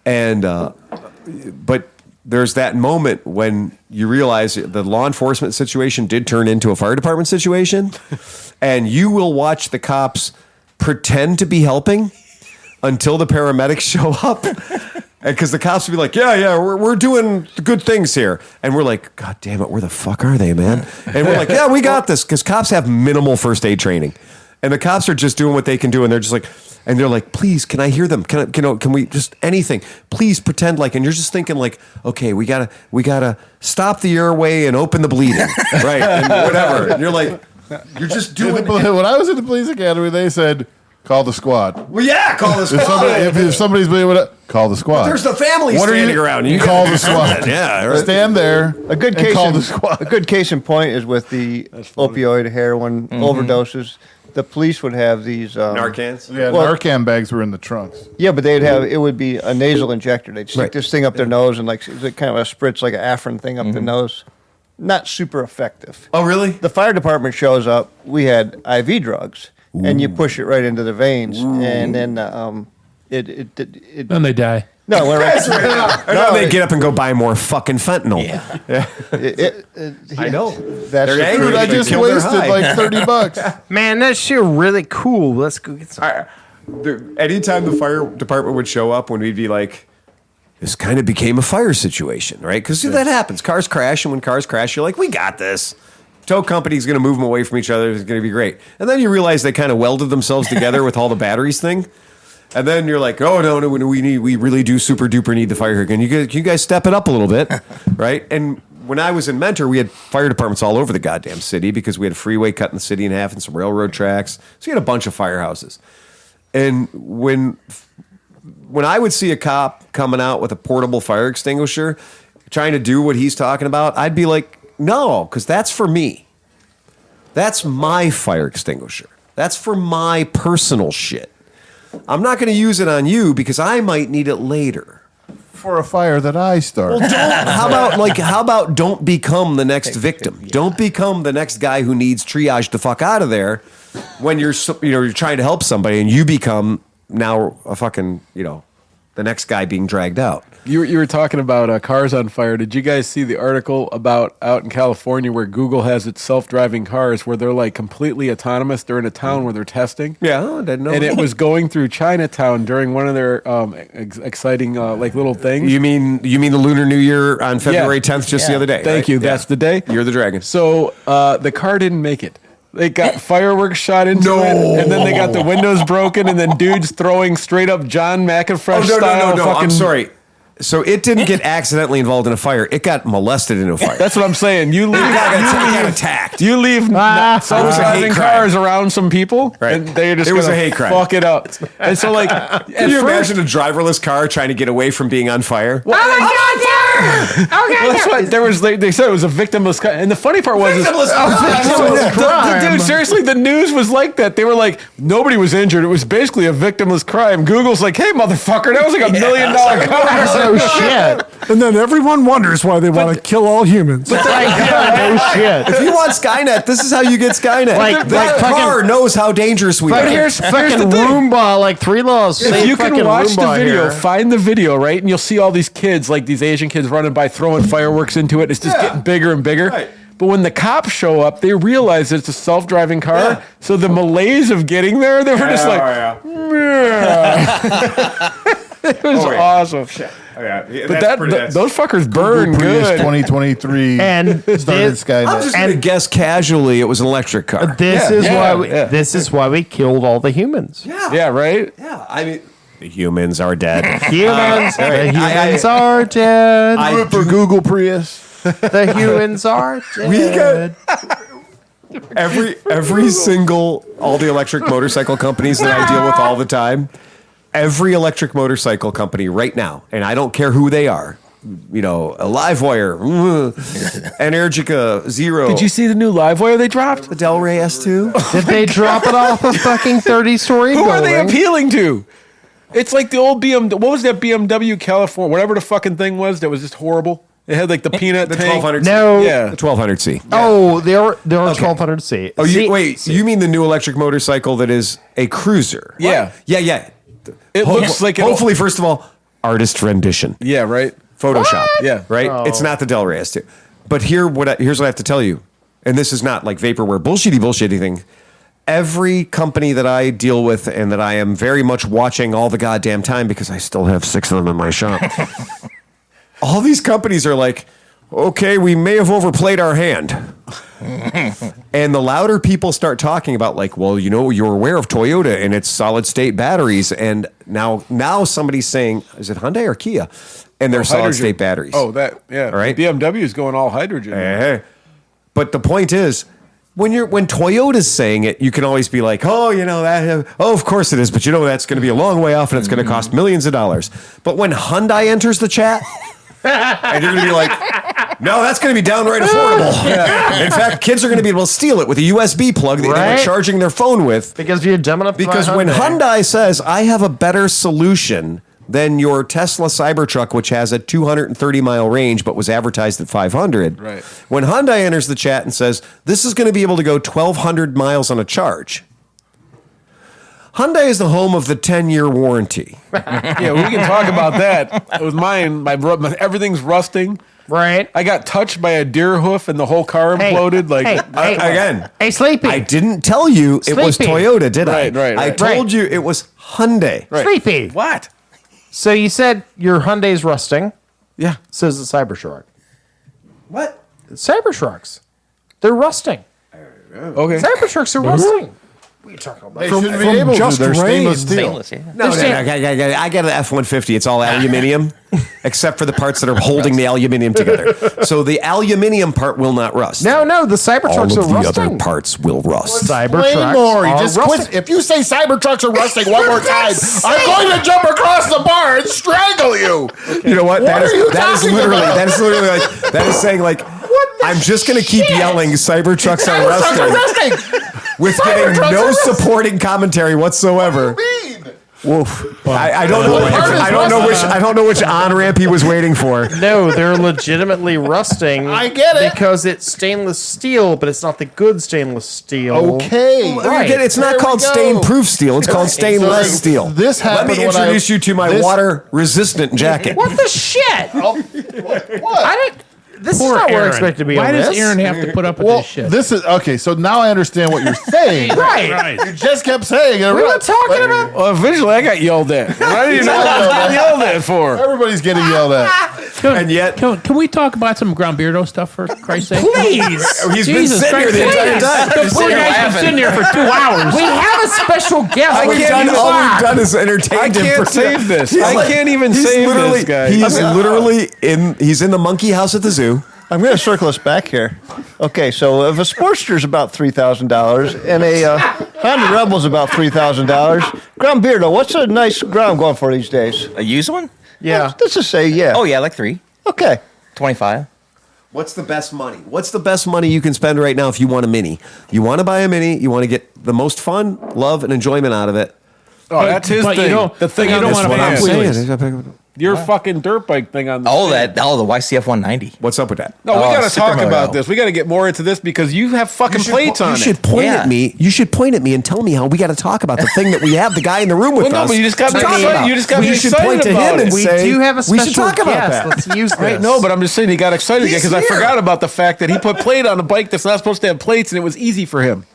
And but there's that moment when you realize the law enforcement situation did turn into a fire department situation, and you will watch the cops pretend to be helping until the paramedics show up. Because the cops will be like, yeah, we're doing good things here. And we're like, God damn it, where the fuck are they, man? And we're like, yeah, we got this. Because cops have minimal first aid training. And the cops are just doing what they can do. And they're just like, and they're like, please, can I hear them? Can we just anything? Please pretend like, and you're just thinking like, okay, we gotta stop the airway and open the bleeding. Right. And whatever. And you're like, you're just doing When I was in the police academy, they said, call the squad. Well, yeah, call the squad. If somebody's been able to call the squad. There's the family standing around. You call the squad. Yeah, right. Stand there. A good and case call in, the squad. a good case in point is with the opioid heroin overdoses. The police would have these Narcans. Yeah, Well- Narcan bags were in the trunks. Yeah, but it would be a nasal injector. They'd stick Right. this thing up their nose and like it's kind of a spritz, like an Afrin thing up the nose. Not super effective. Oh, really? The fire department shows up. We had IV drugs, and you push it right into the veins, and then it Then they die. no, it went right. And then they get up and go buy more fucking fentanyl. I know. That's They're the angry. Dude, I They just killed their wasted high. like $30. Man, that shit really cool. Let's go get some. Anytime the fire department would show up, when we'd be like, this kind of became a fire situation, right? Because that happens. Cars crash, and when cars crash, you're like, we got this. Tow company's going to move them away from each other. It's going to be great. And then you realize they kind of welded themselves together with all the batteries thing. And then you're like, oh, no, we really do super duper need the fire here. Can you guys step it up a little bit, right? And when I was in Mentor, we had fire departments all over the goddamn city because we had a freeway cutting the city in half and some railroad tracks. So you had a bunch of firehouses. And when I would see a cop coming out with a portable fire extinguisher trying to do what he's talking about, I'd be like, no, because that's for me. That's my fire extinguisher. That's for my personal shit. I'm not going to use it on you because I might need it later. For a fire that I started. How about don't become the next victim? Don't become the next guy who needs triage the fuck out of there when you're trying to help somebody and you become now a fucking, the next guy being dragged out. You were talking about cars on fire. Did you guys see the article about out in California where Google has its self-driving cars where they're like completely autonomous? They're in a town where they're testing. Yeah, I didn't know. And it was going through Chinatown during one of their exciting like little things. You mean the Lunar New Year on February 10th, just the other day? Thank right? you. Yeah. That's the day. You're the dragon. So the car didn't make it. They got fireworks shot into it, and then they got the windows broken, and then dudes throwing straight up John McAfee style. No. Fucking, I'm sorry. So it didn't get accidentally involved in a fire. It got molested in a fire. That's what I'm saying. You leave. It got attacked. You leave It was a hate self-driving crime. cars around some people, Right. and they're just It was gonna a hate crime. fuck it up. And so, like, Can you imagine a driverless car trying to get away from being on fire? Well, Well, that's what there was. They said it was a victimless crime, and the funny part was, dude, seriously, the news was like that. They were like, nobody was injured. It was basically a victimless crime. Google's like, hey, motherfucker, that was like $1 million cover. No shit. And then everyone wonders why they want to kill all humans. No shit. If you want Skynet, this is how you get Skynet. Like that car knows how dangerous we But are. here's the Fucking thing. Roomba, like 3 laws. If you can watch the Roomba video, here. find the video, right? And you'll see all these kids, like these Asian kids running by throwing fireworks into it. It's just getting bigger and bigger. Right. But when the cops show up, they realize it's a self-driving car. Yeah. So the malaise of getting there, they were just like, it was awesome. But those fuckers burn Prius good. 2023 And started this, Skynet. I'm just gonna guess casually it was an electric car. this is why we killed all the humans. Yeah, right? Yeah, I mean, the humans are dead. Humans, the humans are dead. I Do it for Google Prius. The humans are dead. We got every single all the electric motorcycle companies that I deal with all the time. Every electric motorcycle company right now, and I don't care who they are, you know, a Livewire, Energica, Zero. Did you see the new Livewire they dropped? the Del Rey S2? Did they drop it off a fucking 30-story Who building? are they appealing to? It's like the old BMW. What was that BMW California? Whatever the fucking thing was that was just horrible. It had like the peanut The tank. 1200C. No. Yeah. The 1200C. Oh, there are 1200C. Oh, See- you mean the new electric motorcycle that is a cruiser? Yeah. Yeah. It looks like hopefully, first of all, artist rendition. Yeah, right. Photoshop. Yeah. Right? It's not the Del Rey S2. But here's what I have to tell you. And this is not like vaporware bullshitty thing. Every company that I deal with and that I am very much watching all the goddamn time because I still have 6 of them in my shop. All these companies are like, okay, we may have overplayed our hand. And the louder people start talking about, like, well, you know, you're aware of Toyota and its solid state batteries, and now somebody's saying, is it Hyundai or Kia? And they're solid Hydrogen. state batteries. Oh, that, yeah. All right. BMW is going all hydrogen. Eh. But the point is, when Toyota's saying it, you can always be like, oh, you know that. Oh, of course it is, but you know that's going to be a long way off, and it's going to cost millions of dollars. But when Hyundai enters the chat, and you're going to be like, no, that's going to be downright affordable. In fact, kids are going to be able to steal it with a USB plug that they were Right? charging their phone with. Because you're dumb enough to buy Because when Hyundai. Hyundai says, I have a better solution than your Tesla Cybertruck, which has a 230-mile range but was advertised at 500. Right. When Hyundai enters the chat and says, this is going to be able to go 1,200 miles on a charge, Hyundai is the home of the 10-year warranty. Yeah, we can talk about that. With mine, everything's rusting. Right? I got touched by a deer hoof and the whole car imploded. Again, Hey, Sleepy. I didn't tell you it was Sleepy. Toyota, did I? Right. I told you it was Hyundai. Right. Sleepy. What? So you said your Hyundai's rusting. Yeah. Says the Cybertruck. What? Cybertrucks. They're rusting. Okay. Cybertrucks are rusting. They shouldn't be able to. just They're stainless rain. steel. Stainless, yeah. No, I got an F-150. It's all aluminium, except for the parts that are holding the aluminium together. So the aluminium part will not rust. No, the Cybertrucks all of are the rusting. other parts will rust. Cybertrucks more. are Just rusting. quit. If you say Cybertrucks are rusting one more time, I'm going to jump across the bar and strangle you. You know what? What are you that is talking literally about? like that is saying like I'm just going to keep yelling Cybertrucks are Cybertrucks are rusting rusting. with giving Cybertrucks no are rusting. supporting commentary whatsoever. Mean. Woof. I don't know. I don't know which on ramp he was waiting for. No, they're legitimately rusting. I get it. Because it's stainless steel, but it's not the good stainless steel. Okay. Right. It's not There we called go. stain-proof steel. It's called stainless So steel. this Let happened me when introduce you to my water-resistant jacket. What the shit? What? I didn't. This Poor is not where I Aaron. expect to be Why on does this. Aaron have to put up with Well, this shit? this is okay. So now I understand what you're saying. Right. You just kept saying it. We were talking about. Well, eventually I got yelled at. I didn't know what I was getting yelled at for. Everybody's getting yelled at. And yet, Can we talk about some Grombeardo stuff for Christ's sake? Please. he's been Jesus sitting here the Christ. entire time. The poor guy's been sitting here for 2 hours. We have a special guest. All we've done is entertain I him. can't save this. I can't even save this guy. He's literally he's in the monkey house at the zoo. I'm going to circle us back here. Okay, so if a Sportster is about $3,000 and a Honda Rebel is about $3,000, Grombeardo, what's a nice Grom going for these days? A used one? Yeah. Let's just say, yeah. Oh yeah, like 3. Okay. 25. What's the best money? What's the best money you can spend right now if you want a Mini? You want to buy a Mini. You want to get the most fun, love, and enjoyment out of it. Oh, that's his but you thing. don't- The thing you on don't this wanna van. pay wheelies. Your fucking dirt bike thing on the van. The YCF 190. What's up with that? No, we Oh, got to talk Supermoto. about this. We got to get more into this because you have fucking plates on You it. should point Yeah. at me. You should point at me and tell me how we got to talk about the thing that we have the guy in the room with Well, no, us. but you just got to me talk excited. about. You just got Well, me you should excited point to about him it. and We say, do have a we special should talk about guest. that. Let's use this. Right, no, but I'm just saying he got excited again He's because I here. forgot about the fact that he put plate on a bike that's not supposed to have plates, and it was easy for him.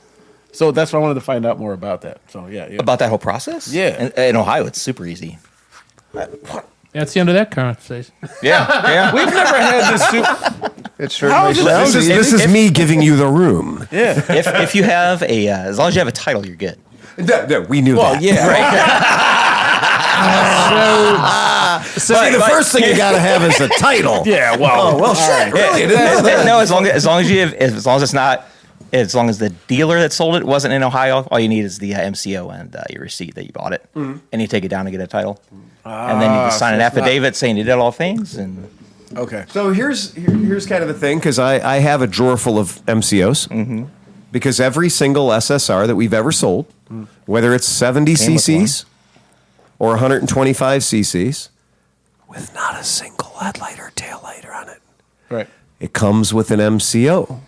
So that's why I wanted to find out more about that. So yeah. About that whole process? Yeah. In Ohio, it's super easy. That's the end of that conversation. Yeah. We've never had this. It certainly is it- sounds This easy. is me giving you the room. Yeah. if you have as long as you have a title, you're good. We knew Well, that. yeah. So See, the first thing you got to have is a title. Yeah. Well. Oh, well, shit. Really? I didn't know that. No, as long as it's not, as long as the dealer that sold it wasn't in Ohio, all you need is the MCO and your receipt that you bought it, and you take it down to get a title, and then you just sign an affidavit saying you did all things. And Okay. So here's kind of the thing, because I have a drawer full of MCOs, because every single SSR that we've ever sold, whether it's 70 Came with cc's or 125 cc's, with not a single headlight or tail light on it, Right. it comes with an MCO.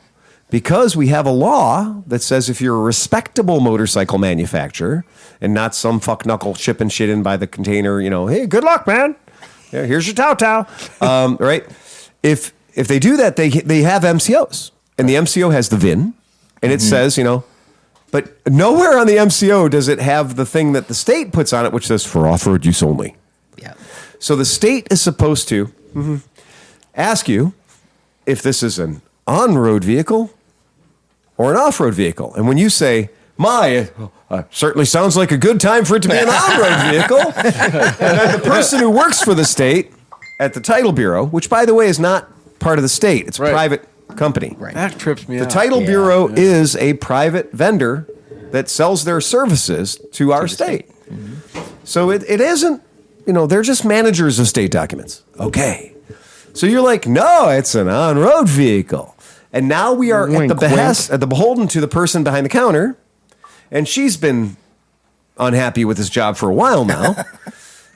Because we have a law that says if you're a respectable motorcycle manufacturer and not some fuck knuckle shipping shit in by the container, hey, good luck, man. Yeah, here's your Tao. Right? If they do that, they have MCOs, and the MCO has the VIN, and it says, but nowhere on the MCO does it have the thing that the state puts on it, which says for off-road use only. yeah, So the state is supposed to ask you if this is an on-road vehicle or an off-road vehicle. And when you say, certainly sounds like a good time for it to be an on-road vehicle, and then the person who works for the state at the Title Bureau, which, by the way, is not part of the state, it's a Right. private company. right. That trips me The out. Title Bureau is a private vendor that sells their services to our state. So it isn't, they're just managers of state documents. Okay. So you're like, no, it's an on-road vehicle. And now we are at the behest, at the beholden to the person behind the counter, and she's been unhappy with this job for a while now.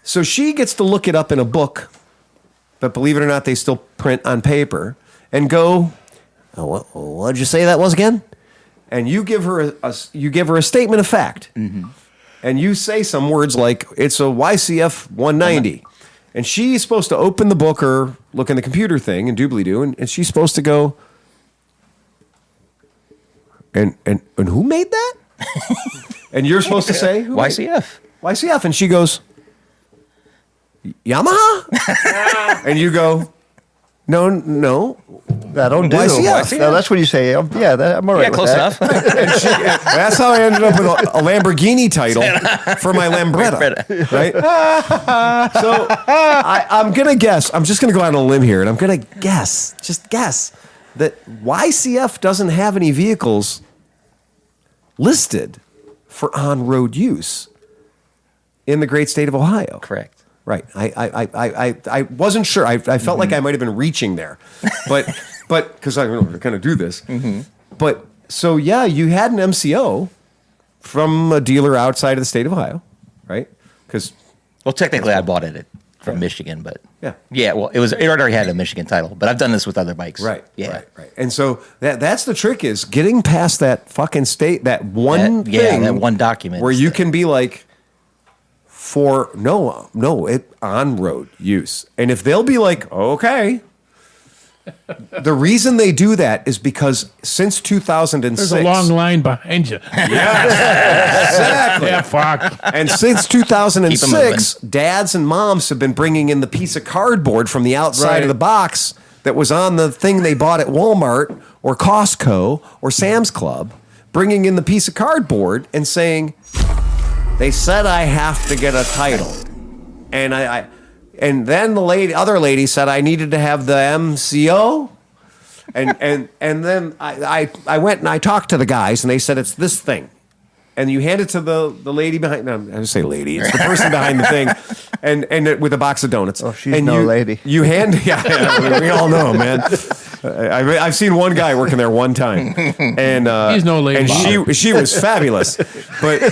So she gets to look it up in a book, but believe it or not, they still print on paper, and go, what'd you say that was again? And you give her a statement of fact, and you say some words like it's a YCF 190, and she's supposed to open the book or look in the computer thing and doobly-doo, and she's supposed to go, and who made that? And you're supposed to say who made it? YCF, and she goes, Yamaha, and you go, no. That'll do. YCF. Now, that's what you say. I'm all right Yeah, with close that. enough. That's how I ended up with a Lamborghini title for my Lambretta, right? So I'm going to guess. I'm just going to go out on a limb here, and I'm going to guess that YCF doesn't have any vehicles listed for on-road use in the great state of Ohio. Correct. Right. I wasn't sure. I felt like I might have been reaching there, but because I'm going to do this. But so yeah, you had an MCO from a dealer outside of the state of Ohio, right? Because Well, technically, I bought it from Michigan, but Yeah. Well, it already had a Michigan title, but I've done this with other bikes. right, Yeah. right. And so that's the trick, is getting past that fucking state, that one thing, that one document where is you the- can be like, for it on road use. And if they'll be like, okay. The reason they do that is because since 2006, There's a long line behind you. exactly. Yeah, fuck. And since 2006, dads and moms have been bringing in the piece of cardboard from the outside of the box that was on the thing they bought at Walmart or Costco or Sam's Club, bringing in the piece of cardboard and saying, they said I have to get a title. And and then the other lady said I needed to have the MCO. And then I went and I talked to the guys, and they said it's this thing. And you hand it to the lady behind. No, I just say lady. It's the person behind the thing. and with a box of donuts. Oh, she's and no lady. You hand, we all know, man. I've seen one guy working there one time, and He's no lady. And she was fabulous, but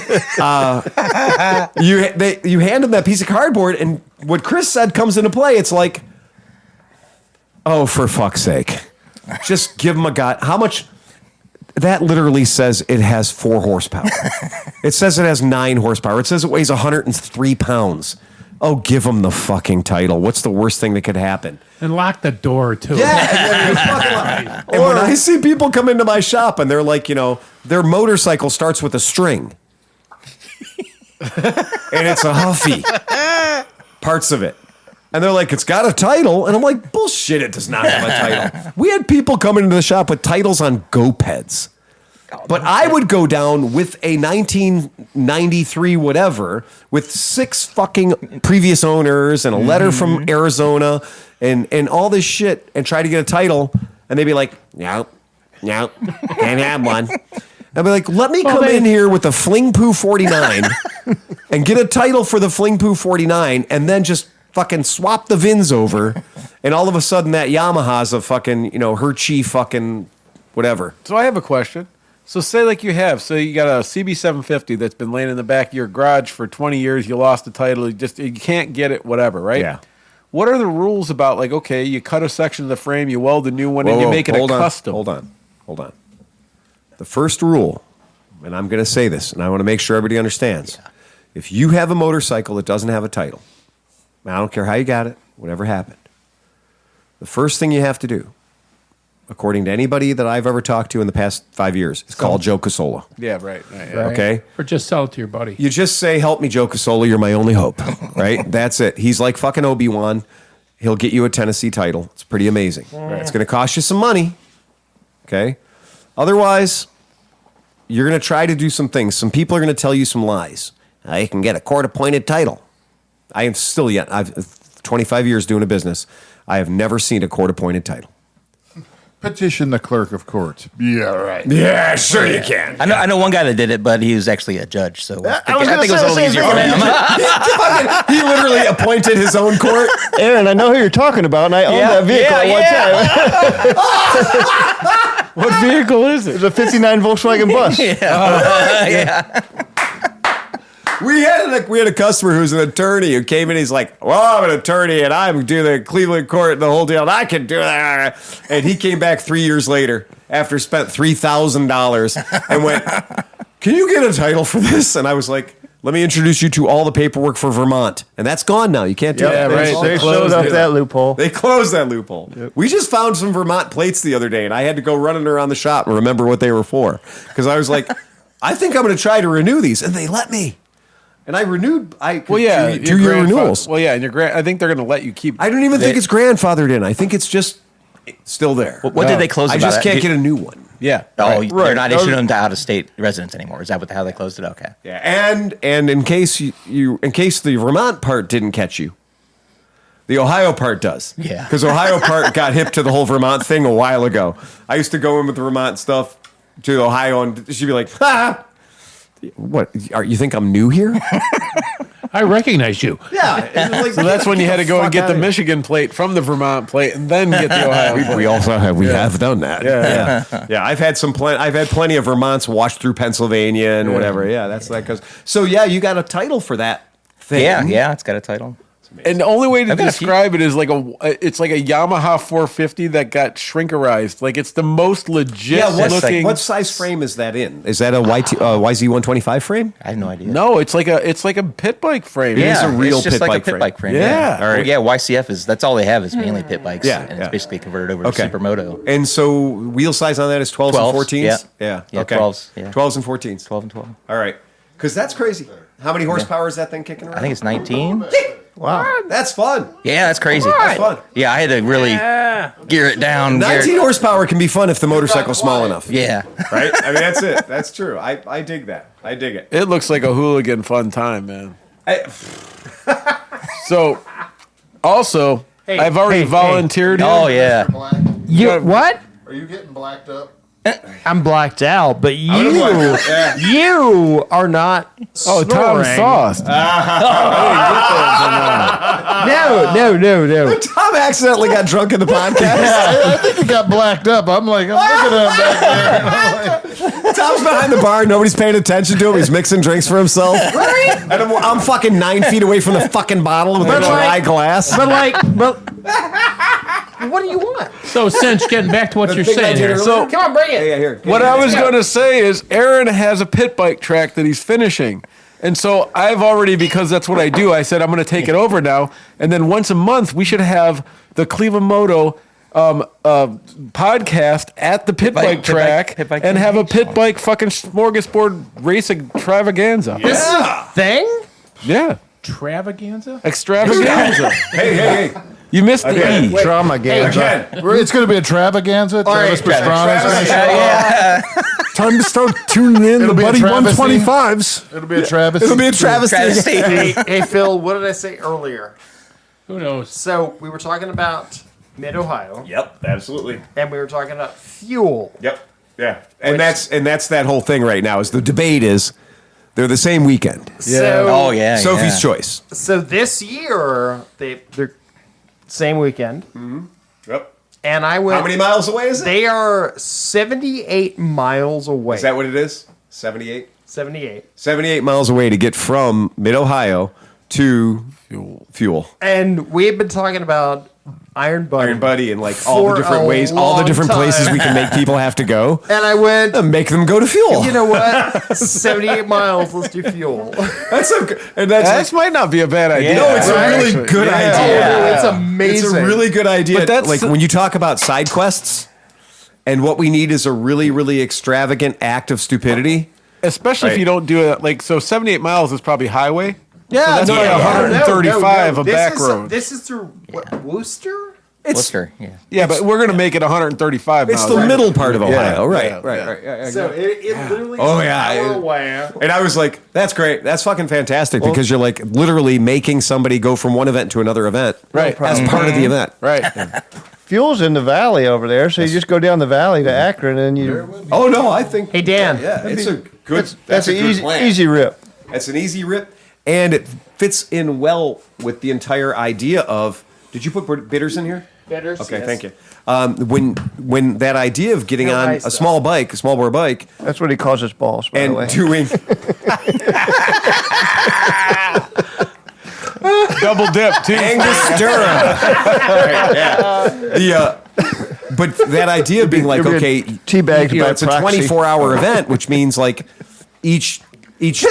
you hand him that piece of cardboard, and what Chris said comes into play. It's like, oh, for fuck's sake, just give him a god. How much? That literally says it has 4 horsepower. It says it has 9 horsepower. It says it weighs 103 pounds. Oh, give him the fucking title. What's the worst thing that could happen? And lock the door, too. Yeah. And when I see people come into my shop and they're like, their motorcycle starts with a string. And it's a Huffy. Parts of it. And they're like, it's got a title. And I'm like, bullshit, it does not have a title. We had people coming into the shop with titles on GoPeds. But I would go down with a 1993 whatever with 6 fucking previous owners and a letter from Arizona and all this shit and try to get a title. And they'd be like, no, can't have one. I'd be like, let me come in here with a Fling Poo 49 and get a title for the Fling Poo 49 and then just fucking swap the VINs over, and all of a sudden that Yamaha's a fucking, Hershey fucking whatever. So I have a question. So say like you got a CB750 that's been laying in the back of your garage for 20 years. You lost the title. You can't get it, whatever, right? Yeah. What are the rules about, like, okay, you cut a section of the frame, you weld a new one, and you make it custom? Hold on. The first rule, and I'm going to say this, and I want to make sure everybody understands. Yeah. If you have a motorcycle that doesn't have a title, I don't care how you got it, whatever happened. The first thing you have to do, according to anybody that I've ever talked to in the past 5 years, is call Joe Casola. Yeah, right. Okay? Or just sell it to your buddy. You just say, help me, Joe Casola, you're my only hope. Right? That's it. He's like fucking Obi-Wan. He'll get you a Tennessee title. It's pretty amazing. Right. It's going to cost you some money. Okay? Otherwise, you're going to try to do some things. Some people are going to tell you some lies. You can get a court-appointed title. I am still I've 25 years doing a business. I have never seen a court-appointed title. Petition the clerk of court. Yeah, right. Yeah, sure you can. I know one guy that did it, but he was actually a judge, so I think it was a little easier for him. He literally appointed his own court. Aaron, I know who you're talking about, and I owned that vehicle at one time. What vehicle is it? It's a 59 Volkswagen bus. Yeah. We had a customer who's an attorney who came in. He's like, well, I'm an attorney and I'm doing the Cleveland court and the whole deal. And I can do that. And he came back 3 years later after spent $3,000 and went, can you get a title for this? And I was like, let me introduce you to all the paperwork for Vermont. And that's gone now. You can't do that. Right. They closed up that loophole. They closed that loophole. Yep. We just found some Vermont plates the other day and I had to go running around the shop and remember what they were for. Because I was like, I think I'm going to try to renew these. And they let me. And I renewed. Two-year renewals. Well, yeah, and I think they're going to let you keep. I don't even think it's grandfathered in. I think it's just still there. What did they close? I just can't get a new one. Yeah. Oh, they're not issuing them to out-of-state residents anymore. Is that how they closed it? Okay. Yeah, and in case in case the Vermont part didn't catch you, the Ohio part does. Yeah. Because Ohio part got hip to the whole Vermont thing a while ago. I used to go in with the Vermont stuff to Ohio, and she'd be like, "Ha! What? You think I'm new here?" I recognize you. Yeah. So that's when you had to go and get the Michigan plate from the Vermont plate, and then get the Ohio plate. We also have done that. Yeah. I've had I've had plenty of Vermonts washed through Pennsylvania and whatever. Yeah, that's that. So you got a title for that thing. Yeah, it's got a title. And the only way to describe it is it's like a Yamaha 450 that got shrinkerized. Like it's the most legit looking. What size frame is that in? Is that a YZ125 frame? I have no idea. No, it's like a pit bike frame. Yeah, it is a real it's just pit like bike a pit bike frame. Yeah. Or YCF is that's all they have is mainly pit bikes. Yeah, and it's basically converted over to Supermoto. And so wheel size on that is 12s and 14s? Yeah, okay. 12s. Yeah. 12s and 14s. 12 and 12. All right. Because that's crazy. How many horsepower is that thing kicking around? I think it's 19. Wow. That's fun. Yeah, that's crazy. That's fun. Yeah, I had to really gear it down. 19 horsepower can be fun if the motorcycle's small enough. Yeah. Right? I mean, that's it. That's true. I dig that. I dig it. It looks like a hooligan fun time, man. So, also, I've already volunteered. Oh, yeah. You what? Are you getting blacked up? I'm blacked out, but you are not Oh, Tom snoring. Sauce. No. Tom accidentally got drunk in the podcast. I think he got blacked up. I'm looking at him back there. Tom's behind the bar. Nobody's paying attention to him. He's mixing drinks for himself. Right? And I'm fucking 9 feet away from the fucking bottle with a dry glass. But what do you want? So, Cinch, getting back to what you're saying here. So Come on, bring it. Yeah, here. what I was going to say is Aaron has a pit bike track that he's finishing. And so I've already, because that's what I do, I said I'm going to take it over now. And then once a month, we should have the ClevelandMoto podcast at the pit bike track and have a pit bike fucking smorgasbord race extravaganza. This is a thing? Yeah. Travaganza? Extravaganza. Hey. You missed the E. Again. It's going to be a travaganza. Travis Pastrana's Time to start tuning in It'll the be a Buddy travesty. 125s. It'll be a Travis. It'll be a travesty. Hey, Phil, what did I say earlier? Who knows? So we were talking about Mid-Ohio, Yep, absolutely. and we were talking about fuel. Yep. Yeah. And that's that whole thing right now is the debate is they're the same weekend. So, Oh yeah. Sophie's choice. So this year, they're same weekend, Yep. and I went. How many miles away is it? They are 78 miles away. Is that what it is? 78? 78. 78 miles away to get from Mid-Ohio to Fuel. And we have been talking about Iron Buddy. Iron Buddy and like all the For different a ways, all the long different places time. we can make people have to go. And I went, Make them go to Fuel. you know what? 78 miles, let's do fuel. That's so and that's That might not be a bad idea. no, it's Right? a really good idea. Oh, it's amazing. It's a really good idea. But that's- like when you talk about side quests, and what we need is a really, really extravagant act of stupidity. Especially if Right. you don't do it, like, so 78 miles is probably highway. Yeah, that's like 135 a back road. This is through Worcester? Worcester. Yeah. Yeah, but we're going to make it 135 it's miles. the middle part of Ohio, Yeah, right? yeah, Right. yeah. So it literally Oh, is yeah, an hour it- away. And I was like, "That's great. That's fucking fantastic." Because you're like literally making somebody go from one event to another event, Right. As part of the event, Right. Fuel's in the valley over there, so you just go down the valley to Akron, and you. Oh no, I think. Hey, Dan. Yeah, it's a good. That's a an good plan. easy rip. That's an easy rip, and it fits in well with the entire idea of. Did you put bitters in here? Bitters, Okay, yes. thank you. When that idea of getting No on ice, a small bike, a small bore bike, That's what he calls his balls, by the way. and doing Double dip, too. Angostura. Right, yeah. But that idea of being like, It'll be okay, teabagged you know, by it's a proxy. 24-hour event, which means like each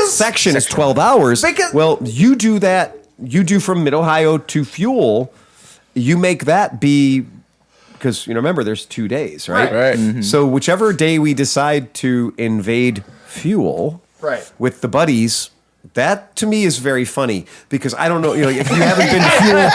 section is 12 hours. Well, you do that. You do from Mid-Ohio to Fuel. You make that be because remember there's 2 days, right? Right. So whichever day we decide to invade Fuel, Right. with the buddies. That to me is very funny because I don't know, if you haven't been to Fuel,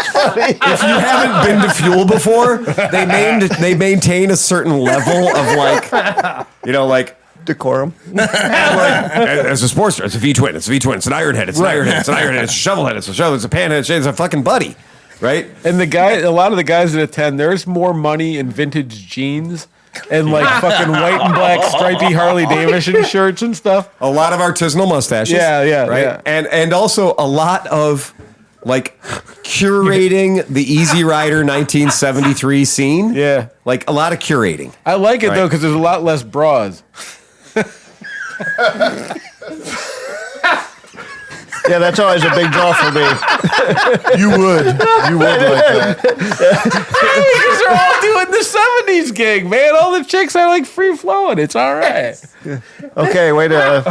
if you haven't been to Fuel before, they maintain a certain level of like Decorum. as a Sportster, it's a V-twin, it's an Ironhead, it's an Ironhead, it's an Ironhead, it's a Shovelhead, it's a Shovel, it's a Panhead, it's a fucking buddy, right? And a lot of the guys that attend, there's more money in vintage jeans and like fucking white and black stripy Harley Davidson shirts and stuff. A lot of artisanal mustaches. Yeah, right? yeah. And also a lot of like curating the Easy Rider 1973 scene. Yeah. Like a lot of curating. I like it Right. though because there's a lot less bras. Yeah, that's always a big draw for me. You would like that. Because they're all doing the 70s gig, man. All the chicks are like free flowing. It's all right. Okay, way to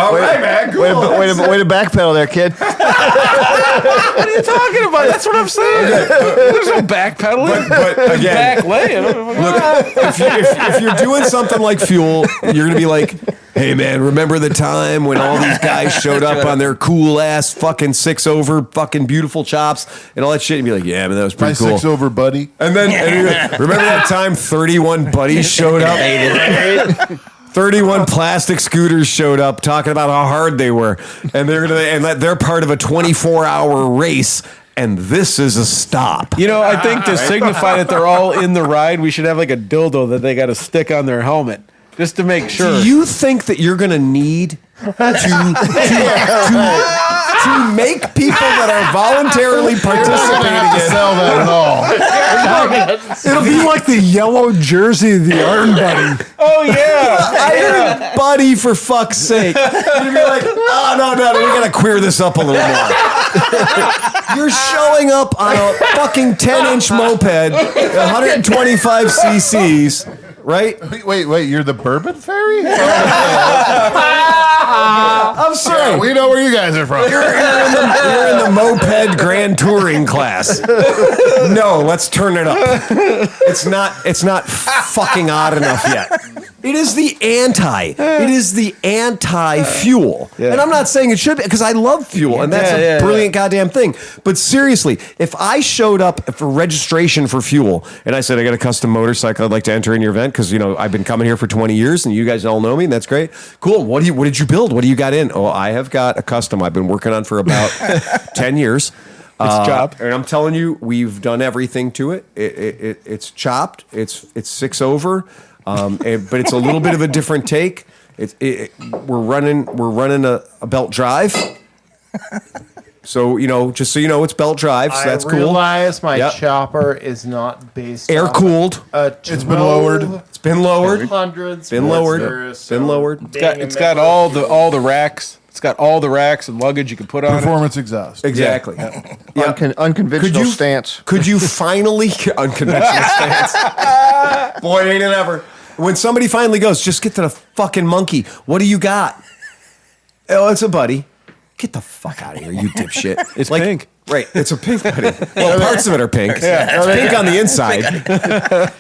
All right, man. Cool. way to backpedal there, kid. What are you talking about? That's what I'm saying. There's no backpedaling. But again, Back laying. look, if you're doing something like Fuel, you're gonna be like, hey man, remember the time when all these guys showed up on their cool ass fucking 6-over fucking beautiful chops and all that shit? And be like, yeah, man, that was My pretty cool. 6-over buddy. And then you're like, remember that time 31 buddies showed up? 31 plastic scooters showed up talking about how hard they were, and they're part of a 24-hour race. And this is a stop. I think to signify that they're all in the ride, we should have like a dildo that they got to stick on their helmet. just to make sure. Do you think that you're going to need to make people that are voluntarily participating in Sell that at all. It'll be like the yellow jersey of the Iron Buddy. Oh yeah, Iron Buddy, for fuck's sake? You'd be like, oh no, we gotta queer this up a little more. You're showing up on a fucking 10-inch moped, 125 cc's, right? Wait, you're the Bourbon Fairy? I'm sorry. We know where you guys are from. You're in the moped grand touring class. No, let's turn it up. It's not fucking odd enough yet. It is the anti-fuel. Yeah. And I'm not saying it should be, because I love fuel, and that's a brilliant goddamn thing. But seriously, if I showed up for registration for fuel, and I said, I got a custom motorcycle I'd like to enter in your event, because, I've been coming here for 20 years, and you guys all know me, and that's great. Cool. What did you build? What do you got in? Oh, I have got a custom I've been working on for about 10 years. It's chopped. And I'm telling you, we've done everything to it. It's chopped. It's 6 over. But it's a little bit of a different take. We're running a belt drive. So just so you know, it's belt drive. So that's I cool. realize my Yep. chopper is not based Air off cooled. It's been lowered. It's been lowered. Hundreds. Been lowered. It's been lowered. It's got all the racks. It's got all the racks and luggage you can put on it. Performance exhaust. Exactly. Unconventional stance. Could you finally unconventional stance? Boy, ain't it ever. When somebody finally goes, just get to the fucking monkey. What do you got? Oh, it's a buddy. Get the fuck out of here, you dipshit. It's pink. Right, it's a pink buddy. Well, parts of it are pink. It's pink on the inside.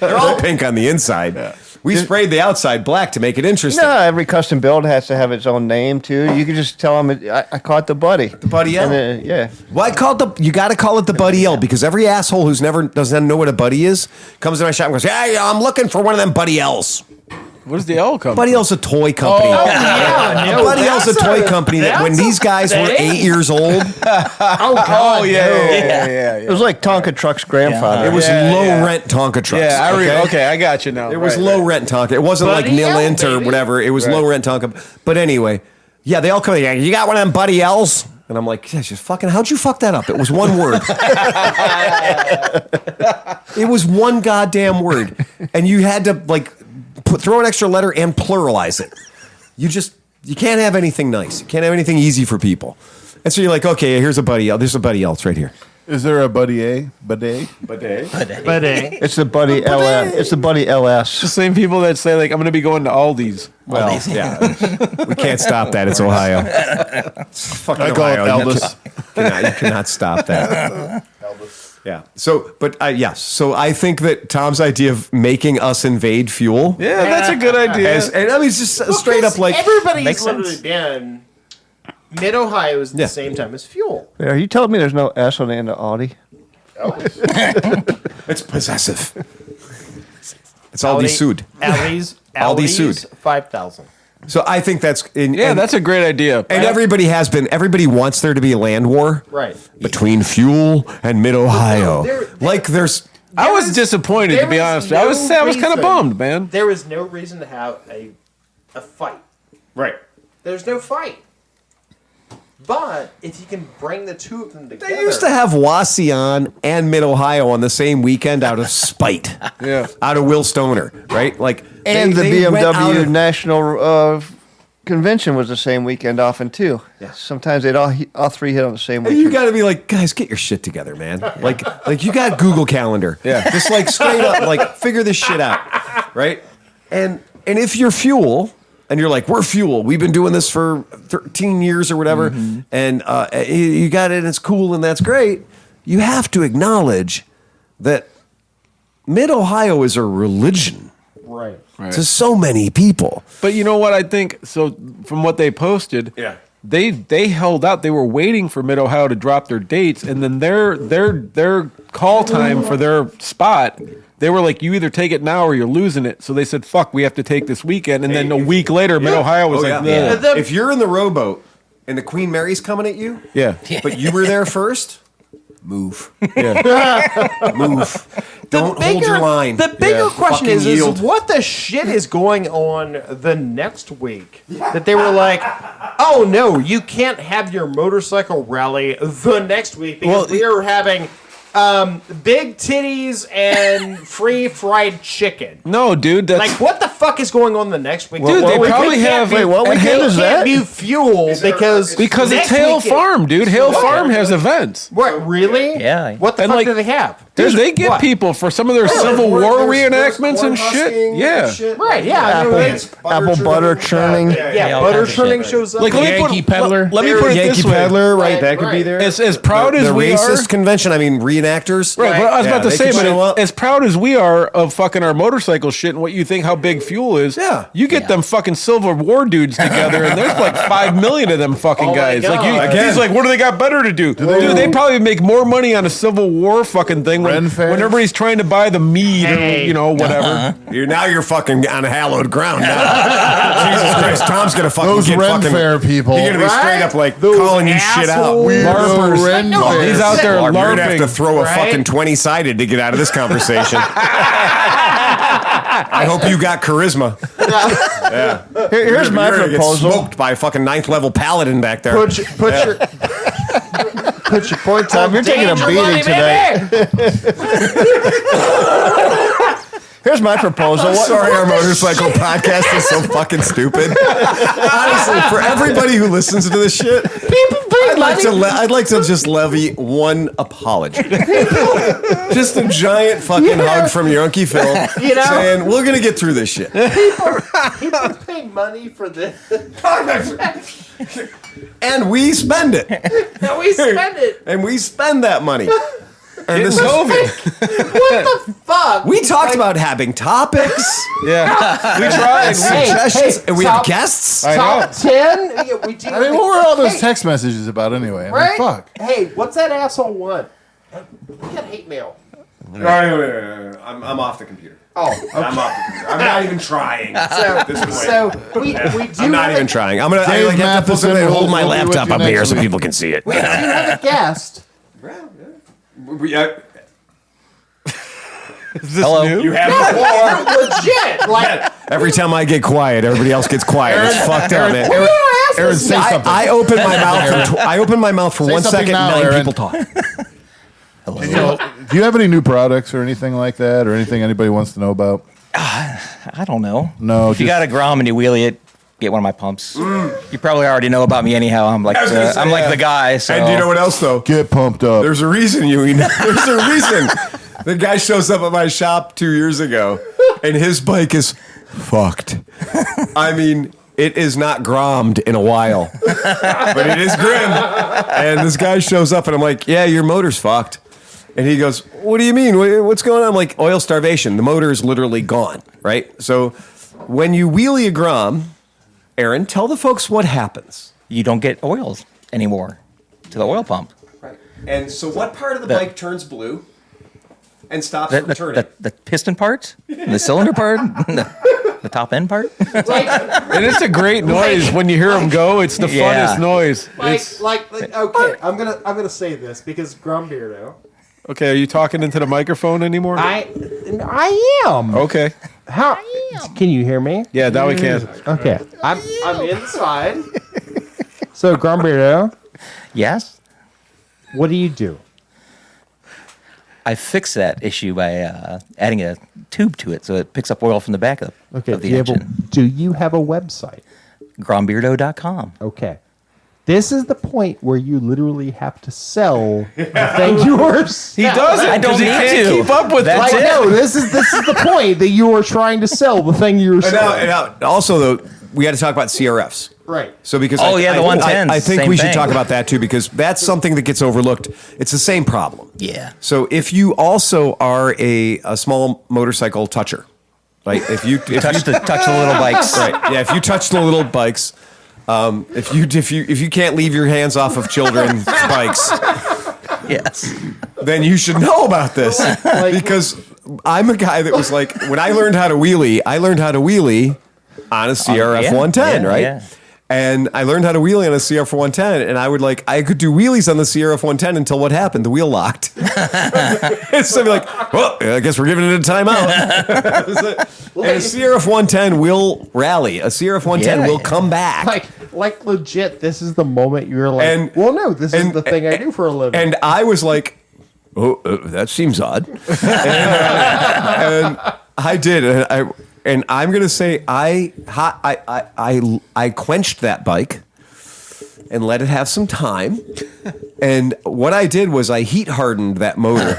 They're all pink on the inside. Yeah. We sprayed the outside black to make it interesting. No, every custom build has to have its own name too. You can just tell them, I call it the Buddy. The Buddy L. And yeah. Why you got to call it the Buddy L, because every asshole who's doesn't know what a buddy is comes to my shop and goes, yeah, I'm looking for one of them Buddy L's. What does the L come? Buddy L's a toy company. Buddy L's a toy company that when these guys were 8 years old, Oh yeah. It was like Tonka Truck's grandfather. it was low rent Tonka trucks. Yeah, okay, I got you now. It was low rent Tonka. It wasn't like Nilint or whatever. It was low rent Tonka. But anyway, yeah, they all come in. You got one of them Buddy L's? And I'm like, yeah, just fucking, how'd you fuck that up? It was one word. It was one goddamn word. And you had to throw an extra letter and pluralize it. You can't have anything nice. You can't have anything easy for people. And so you're like, okay, here's a Buddy L. There's a Buddy L. It's right here. Is there a Buddy A? Bidet? It's the Buddy LS. It's the Buddy LS. the same people that say I'm going to be going to Aldi's. Well, yeah. We can't stop that. It's Ohio. It's fucking I call it Ohio. Aldous. You cannot stop that. Yeah. So, but yes. So I think that Tom's idea of making us invade fuel. Yeah, that's a good idea. And I mean, it's just straight up everybody's makes literally sense. been Mid Ohio is the same time as fuel. Are you telling me there's no S on the end of Audi? It's possessive. It's Aldi Sud. Aldi Sud. 5,000. So I think that's that's a great idea. And everybody wants there to be a land war, Right. between fuel and Mid Ohio. I was disappointed, to be honest. I was kind of bummed, man. There was no reason to have a fight. right. There's no fight. But if you can bring the two of them together. They used to have Wasion and Mid Ohio on the same weekend out of spite. Yeah. Out of Will Stoner, right? And the they went out BMW of- National Convention was the same weekend often too. Yeah. Sometimes they'd all three hit on the same And weekend. you got to be like, guys, get your shit together, man. Like you got Google Calendar. Yeah. Just straight up, figure this shit out, right? And if you're fuel, and you're like, we're fuel. We've been doing this for 13 years or whatever, and you got it, and it's cool, and that's great. You have to acknowledge that Mid Ohio is a religion, Right. to so many people. But you know what I think? So from what they posted, they held out. They were waiting for Mid Ohio to drop their dates, and then their call time for their spot. They were like, you either take it now or you're losing it. So they said, fuck, we have to take this weekend. And then a week later, Mid Ohio was like, yeah. "Ugh." If you're in the rowboat and the Queen Mary's coming at you, Yeah. but you were there first, move. Yeah. Move. Don't hold your line. The bigger question Fucking is yield. what the shit is going on the next week that they were like, oh no, you can't have your motorcycle rally the next week because we are having big titties and free fried chicken. No, dude, that's Like, what the fuck is going on the next week? Dude, they probably have. Wait, what They weekend is can't that? do fuel because Because it's next Hale weekend- Farm, dude. Hale Farm has events. What, really? Yeah. What the And, fuck like, do they have? Dude, they get What? people for some of their Civil War reenactments and shit. Yeah. Right, yeah. I mean, Apple butter churning. yeah, all butter kinds of churning shit. shows up. Like, let me Yankee put, Peddler. let me put it Yankee this way. Peddler, right? Right, That could be right. there. As proud as The we racist are. convention. I mean, reenactors. Right, but I was Yeah, about to they say, could show but up. as proud as we are of fucking our motorcycle shit and what you think how big fuel is, Yeah. you get them fucking Civil War dudes together, and there's like 5 million of them fucking Oh my guys. Like, God. Again. he's like, what do they got better to do? Dude, they probably make more money on a Civil War fucking thing when Ren fairs? everybody's trying to buy the meat or whatever. You're fucking on hallowed ground now. Jesus Christ, Tom's gonna fucking Those get Ren fucking Fair people. He's gonna be straight Right? up like Those calling you shit out. assholes. Weirdo Ren No, Fair. He's out there You're gonna have to LARPing. throw a Right? fucking 20-sided to get out of this conversation. I hope you got charisma. Here's my You're gonna get proposal. smoked by a fucking 9th level paladin back there. Put your Point Tom, you're taking a danger beating money, today. Here's my proposal. What- Sorry, our motorcycle podcast is so fucking stupid. Honestly, for everybody who listens to this shit, I'd like to just levy one apology. Just a giant fucking hug from your Uncle Phil, You know? saying we're gonna get through this shit. People pay money for this. And we spend it. And we spend it. And we spend that money. And this COVID. What the fuck? we talked about having topics, Yeah, we tried. suggestions, and we have top- guests. Top 10? Yeah, we do. I mean, what were all those text messages about anyway? I mean, Right? fuck. Hey, what's that asshole want? We got hate mail. No. I'm off the computer. Oh, I'm off the computer. I'm not even trying at this point. so we do I'm not have even trying. I'm gonna Dave have to Matheson fucking will- hold my will be with laptop you up next here so week. people can see it. we do have a guest. Hello. You have the floor. Legit. Like, Every time I get quiet, everybody else gets quiet. It's fucked up, man. Aaron, say something. I open my mouth. I open my mouth for Say 1 something second. now, 9 Aaron. people talk. Do you have any new products or anything like that, or anything anybody wants to know about? I don't know. No, If you just- got a Grom and you wheelie it, get one of my pumps. You probably already know about me anyhow. I'm like was gonna say, the guy. So And you know what else though? Get pumped up. There's a reason you know. There's a reason. The guy shows up at my shop 2 years ago, and his bike is fucked. I mean, it is not grommed in a while, but it is grim. And this guy shows up, and I'm like, "Yeah, your motor's fucked." And he goes, "What do you mean? What's going on?" I'm like, "Oil starvation. The motor is literally gone." Right. So when you wheelie a Grom, Aaron, tell the folks what happens. you don't get oils anymore to the oil pump. Right. And so, what part of the The- bike turns blue and stops from turning? The piston part, the cylinder part, the top end part. And it's a great noise when you hear them go. It's the Yeah. funnest noise. It's, okay, I'm gonna say this because Grombeardo. okay, are you talking into the microphone anymore? I am. Okay. How can you hear me? Yeah, now we can. Okay, I'm inside. So Grombeardo, Yes, what do you do? I fixed that issue by adding a tube to it so it picks up oil from the back of the engine. Do you have a website? Grombeardo.com. Okay. This is the point where you literally have to sell the thing yours. He does it I don't because he need can't to. keep up with That's it. Like, no, this is the point that you are trying to sell the thing you're selling. Now, also, though, we got to talk about CRFs. Right. So because Oh, yeah, the 110s, I think same we should thing. talk about that too because that's something that gets overlooked. It's the same problem. Yeah. So if you also are a small motorcycle toucher, like if you Touch the little bikes. right, yeah, if you touch the little bikes, if you can't leave your hands off of children's bikes, Yes. then you should know about this because I'm a guy that was like when I learned how to wheelie on a CRF yeah, 110, yeah, right? yeah. And I learned how to wheelie on a CRF 110, and I could do wheelies on the CRF 110 until what happened? The wheel locked. And so I'd be like, well, I guess we're giving it a timeout. And a CRF 110 will rally. A CRF 110 will come back. Like legit, this is the moment you're like, this is the thing I do for a living. And I was like, oh, that seems odd. and I did. And I'm going to say I quenched that bike and let it have some time. And what I did was I heat hardened that motor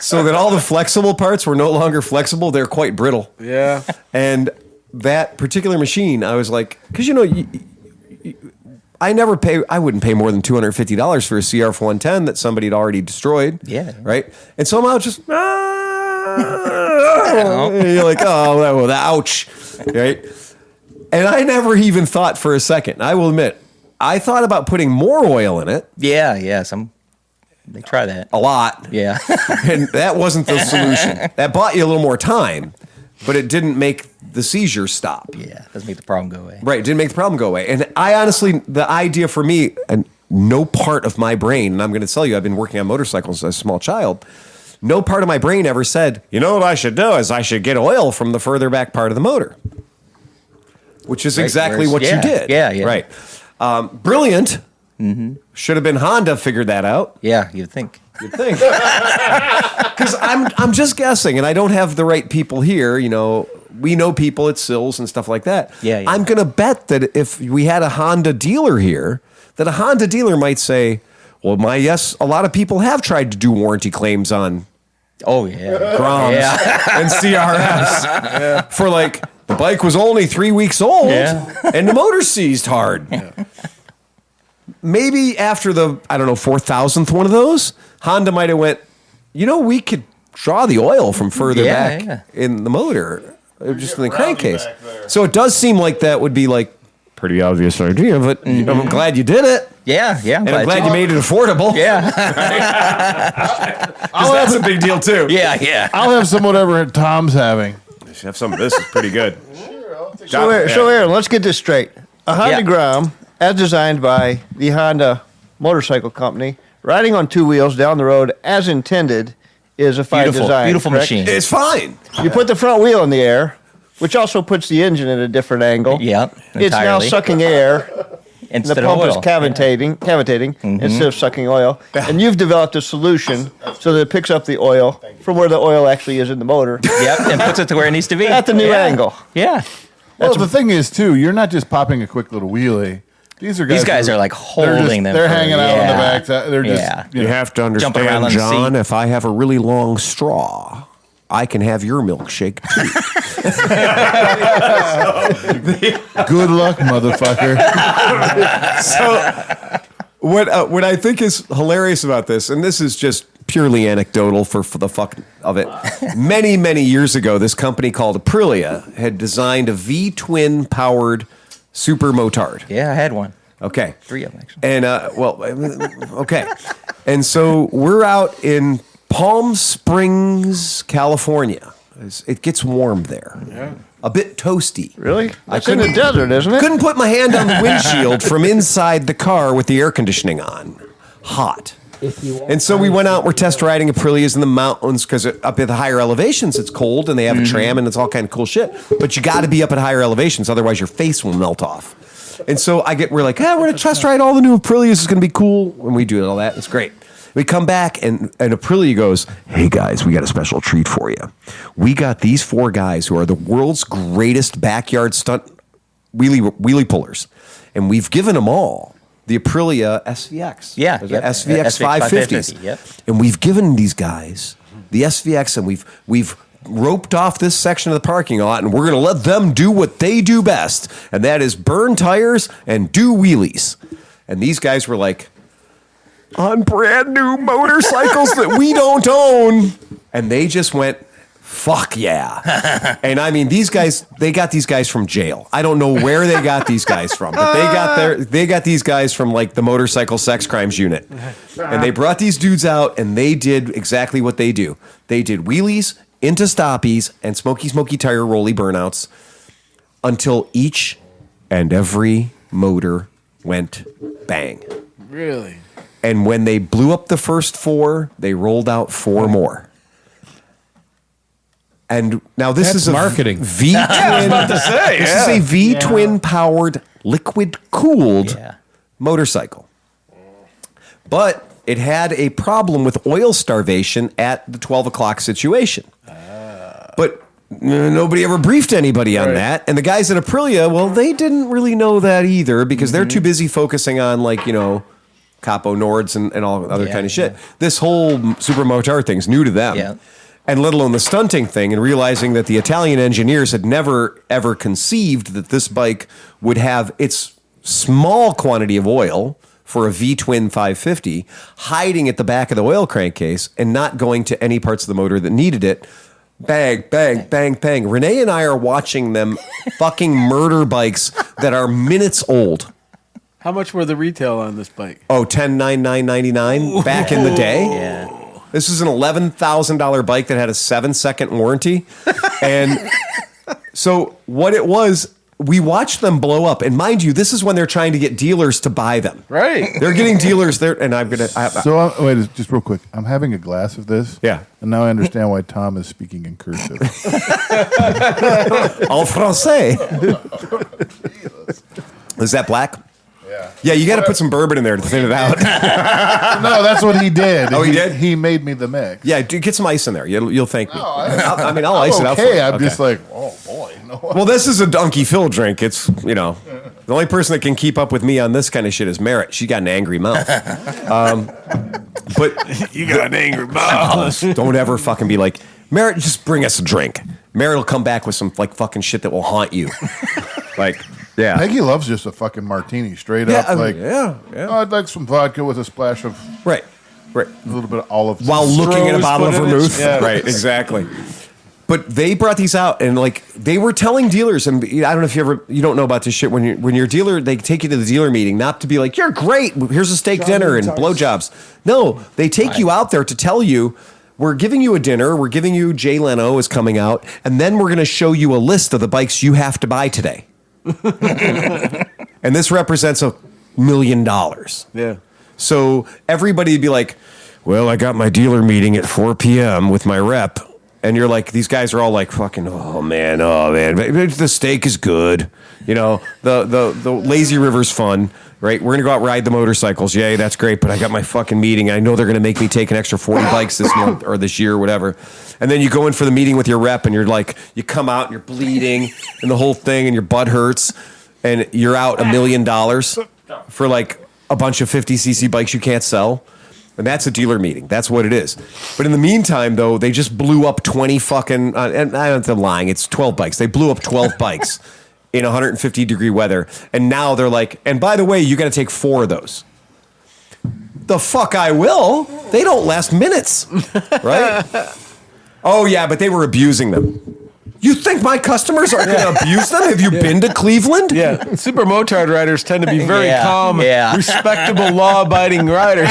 so that all the flexible parts were no longer flexible. They're quite brittle. Yeah. And that particular machine, I was like, because, I wouldn't pay more than $250 for a CRF 110 that somebody had already destroyed. Yeah. Right? And somehow just, you're like, oh, ouch. Right? And I never even thought for a second, I will admit, I thought about putting more oil in it. Yeah. They try that. A lot. Yeah. And that wasn't the solution. That bought you a little more time, but it didn't make the seizure stop. Yeah. Doesn't make the problem go away. Right. It didn't make the problem go away. And I honestly, the idea for me, and no part of my brain, and I'm going to tell you, I've been working on motorcycles as a small child, no part of my brain ever said, you know what I should do is I should get oil from the further back part of the motor, which is exactly what you did. Yeah. Right. Brilliant. Mm-hmm. Should have been Honda figured that out. Yeah, you'd think. Because I'm just guessing, and I don't have the right people here. We know people at Sills and stuff like that. Yeah. I'm going to bet that if we had a Honda dealer here, that a Honda dealer might say, well, a lot of people have tried to do warranty claims on Groms and CRFs for the bike was only 3 weeks old and the motor seized hard. Maybe after the, 4,000th one of those, Honda might have went, we could draw the oil from further back in the motor, just in the crankcase. So it does seem like that would be pretty obvious idea, but I'm glad you did it. Yeah. And I'm glad you made it affordable. Yeah. Because that's a big deal too. Yeah. I'll have some whatever Tom's having. Have some of this. Is pretty good. So Aaron, let's get this straight. A Honda Grom, as designed by the Honda Motorcycle Company, riding on two wheels down the road as intended, is a fine design. Beautiful correct? machine. It's fine. You put the front wheel in the air, which also puts the engine at a different angle. Yeah, It's now entirely. sucking air. Instead The of pump oil. is cavitating instead of sucking oil. And you've developed a solution so that it picks up the oil from where the oil actually is in the motor Yep, and puts it to where it needs to be. at the new angle. Yeah. Well, the thing is, too, you're not just popping a quick little wheelie. These guys are holding them. They're hanging out on the back. They're just, You have to Jump around understand, on the John, seat. if I have a really long straw, I can have your milkshake too. good luck, motherfucker. So what I think is hilarious about this, and this is just purely anecdotal for the fuck of it. Many, many years ago, this company called Aprilia had designed a V-twin powered super motard. Yeah, I had one. Okay. 3 of them, actually. And, okay. And so we're out in Palm Springs, California. It gets warm there. Yeah. A bit toasty. Really? It's in the desert, isn't it? Couldn't put my hand on the windshield from inside the car with the air conditioning on. Hot. And so we went out, we're test riding Aprilias in the mountains because up at the higher elevations it's cold and they have a tram and it's all kind of cool shit. But you got to be up at higher elevations, otherwise your face will melt off. And so we're like, we're going to test ride all the new Aprilias. It's going to be cool. When we do all that, it's great. We come back and Aprilia goes, hey guys, we got a special treat for you. We got these 4 guys who are the world's greatest backyard stunt wheelie pullers. And we've given them all the Aprilia SVX. Yeah. The Yep. SVX 550s. Yep. And we've given these guys the SVX and we've roped off this section of the parking lot and we're going to let them do what they do best. And that is burn tires and do wheelies. And these guys were like, on brand new motorcycles that we don't own. And they just went, fuck yeah. And I mean, these guys, they got these guys from jail. I don't know where they got these guys from, but they got these guys from like the motorcycle sex crimes unit. And they brought these dudes out and they did exactly what they do. They did wheelies into stoppies and smoky tire rolly burnouts until each and every motor went bang. Really? And when they blew up the first 4, they rolled out 4 more. And now this That's is a marketing. V-twin. I was about to say, This is a V-twin powered liquid cooled motorcycle. But it had a problem with oil starvation at the 12 o'clock situation. But nobody ever briefed anybody on that. And the guys at Aprilia, well, they didn't really know that either because they're too busy focusing on, like, Capo Nords and all other kind of shit. This whole super motard thing's new to them. Yeah. And let alone the stunting thing, and realizing that the Italian engineers had never, ever conceived that this bike would have its small quantity of oil for a V-twin 550 hiding at the back of the oil crankcase and not going to any parts of the motor that needed it. Bang, bang, bang, bang. Renee and I are watching them fucking murder bikes that are minutes old. How much were the retail on this bike? Oh, $10,999 back in the day. Yeah. This is an $11,000 bike that had a 7-second warranty. And so what it was, we watched them blow up. And mind you, this is when they're trying to get dealers to buy them. Right. They're getting dealers there. And I'm going to... So, wait, just real quick. I'm having a glass of this. Yeah. And now I understand why Tom is speaking in cursive. En français. Is that black? Yeah, you got to put some bourbon in there to thin it out. No, that's what he did. Oh, he did? He made me the mix. Yeah, dude, get some ice in there. You'll thank me. No, I'll ice it out for you. Okay, I'm just like, oh boy. No. Well, this is a Donkey Phil drink. It's, the only person that can keep up with me on this kind of shit is Merritt. She got an angry mouth. But You got an angry mouth. don't ever fucking be like, Merritt, just bring us a drink. Merritt will come back with some like fucking shit that will haunt you. Like, yeah. Peggy loves just a fucking martini, straight Yeah, up. Like, yeah. Oh, I'd like some vodka with a splash of Right. a little bit of olive. While looking at a Stroh's bottle of put in it. vermouth. Yeah. Right, exactly. But they brought these out, and like they were telling dealers, and I don't know if you don't know about this shit. When your dealer, they take you to the dealer meeting, not to be like, you're great, here's a steak dinner and blowjobs. No, they take you out there to tell you, we're giving you a dinner, we're giving you Jay Leno is coming out, and then we're going to show you a list of the bikes you have to buy today. And this represents $1 million. Yeah. So everybody would be like, well, I got my dealer meeting at 4 p.m. with my rep. And you're like, these guys are all like, fucking, oh man. The steak is good. The lazy river's fun, right? We're going to go out and ride the motorcycles. Yay, that's great. But I got my fucking meeting. I know they're going to make me take an extra 40 bikes this month or this year or whatever. And then you go in for the meeting with your rep and you're like, you come out and you're bleeding and the whole thing and your butt hurts. And you're out $1 million for like a bunch of 50cc bikes you can't sell. And that's a dealer meeting. That's what it is. But in the meantime, though, they just blew up 20 fucking, and I'm lying, it's 12 bikes. They blew up 12 bikes in 150-degree weather. And now they're like, and by the way, you got to take 4 of those. The fuck I will. They don't last minutes, right? Oh, yeah, but they were abusing them. You think my customers are going to abuse them? Have you been to Cleveland? Yeah, super motard riders tend to be very Yeah, calm, yeah. respectable, law-abiding riders.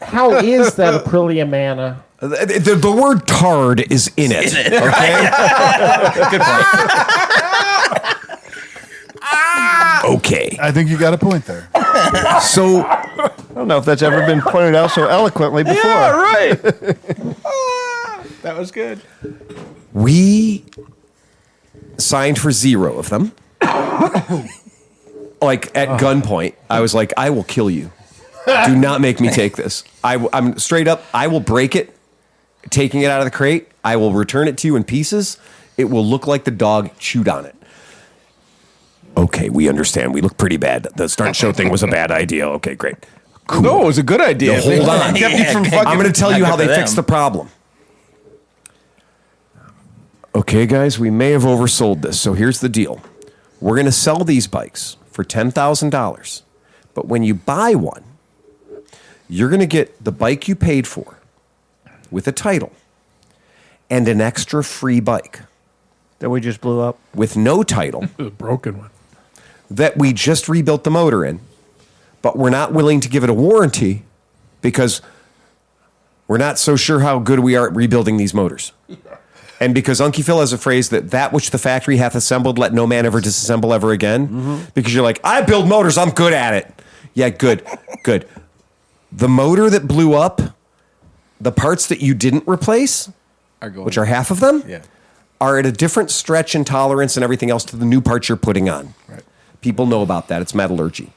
How is that Aprilia manna? The word tard is in it. Okay? Good point. Okay. I think you got a point there. So I don't know if that's ever been pointed out so eloquently before. Yeah, right. That was good. we signed for 0 of them. Like at gunpoint. I was like, I will kill you. Do not make me take this. I'm straight up. I will break it, taking it out of the crate. I will return it to you in pieces. It will look like the dog chewed on it. Okay, we understand. We look pretty bad. The start show thing was a bad idea. Okay, great. Cool. No, it was a good idea. No, hold on. Kept you from fucking- I'm going to tell you Not how good they for fixed them. the problem. Okay, guys, we may have oversold this. So here's the deal. We're going to sell these bikes for $10,000. But when you buy one, you're going to get the bike you paid for with a title and an extra free bike That we just blew up. with no title A broken one. that we just rebuilt the motor in, but we're not willing to give it a warranty because we're not so sure how good we are at rebuilding these motors. And because Unky Phil has a phrase that which the factory hath assembled, let no man ever disassemble ever again. Because you're like, I build motors, I'm good at it. Yeah, good. The motor that blew up, the parts that you didn't replace, which are half of them, are at a different stretch and tolerance and everything else to the new parts you're putting on. Right. People know about that. It's metallurgy.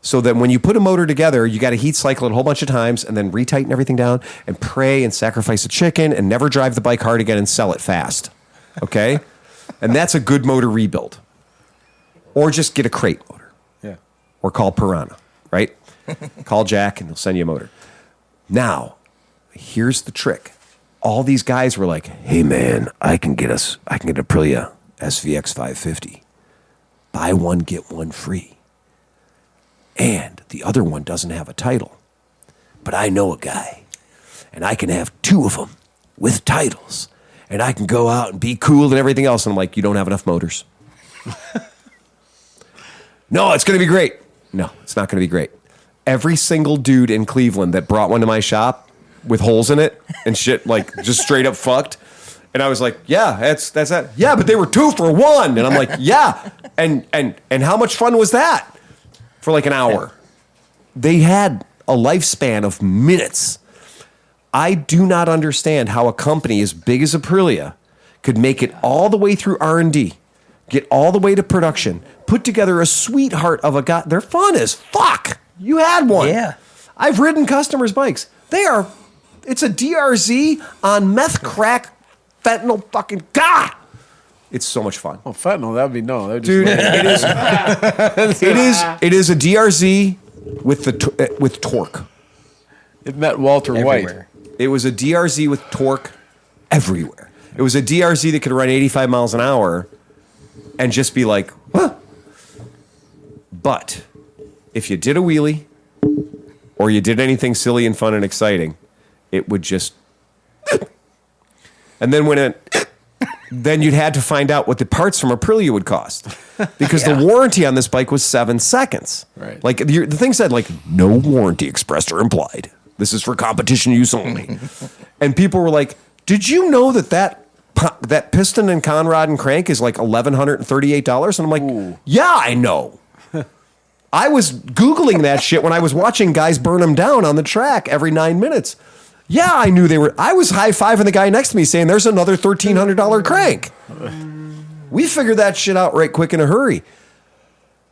So that when you put a motor together, you got to heat cycle it a whole bunch of times and then retighten everything down and pray and sacrifice a chicken and never drive the bike hard again and sell it fast. Okay? And that's a good motor rebuild. Or just get a crate motor. Yeah. Or call Piranha, right? Call Jack and he'll send you a motor. Now, here's the trick. All these guys were like, hey man, I can get Aprilia SVX 550. Buy one, get one free. And the other one doesn't have a title. But I know a guy. And I can have two of them with titles. And I can go out and be cool and everything else. And I'm like, you don't have enough motors. No, it's going to be great. No, it's not going to be great. Every single dude in Cleveland that brought one to my shop with holes in it and shit, like just straight up fucked. And I was like, yeah, that's that. Yeah, but they were 2 for 1. And I'm like, yeah. And how much fun was that? For like an hour. They had a lifespan of minutes. I do not understand how a company as big as Aprilia could make it all the way through R&D, get all the way to production, put together a sweetheart of a guy. They're fun as fuck. You had one. Yeah. I've ridden customers' bikes. It's a DRZ on meth crack fentanyl fucking God. It's so much fun. Oh, fentanyl, that would be no. That would Dude, it is a DRZ with torque. It met Walter Everywhere. White. It was a DRZ with torque everywhere. It was a DRZ that could run 85 miles an hour and just be like, huh. But if you did a wheelie or you did anything silly and fun and exciting, it would just... And then then you'd had to find out what the parts from Aprilia would cost. Because the warranty on this bike was 7 seconds. Right. Like the thing said, like, no warranty expressed or implied. This is for competition use only. And people were like, did you know that piston and conrod and crank is like $1,138? And I'm like, yeah, I know. I was Googling that shit when I was watching guys burn them down on the track every 9 minutes. Yeah, I knew they were. I was high-fiving the guy next to me saying, there's another $1,300 crank. We figured that shit out right quick in a hurry.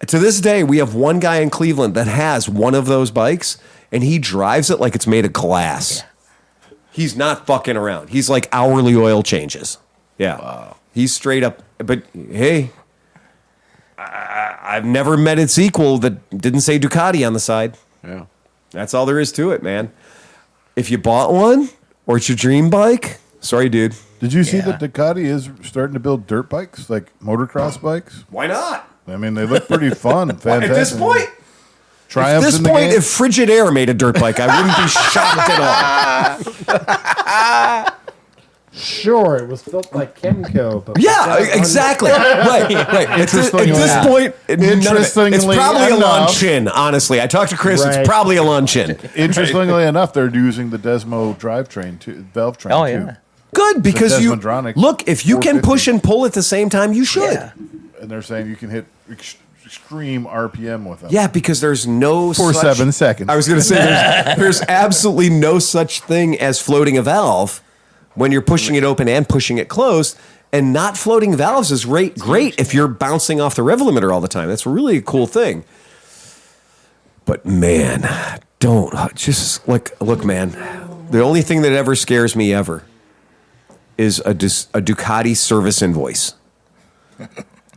To this day, we have one guy in Cleveland that has one of those bikes, and he drives it like it's made of glass. Yeah. He's not fucking around. He's like hourly oil changes. Yeah. Wow. He's straight up. But, hey, I've never met its equal that didn't say Ducati on the side. Yeah. That's all there is to it, man. If you bought one, or it's your dream bike, sorry, dude. Did you see that Ducati is starting to build dirt bikes, like motocross bikes? Why not? I mean, they look pretty fun. Fantastic. At this point, Triumphs in the game. if Frigid Air made a dirt bike, I wouldn't be shocked at all. Sure, it was built by Chemco, but Yeah, exactly. Right. At this point, it's probably a luncheon, honestly. I talked to Chris. Right. It's probably a luncheon. Interestingly enough, they're using the Desmo drivetrain, valve train, Oh, too. yeah. Good, because Desmondronic look, if you can 450. push and pull at the same time, you should. Yeah. And they're saying you can hit extreme RPM with them. Yeah, because there's no For such, 7 seconds. I was going to say there's absolutely no such thing as floating a valve when you're pushing it open and pushing it closed. And not floating valves is great if you're bouncing off the rev limiter all the time. That's really a cool thing. But man, look, man. The only thing that ever scares me ever is a Ducati service invoice.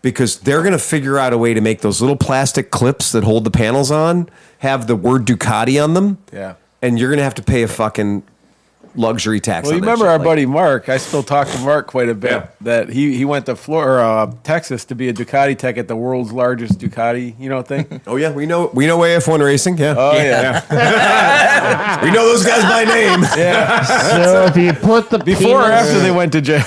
Because they're going to figure out a way to make those little plastic clips that hold the panels on have the word Ducati on them. Yeah. And you're going to have to pay a fucking luxury tax Well, on you that remember shit. our Like, buddy Mark? I still talk to Mark quite a bit. Yeah. That he went to Texas to be a Ducati tech at the world's largest Ducati, thing. Oh, yeah, we know AF1 Racing. Yeah. Oh yeah. We know those guys by name. so if you put the Before or penis- after they went to jail.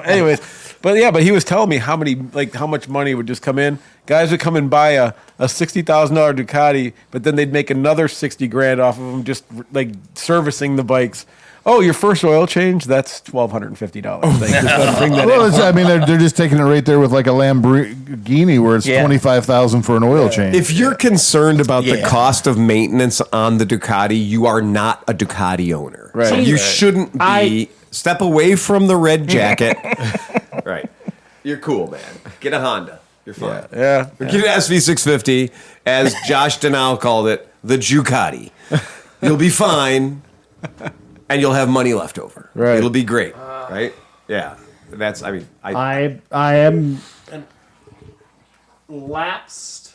Anyways, But he was telling me how much money would just come in. Guys would come and buy a $60,000 Ducati, but then they'd make another 60 grand off of them just like servicing the bikes. Oh, your first oil change? That's $1,250. They just gotta bring that in. I mean, they're just taking it right there with like a Lamborghini where it's $25,000 for an oil change. If you're concerned about the cost of maintenance on the Ducati, you are not a Ducati owner. Right. You shouldn't be. Step away from the red jacket. Right. You're cool, man. Get a Honda. You're fine. Yeah. Get an SV650, as Josh Denal called it, the Ducati. You'll be fine, and you'll have money left over. Right. It'll be great. Right? Yeah. That's. I mean, I am lapsed.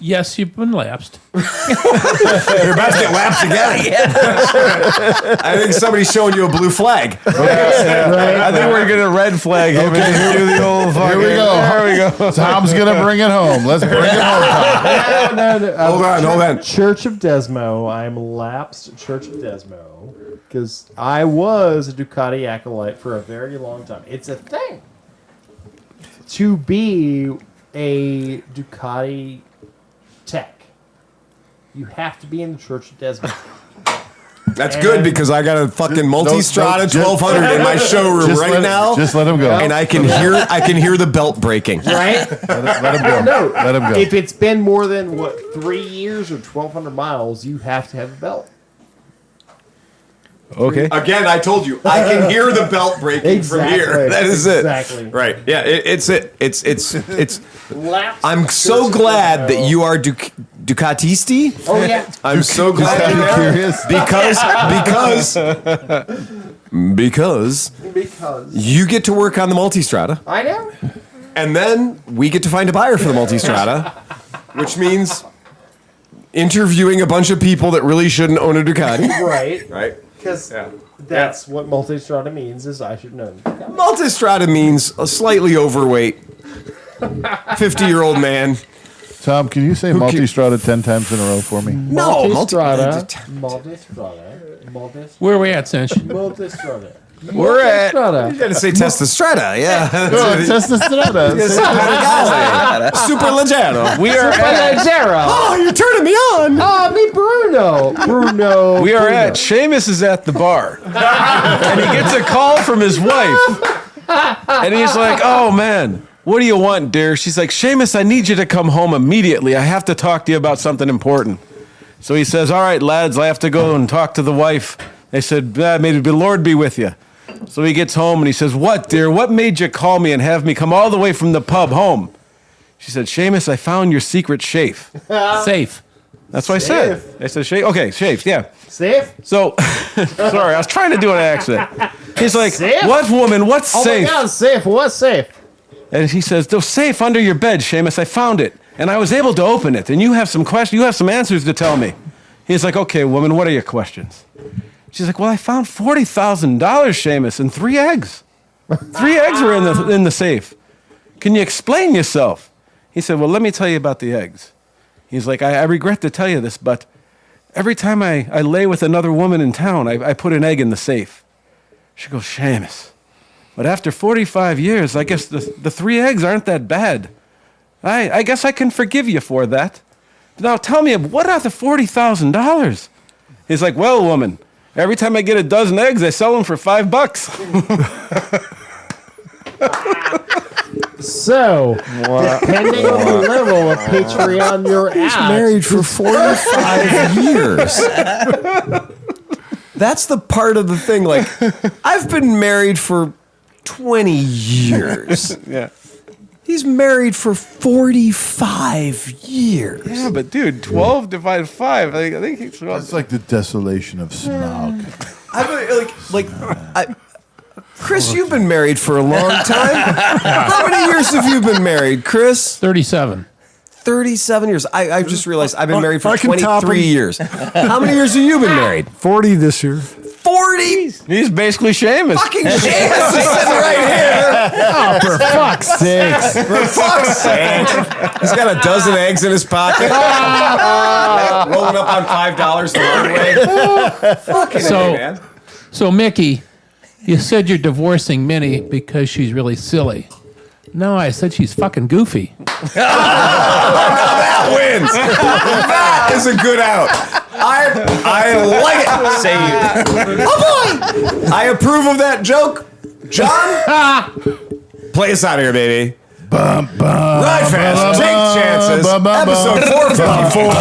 Yes, you've been lapsed. You're about to get lapsed again. I think somebody's showing you a blue flag. I think we're gonna red flag him and just do the old fucking. Here we go. Tom's gonna bring it home. Let's bring it home. No. Hold on. Church of Desmo. I'm lapsed Church of Desmo because I was a Ducati acolyte for a very long time. It's a thing to be a Ducati tech. You have to be in the Church of Desmo. That's good because I got a fucking multi-strada just- 1200 in my showroom right now. Just let him go. And I can hear the belt breaking. Right? Let him go. No. Let him go. If it's been more than 3 years or 1,200 miles, you have to have a belt. Okay. Again, I told you, I can hear the belt breaking from here. That is it. Exactly. Right. Yeah, it's it. It's Lapsed I'm so Church of glad Desmo. that you are Ducatisti. Oh yeah. I'm so glad because you get to work on the multistrada, I know. and then we get to find a buyer for the multistrada, which means interviewing a bunch of people that really shouldn't own a Ducati. Right. Right. Because that's what multistrada means. Is I should know. Multistrada means a slightly overweight 50-year-old man. Tom, can you say multi-strata 10 times in a row for me? No, Multistrada. Where are we at, Cinch? Multistrada. We're at. You got to say testostrata, yeah. Testosterone. Super leggero. We are at. Oh, you're turning me on. Oh, me Bruno. We are at. Seamus is at the bar, and he gets a call from his wife, and he's like, "Oh man, what do you want, dear?" She's like, "Seamus, I need you to come home immediately. I have to talk to you about something important." So he says, "All right, lads, I have to go and talk to the wife." They said, "May the Lord be with you." So he gets home and he says, "What, dear? What made you call me and have me come all the way from the pub home?" She said, "Seamus, I found your secret safe." Safe. That's what I said. I said, "Safe." Okay, safe. Yeah. Safe? So, sorry, I was trying to do an accent. He's like, Safe? "What woman? What's Oh safe?" my God, safe. What's safe? And he says, "The safe under your bed, Seamus. I found it, and I was able to open it. And you have some questions. You have some answers to tell me." He's like, "Okay, woman, what are your questions?" She's like, "Well, I found $40,000, Seamus, and 3 eggs. 3 eggs were in the safe. Can you explain yourself?" He said, "Well, let me tell you about the eggs." He's like, I regret to tell you this, but every time I lay with another woman in town, I put an egg in the safe." She goes, "Seamus, but after 45 years, I guess the 3 eggs aren't that bad. I guess I can forgive you for that. Now tell me, what are the $40,000? He's like, "Well, woman, every time I get a dozen eggs, I sell them for $5. So, depending on the level of Patreon you're at, Married for 45 years. That's the part of the thing. Like, I've been married for 20 years. Yeah. He's married for 45 years. Yeah, but dude, 12 divided 5. I think it's It's like the desolation of Smaug. Chris, you've been married for a long time. How many years have you been married, Chris? 37. 37 years. I just realized I've been married for I can top 23 him. years. How many years have you been married? 40 this year. 40? He's basically Seamus. Fucking Seamus is sitting right here. oh, for fuck's sakes. For fuck's sake. He's got a dozen eggs in his pocket. Rolling up on $5 the long way. Fucking So- A, man. So, Mickey, You said you're divorcing Minnie because she's really silly. No, I said she's fucking goofy. That wins. That is a good out. I like it. Saved. Oh boy! I approve of that joke. John, play us out here, baby. Ride fast, take chances. Episode 454.